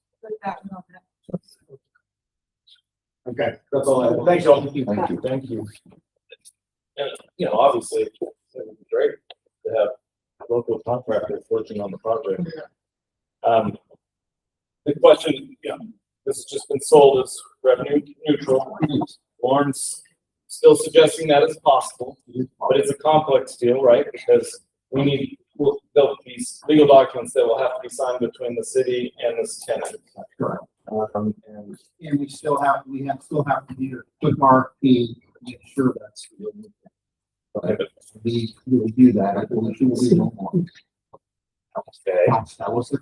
Okay, that's all I have. Thanks, y'all. Thank you. And, you know, obviously, it would be great to have local contractors working on the project. The question, this has just been sold as revenue neutral. Lauren's still suggesting that is possible, but it's a complex deal, right? Because we need, there'll be legal documents that will have to be signed between the city and this tenant. Correct. And And we still have to do a quick RFP, make sure that's. We will do that. I believe we will do no more. okay, That was it.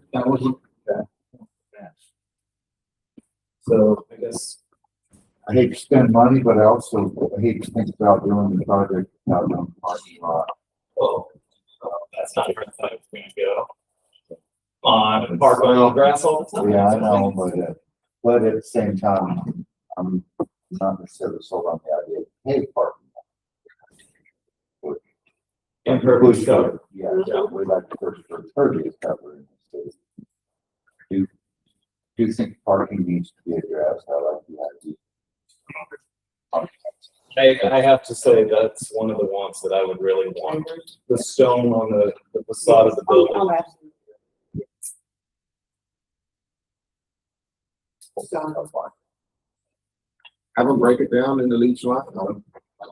so I guess I hate to spend money, but I also hate to think about doing the project without doing the parking lot. that's not where I thought it was gonna go. On park on grass all the time. Yeah, I know, but at the same time, I'm not necessarily sold on the idea of hey, parking. And pervious cover. Yeah, we like the first pervious cover in the state. Do you think parking needs to be addressed? I like the idea. I have to say that's one of the ones that I would really want. The stone on the facade of the building. Oh, absolutely. So, Have them break it down into each line, like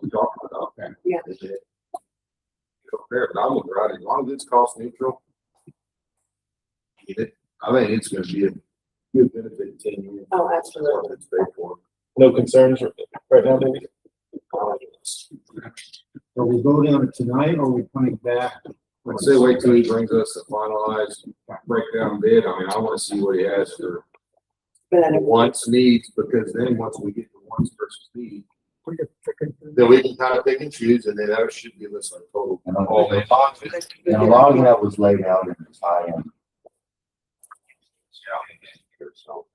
we talked about. Okay. Yeah. But I'm looking right, as long as it's cost neutral. I think it's gonna be a good benefit to 10 years. Oh, absolutely. It's paid for. No concerns right now, maybe? Are we voting on it tonight or are we coming back? Let's say wait till he brings us a finalized breakdown bid. I mean, I wanna see what he has for wants, needs, because then once we get the wants versus need, then we can kind of pick and choose, and then that should give us a total. And all in. And a lot of that was laid out in the tie-in. So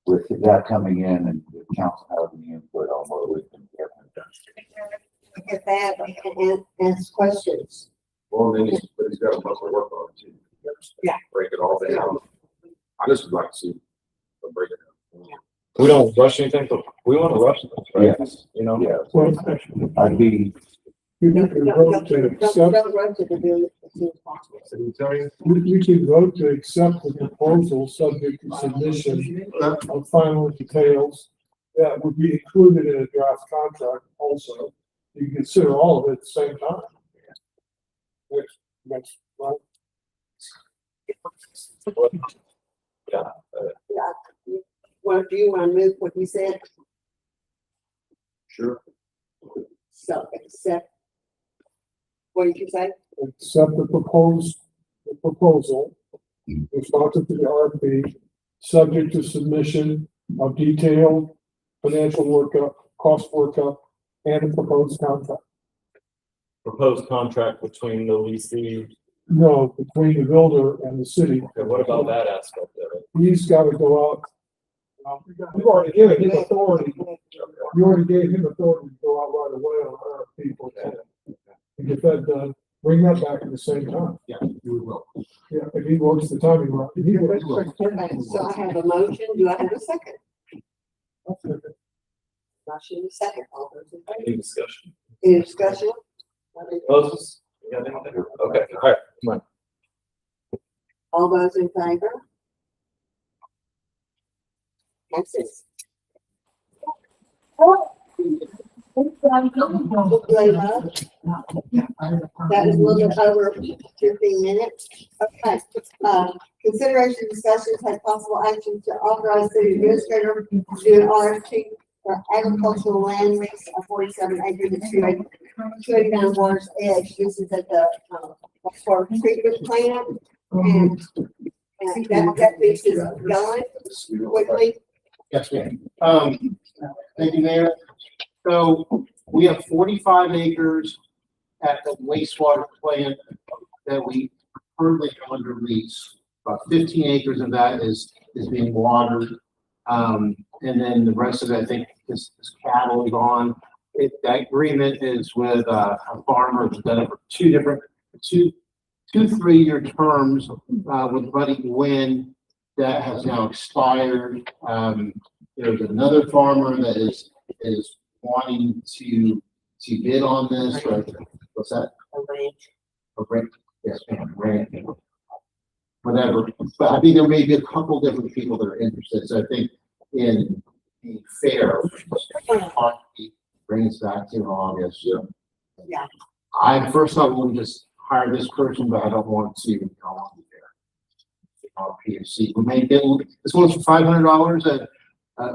with that coming in and the council having the input on what we can get. look at that and ask questions. Well, then he's got a bunch of work on it too. Yeah. Break it all down. I just would like to see a break it down. We don't rush anything, but we want to rush this, right? Yes. You know? Yeah, Well, I'd be, you can vote to accept, Don't run to the building as soon as possible. So you tell me, you can vote to accept the proposal subject to submission of final details that would be included in a draft contract also. You can consider all of it at the same time. Which makes, right? Yeah. What do you want to move what we said? sure. So accept. What did you say? Accept the proposal responsive to the RFP, subject to submission of detailed financial workup, cost workup, and a proposed contract. Proposed contract between the leasing. No, between the builder and the city. Okay, what about that aspect of it? He's got to go out. You already gave him authority. You already gave him authority to go out right away on RFP for that. And get that done, bring that back at the same time. Yeah, you will. Yeah, if he works the timing right. He will. Okay, so I have a motion. Do I have a second? Motion and second. All those in favor? Any discussion? Any discussion? Moses? You got anything? Okay, all right, come on. All those in favor? That's it. That was a little bit over 15 minutes. Okay, consideration discussions had possible action to authorize the administrator to do an RFP for agricultural land lease of 47 acres at 289 Water's Edge. This is at the, for treatment plant. And that piece is going quickly. Yes, ma'am. Thank you, Mayor. So we have 45 acres at the wastewater plant that we currently have under lease. About 15 acres of that is being watered. And then the rest of it, I think, is cattle is on. That agreement is with a farmer who's done it for two 3-year terms with Buddy Gwynn that has now expired. There's another farmer that is wanting to bid on this. What's that? A ranch. A ranch. Yes, ma'am, ranch. whatever. But I think there may be a couple different people that are interested, so I think in being fair, bring us back to August. Yeah. I first thought we'll just hire this person, but I don't want to, be there. PFC, we may get, this one's for $500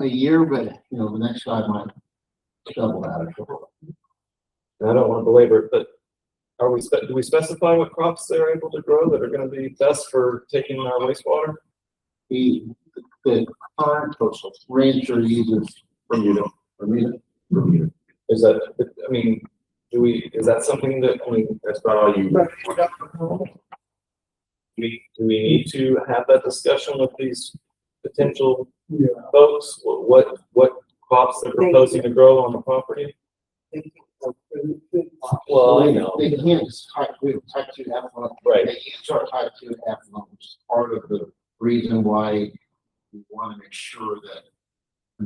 a year, but the next guy might double that. I don't want to belabor it, but do we specify what crops they're able to grow that are gonna be best for taking our wastewater? The current coastal rancher uses Bermuda. Is that, I mean, is that something that, That's about all you. do we need to have that discussion with these potential folks? What crops they're proposing to grow on the property? Well, I know. They can't just type 2 effluent. Right. They use our type 2 effluent, which is part of the reason why we want to make sure that, I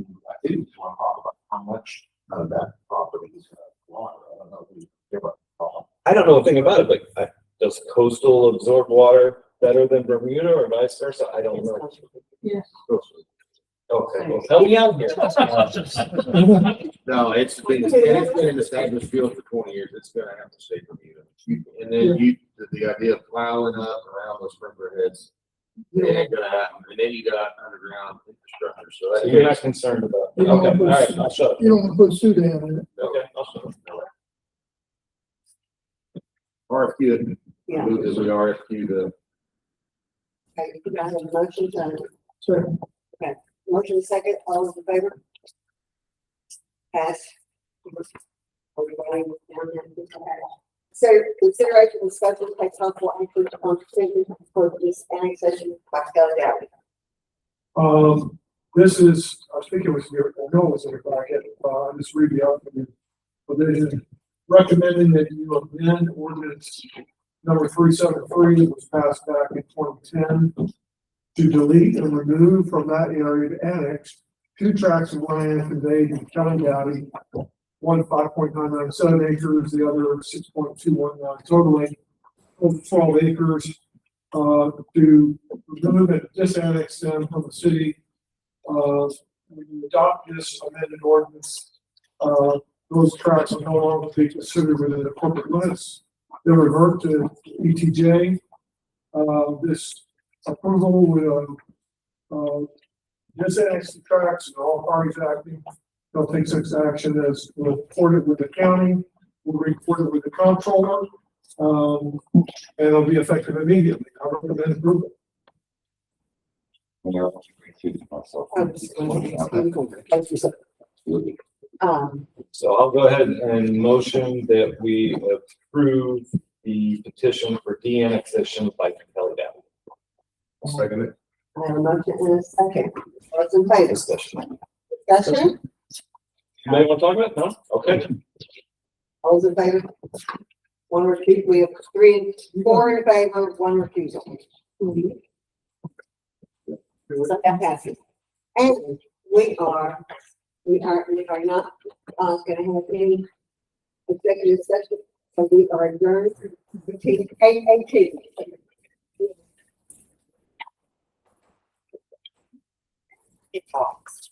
think we want to talk about how much of that property is water. I don't know if we give a thought. I don't know a thing about it, but does coastal absorb water better than Bermuda or vice versa? I don't know. Yes. Okay, well, tell me out here. No, it's been an established field for 20 years. It's gonna have to stay Bermuda. And then the idea of plowing up around those sprinkler heads, it ain't gonna happen. And then you got underground infrastructure, so So you're not concerned about it? Okay, all right, I'll shut up. You don't want to put Sudan in it. Okay, I'll shut up. RFQ, Yeah. move as we RFQ the Okay, you guys have a motion, So, motion second, all in favor? Pass. So consideration of special take possible action on decision for this annexation by Philadelphia. this is, I think it was here, I know it was in your packet, I just read the outcome. Provision recommending that you amend ordinance number 373 that was passed back in 2010 to delete and remove from that area to annex 2 tracts of land conveyed in County County, one 5.997 acres, the other 6.219, totaling over 12 acres, to remove and disannex them from the city. When you adopt this amended ordinance, those tracts will no longer be considered within the corporate limits. They revert to ETJ. This approval will disannex the tracts and all parties acting. They'll take such action as we'll report it with the county, we'll report it with the comptroller, and it'll be effective immediately. I recommend approval. So I'll go ahead and motion that we approve the petition for de-annexation by Kelly Down. second it. I have a motion and a second. All those in favor? Discussion. Discussion? Anybody want to talk about it? No? Okay. All those in favor? One recuse, we have 4 in favor, 1 recusal. So that passes. And we are not, gonna have any executive session, so we are adjourned between 8:18. It talks.